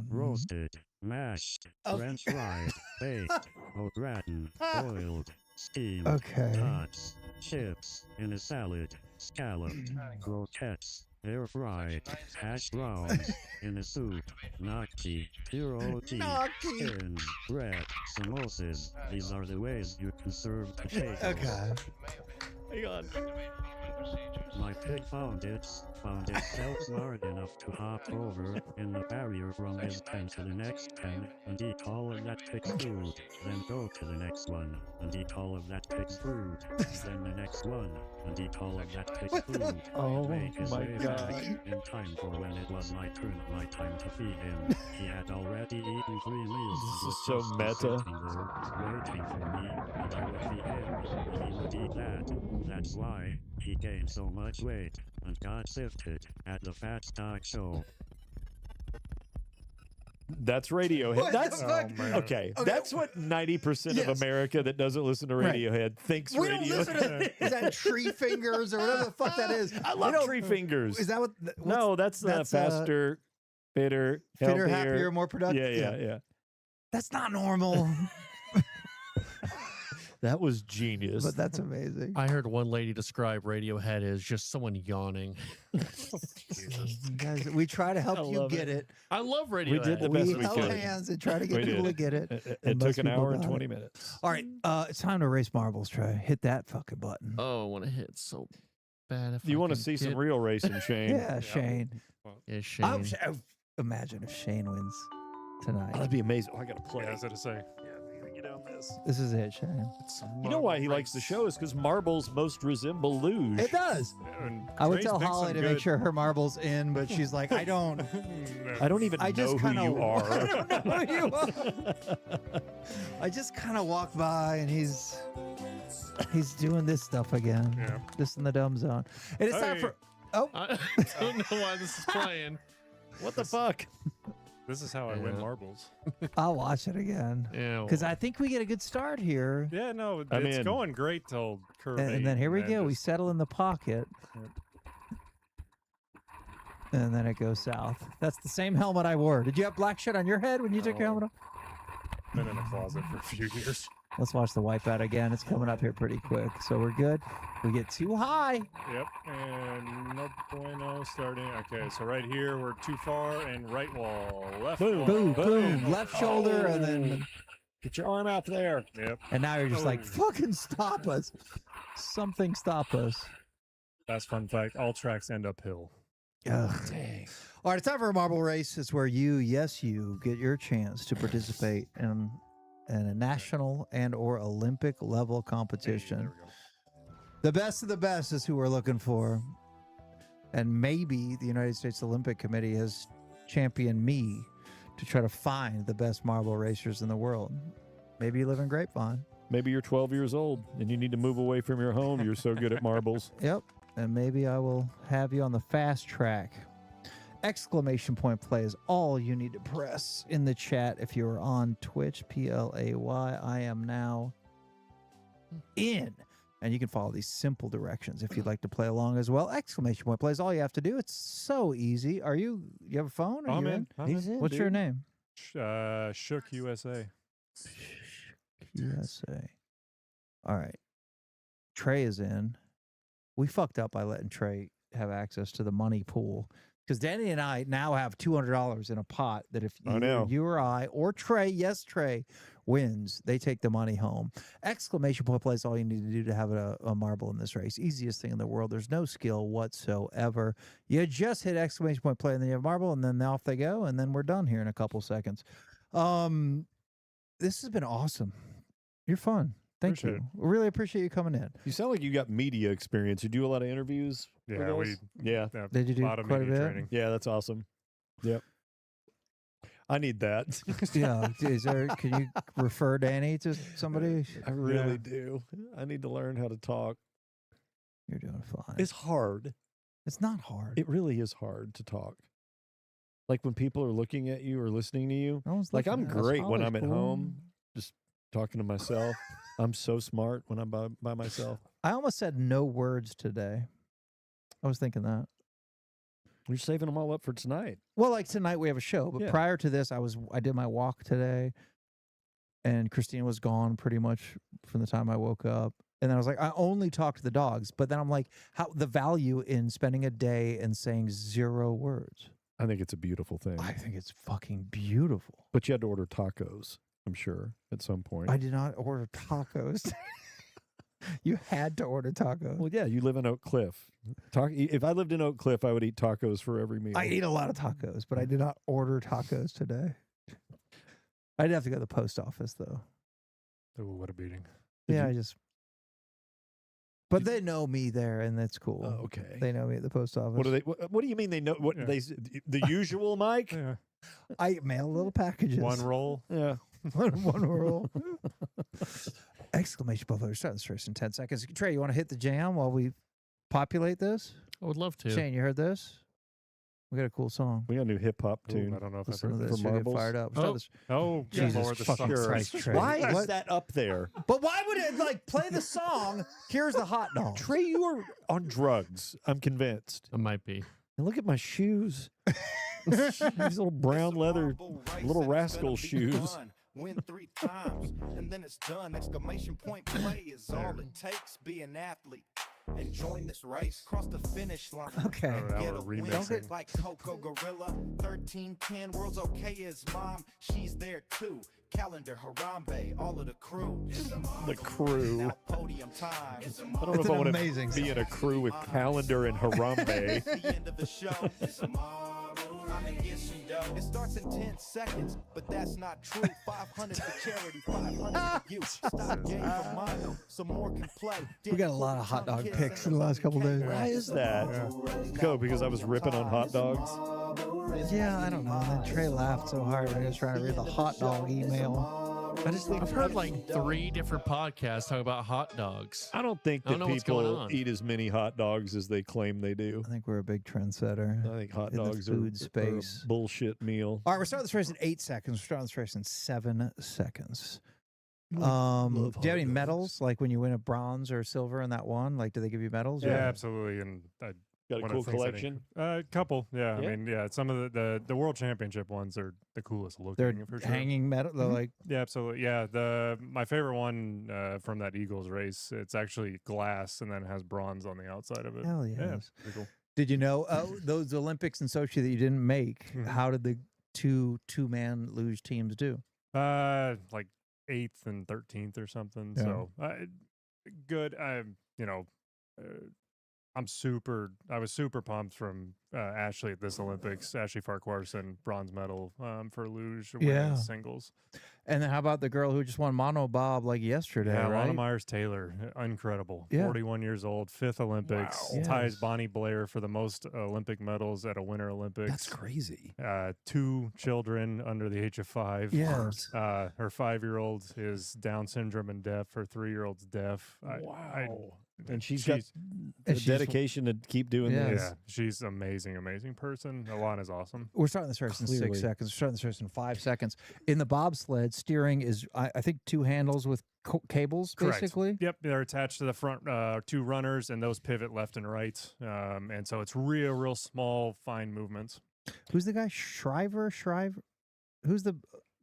Roasted, mashed, French fried, baked, au gratin, boiled, steamed, tots, chips in a salad, scalloped, croquettes, air fried, hash browns in a soup, gnocchi, pierogi, skins, bread, samosas. These are the ways you can serve potatoes. Okay. Hang on. My pig found itself smart enough to hop over in the barrier from his pen to the next pen and eat all of that pig's food, then go to the next one and eat all of that pig's food, then the next one and eat all of that pig's food. Oh Make his my way God. back in time for when it was my time to feed him. He had already eaten 3 meals. This is so meta. Waiting for me, and I would feed him, and he would eat that. That's why he gained so much weight and got sifted at the Fat Stock Show. That's Radiohead. What the That's fuck? okay. That's what 90% of America that doesn't listen to Right. Radiohead thinks We don't listen to Radiohead. is that Tree Fingers or whatever the fuck that is. I We love don't- Tree Fingers. Is that what? No, that's faster, fitter, fitter, healthier, happier, more productive. Yeah. That's not normal, That was genius. but that's amazing. I heard one lady describe Radiohead as just someone yawning. Guys, we try to I help you love get it. I love Radiohead. We did the best We we held could. hands and try to get We people did. to get it. It and took most an people hour and got 20 it. minutes. All right, it's time to race marbles, Trey. Hit that fucking button. Oh, I want to hit so bad. If You want to see some real racing, Shane? Yeah, Shane. Yeah, Shane. Imagine if Shane wins tonight. That'd be amazing. Oh, I gotta play. Yeah, I was going to say. Yeah, get on this. This is it, Shane. You know why he likes the show is because marbles most resemble luge. It does. And I would Trey's tell picked Holly some to make good- sure her marble's in, but she's like, I don't. I don't even I know just who kinda, you are. I don't know who you are. I just kind of walk by and he's doing this stuff again. Yeah. Just in the dumb zone. It is time Hey. for. Oh, I don't know why this is playing. What the fuck? This is how I win Yeah. marbles. I'll watch it again Yeah. because I think we get a good start here. Yeah, no, I'm it's in. going great till curve And 8, then here we go. We just- settle in the pocket. Yep. And then it goes south. That's the same helmet I wore. Did you have black shit on your head when you took your No. helmet off? been in the closet for a few years. Let's watch the wipeout again. It's coming up here pretty quick. So we're good. We get too high. Yep, and no bueno starting. Okay, so right here we're too far, and right wall, left Boom, wall. Boom, boom. Left shoulder, and then. Get your arm out there. Yep. And now you're just like, Oh. fucking stop us. Something stop us. Last fun fact: all tracks end uphill. Ugh. Dang. All right, it's time for a marble race. It's where you get your chance to participate in a national and or Olympic level competition. There we go. The best of the best is who we're looking for. And maybe the United States Olympic Committee has championed me to try to find the best marble racers in the world. Maybe you live in Grapevine. Maybe you're 12 years old and you need to move away from your home. You're so good at marbles. Yep. And maybe I will have you on the fast track. Exclamation point play is all you need to press in the chat if you are on Twitch, PLAY. I am now in. And you can follow these simple directions if you'd like to play along as well. Exclamation point play is all you have to do. It's so easy. You have a phone? Are I'm you in. I'm He's in. in. What's your dude. name? Shook USA. USA. All right. Trey is in. We fucked up by letting Trey have access to the money pool because Danny and I now have $200 in a pot that if I know. you or I or Trey, yes, Trey, wins, they take the money home. Exclamation point play is all you need to do to have a marble in this race. Easiest thing in the world. There's no skill whatsoever. You just hit exclamation point play and then you have marble and then off they go and then we're done here in a couple seconds. This has been awesome. You're fun. Thank Appreciate you. Really appreciate you coming in. You sound like you got media experience. You do a lot of interviews. with Yeah, us? we Yeah. yeah, Did you do a lot of quite a media bit? training. Yeah, that's awesome. Yep. I need that. Yeah. Can you refer Danny to somebody? I really Yeah. do. I need to learn how to talk. You're doing fine. It's hard. It's not hard. It really is hard to talk. Like when people are looking at you or listening to you. No one's Like I'm looking at us. great when Holly's I'm at cool. home, just talking to myself. I'm so smart when I'm by myself. I almost said no words today. I was thinking that. You're saving them all up for tonight. Well, like tonight we have a show, but Yeah. prior to this, I did my walk today, and Christina was gone pretty much from the time I woke up. And then I was like, I only talk to the dogs. But then I'm like, how the value in spending a day and saying 0 words. I think it's a beautiful thing. I think it's fucking beautiful. But you had to order tacos, I'm sure, at some point. I did not order tacos. You had to order tacos. Well, yeah, you live in Oak Cliff. If I lived in Oak Cliff, I would eat tacos for every meal. I eat a lot of tacos, but I did not order tacos today. I did have to go to the post office, though. Oh, what a beating. But they know me there, and that's cool. Oh, okay. They know me at the post office. What do they? What do you mean they know? What the usual, Mike? Yeah. I mail little packages. One roll. Yeah. one roll. Exclamation point! Starting this race in 10 seconds. Trey, you want to hit the jam while we populate this? I would love to. Shane, you heard this? We got a cool song. We got a new hip hop tune. I don't know if Listen I've to heard this. for You'll get marbles. fired up. Jesus Jesus fucking Christ, Trey. Why is What? that up there? But why would it like play the song? Here's the hot dog. Trey, you are on drugs. I'm convinced. I might be. And look at my shoes. These little brown leather, little rascal shoes. Win 3 times and then it's done. Exclamation point play is all it takes. Be an athlete and join this race. Cross the finish line. Okay. Get a win. Like Coco Gorilla. 1310 world's okay is mom. She's there too. Calendar, Harambe, all of the crew. The crew. Now podium time. I don't know if I want to be in a crew with Calendar and Harambe. The end of the show. It's a marble. I'm in get some dough. It starts in 10 seconds, but that's not true. 500 for charity, 500 for you. Stop game for Mondo, so more can play. We got a lot of hot dog picks in the last couple days. Why is that? Go, because I was ripping on hot dogs. Yeah, I don't know. And then Trey laughed so hard when he was trying to read the hot dog email. I just think I've heard like 3 different podcasts talking about hot dogs. I don't think I don't that know what's going people on. eat as many hot dogs as they claim they do. I think we're a big trendsetter. I think hot in the dogs food are space. a bullshit meal. All right, we're starting this race in 8 seconds. We're starting this race in 7 seconds. Do Love you have any hot dogs. medals? Like when you win a bronze or silver in that one? Like, do they give you medals? Yeah, absolutely. And I Got a one cool of the things I collection? think- A couple, yeah. Yeah? I mean, yeah, some of the world championship ones are the coolest looking. They're for sure. hanging medal. They're like, Yeah, absolutely. Yeah, my favorite one from that Eagles race, it's actually glass and then it has bronze on the outside of it. hell Yeah, yes. pretty cool. Did you know those Olympics in Sochi that you didn't make? How did the two-man luge teams do? Like 8th and 13th or something. Yeah. So good. I was super pumped from Ashley at this Olympics. Ashley Farquharson, bronze medal for luge women's singles. And then how about the girl who just won monobob like yesterday? Yeah, right? Lana Myers Taylor, incredible. Yeah. 41 years old, 5th Olympics. Wow. Ties Yes. Bonnie Blair for the most Olympic medals at a Winter Olympics. That's crazy. 2 children under the age of 5. Yes. Her 5-year-old is Down syndrome and deaf. Her 3-year-old's deaf. Wow. And she's got the she's- dedication to keep doing this. Yeah, she's amazing person. Alana's awesome. We're starting this race in 6 Clearly. seconds. We're starting this race in 5 seconds. In the bobsled, steering is, I think, 2 handles with cables, Correct. basically. Yep, they're attached to the front 2 runners, and those pivot left and right. And so it's real small, fine movements. Who's the guy? Shriver? Who's the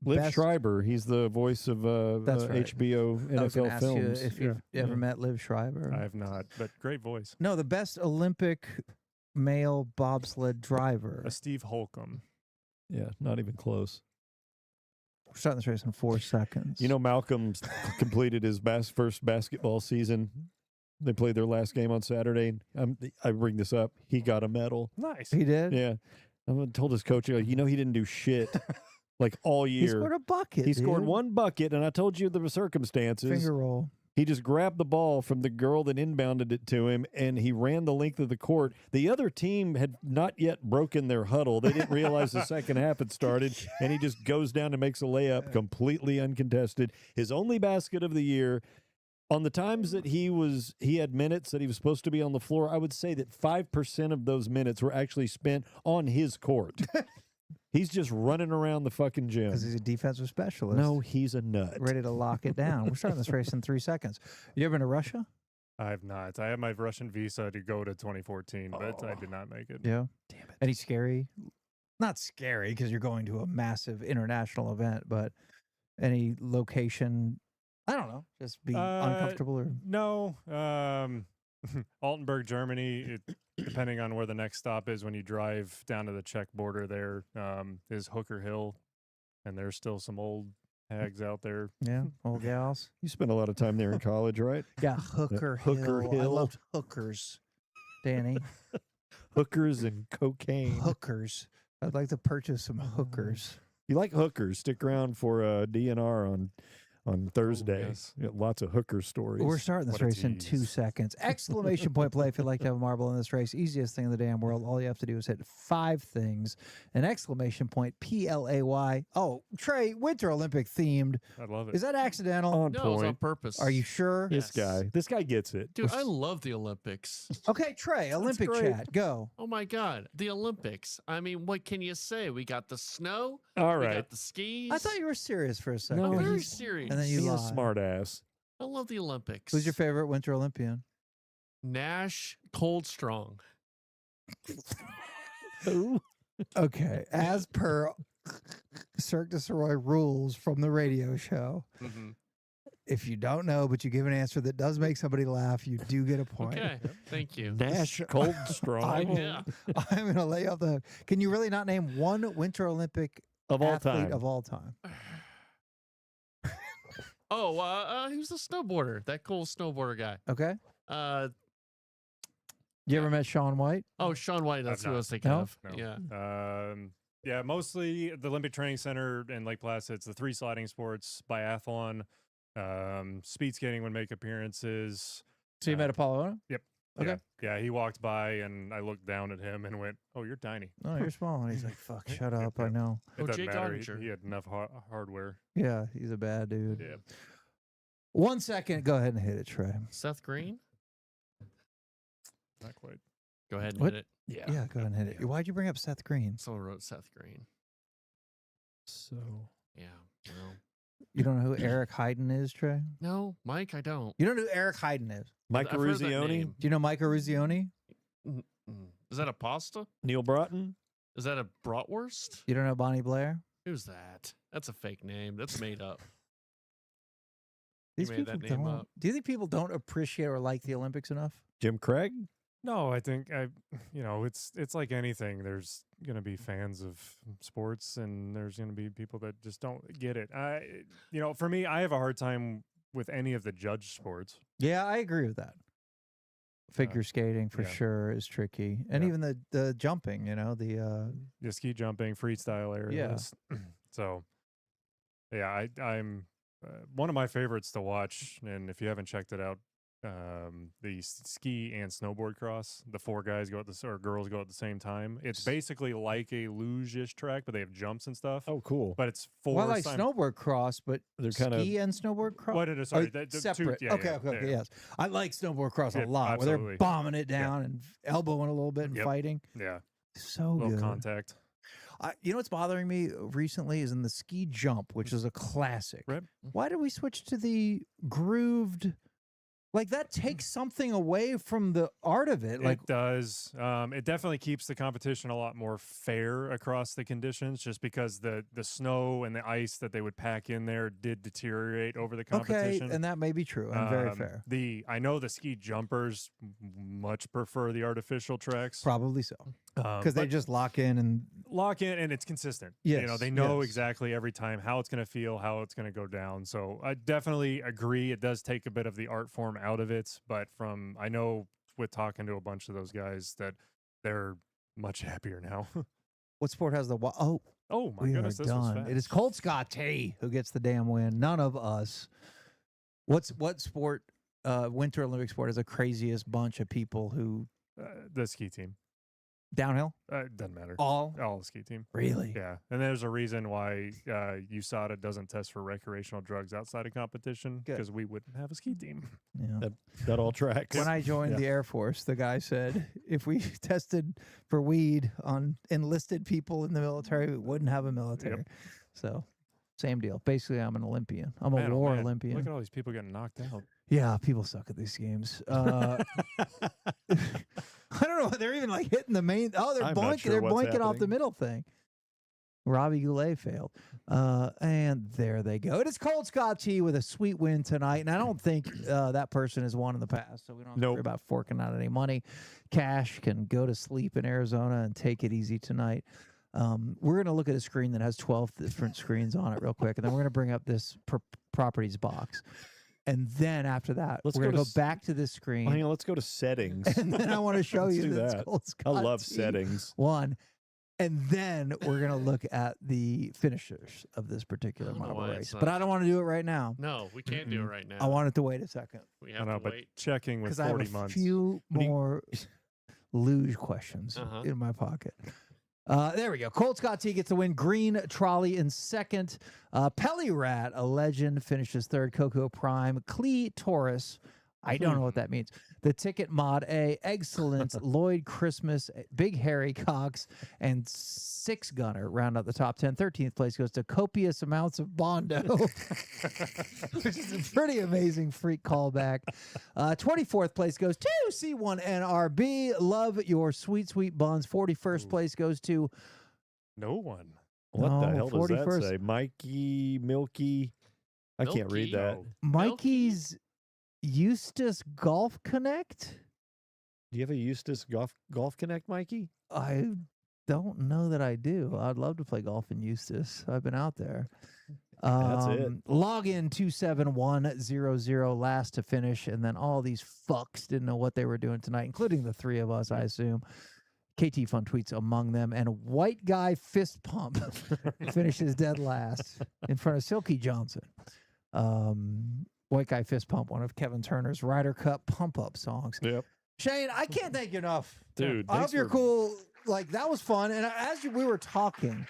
Liv best? Schreiber, he's the voice of That's right. HBO I was gonna NFL ask films. you if you've ever met Liv Schreiber. I have not, but great voice. No, the best Olympic male bobsled driver. Steve Holcomb. Yeah, not even close. We're starting this race in 4 seconds. You know, Malcolm's completed his first basketball season. They played their last game on Saturday. I bring this up. He got a medal. Nice. He did? Yeah. I told his coach, he didn't do shit like all year. He scored a bucket. He scored dude. 1 bucket, and I told you the circumstances. Finger roll. He just grabbed the ball from the girl that inbounded it to him, and he ran the length of the court. The other team had not yet broken their huddle. They didn't realize the second half had started, and he just goes down and makes a layup completely uncontested. His only basket of the year. On the times that he had minutes that he was supposed to be on the floor, I would say that 5% of those minutes were actually spent on his court. He's just running around the fucking gym. Because he's a defensive specialist. No, he's a nut. Ready to lock it down. We're starting this race in 3 seconds. You ever been to Russia? I have not. I have my Russian visa to go to 2014, but I did not make it. Yeah. Damn it. Any scary? Not scary because you're going to a massive international event, but any location, I don't know, just be uncomfortable or No. Altenburg, Germany, depending on where the next stop is when you drive down to the Czech border there, is Hooker Hill, and there's still some old hags out there. Yeah, old gals. You spent a lot of time there in college, right? Yeah, Hooker Hill. I loved hookers, Danny. Hookers and cocaine. Hookers. I'd like to purchase some hookers. You like hookers? Stick around for DNR on Thursday. yes. You got lots of hooker stories. We're starting this What a race in 2 tease. seconds. Exclamation point play if you'd like to have a marble in this race. Easiest thing in the damn world. All you have to do is hit 5 things. An exclamation point, PLAY. Oh, Trey, Winter Olympic themed. I love it. Is that accidental? on No, it was on point. purpose. Are you sure? This guy gets it. Dude, I love the Olympics. Okay, Trey, Olympic great. chat. Go. Oh my God, the Olympics. I mean, what can you say? We got the snow. All We right. got the skis. I thought you were serious for a second. No, I'm very he's- serious. And then you He's a lied. smart ass. I love the Olympics. Who's your favorite Winter Olympian? Nash Cold Strong. Who? Okay, as per Cirque Du Sirois rules from the radio show, if you don't know, but you give an answer that does make somebody laugh, you do get a point. Okay, thank you. Nash Cold Strong I'm, Yeah. I'm going to lay you off the hook. Can you really not name one Winter Olympic of all athlete time. of all time? Oh, he was a snowboarder. That cool snowboarder guy. Okay. You ever met Shaun White? Oh, Shaun White. That's who I was thinking No? of. No. Yeah. Yeah, mostly the Olympic Training Center in Lake Placid. It's the 3 sliding sports, biathlon, speed skating would make appearances. So you met Apollo? Yep. Okay. Yeah, he walked by and I looked down at him and went, "Oh, you're tiny." Oh, you're small. And he's like, fuck, shut up. I know. It Oh, doesn't Jake matter. Ottinger. He had enough hardware. Yeah, he's a bad dude. Yeah. 1 second. Go ahead and hit it, Trey. Seth Green. Not quite. Go ahead and What? hit it. Yeah, go ahead and hit it. Why'd you bring up Seth Green? Someone wrote Seth Green. So Yeah. No. You don't know who Eric Hayden is, Trey? No, Mike, I don't. You don't know who Eric Hayden is? Mike I've heard that Ruzioni, name. Do you know Mike Ruzioni? Is that a pasta? Neil Broughton. Is that a bratwurst? You don't know Bonnie Blair? Who's that? That's a fake name. That's made up. These You made that people name don't. up. Do you think people don't appreciate or like the Olympics enough? Jim Craig. No, I think it's like anything. There's gonna be fans of sports, and there's gonna be people that just don't get it. For me, I have a hard time with any of the judge sports. Yeah, I agree with that. Figure skating for yeah. sure is tricky, and Yeah. even the jumping. You know the The ski jumping, freestyle areas. So, yeah, I'm one of my favorites to watch, and if you haven't checked it out, the ski and snowboard cross. The 4 guys go at or girls go at the same time. It's basically like a luge-ish track, but they have jumps and stuff. Oh, cool. But it's 4. well, I like snowboard cross, but They're kind of ski and snowboard cross. What it is? Sorry, the two- separate. yeah, okay, yeah, yeah. yes. I like snowboard cross a Yeah, lot. Where they're absolutely. bombing it down and elbowing a little bit and Yep. fighting. Yeah, So little good. contact. You know what's bothering me recently is in the ski jump, which is a classic. Right. Why did we switch to the grooved? Like that takes something away from the art of it. Like It does. It definitely keeps the competition a lot more fair across the conditions, just because the snow and the ice that they would pack in there did deteriorate over the okay, competition. and that may be true and very fair. I know the ski jumpers much prefer the artificial tracks. Probably so, because they but just lock in and and it's consistent. Yes, they know yes. exactly every time how it's going to feel, how it's going to go down. So I definitely agree. It does take a bit of the art form out of it, but I know with talking to a bunch of those guys that they're much happier now. what sport has the Oh my we goodness, are this was done. fast. It is Colt Scotty who gets the damn win. None of us. What sport? Winter Olympic sport has the craziest bunch of people who The ski team. Downhill? It doesn't matter. All ski team. Really? Yeah, and there's a reason why USADA doesn't test for recreational drugs outside of competition because we wouldn't have a ski team. Yeah. That all tracks. When I joined the Air Force, the guy said if we tested for weed on enlisted people in the military, we wouldn't have a military. So, same deal. Basically, I'm an Olympian. I'm a war Olympian. Look at all these people getting knocked out. Yeah, people suck at these games. I don't know. They're even like hitting the main. Oh, they're boinking. They're boinking off the middle thing. Robbie Goulet failed. And there they go. It is Colt Scott T with a sweet win tonight. And I don't think that person has won in the past. So we don't have to worry about forking out any money. Cash can go to sleep in Arizona and take it easy tonight. We're going to look at a screen that has 12 different screens on it real quick. And then we're going to bring up this properties box. And then after that, we're going to go back to this screen. Hang on, let's go to settings. And then I want to show you do this that. Colt Scott I love T settings. one. And then we're going to look at the finishers of this particular model race. But I don't want to do it right now. No, we can't do it right now. I want it to wait a second. We have to but wait. checking with Because I have 40 a months. few more luge questions in my pocket. There we go. Colt Scott T gets the win. Green Trolley in second. Pelly Rat, a legend, finishes third. Coco Prime. Clee Taurus. I don't know what that means. The Ticket Mod A, Excellence, Lloyd Christmas, Big Harry Cox, and Six Gunner round out the top 10. 13th place goes to Copious Amounts of Bondo, which is a pretty amazing freak callback. 24th place goes to C1NRB. Love Your Sweet, Sweet Buns. 41st place goes to no one. What the hell does that say? Mikey, Milky. I can't read that. Mikey's Eustace Golf Connect? Do you have a Eustace Golf Connect, Mikey? I don't know that I do. I'd love to play golf in Eustace. I've been out there. That's it. Login 27100, last to finish, and then all these fucks didn't know what they were doing tonight, including the three of us, I assume. KT Fun tweets among them, and White Guy Fist Pump finishes dead last in front of Silky Johnson. White Guy Fist Pump, one of Kevin Turner's Ryder Cup pump-up songs. Yep. Shane, I can't thank you enough. Dude, I hope you're cool. Like, that was fun. And as we were talking,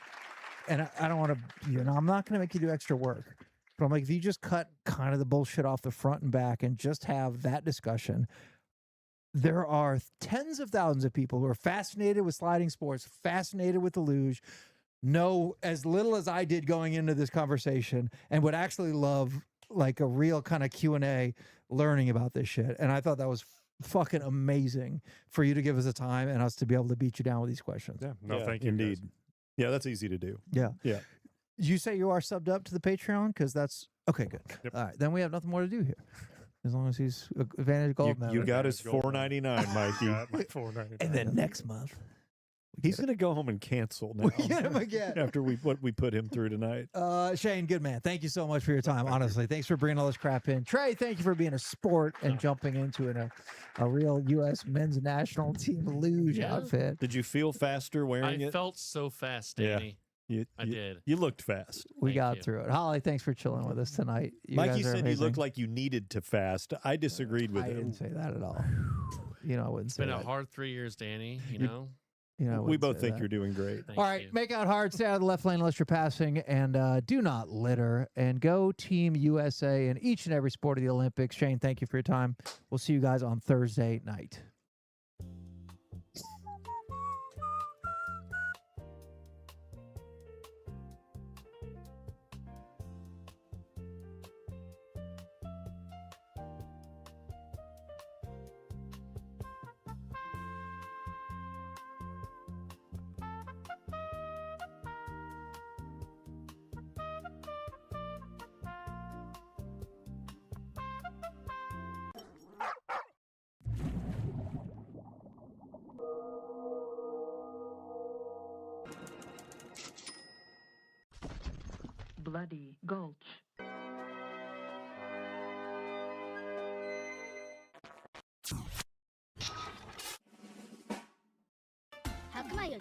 and I don't want to, I'm not going to make you do extra work. But I'm like, if you just cut kind of the bullshit off the front and back and just have that discussion, there are tens of thousands of people who are fascinated with sliding sports, fascinated with the luge, know as little as I did going into this conversation, and would actually love like a real kind of Q&A learning about this shit. And I thought that was fucking amazing for you to give us the time and us to be able to beat you down with these questions. Yeah, thank you. Indeed. Yeah, that's easy to do. Yeah. Yeah. You say you are subbed up to the Patreon? Because that's okay, good. Yep. All right, then we have nothing more to do here. As long as he's Advantage Gold member. You got his $4.99, Mikey. Got my $4.99. And then next month, He's going to go home and cancel now. we get him again. After what we put him through tonight. Shane, good man. Thank you so much for your time. Honestly, thanks for bringing all this crap in. Trey, thank you for being a sport and jumping into a real U.S. men's national team luge outfit. Did you feel faster wearing it? I felt so fast, Danny. I did. You looked fast. We got through it. Holly, thanks for chilling with us tonight. Mikey said you looked like you needed to fast. I disagreed with him. I didn't say that at all. I wouldn't say that. It's been a hard 3 years, Danny. You know? We both think you're doing great. All right, make out hard, stay out of the left lane unless you're passing, and do not litter, and go Team USA in each and every sport of the Olympics. Shane, thank you for your time. We'll see you guys on Thursday night. Bloody Gulch. How come I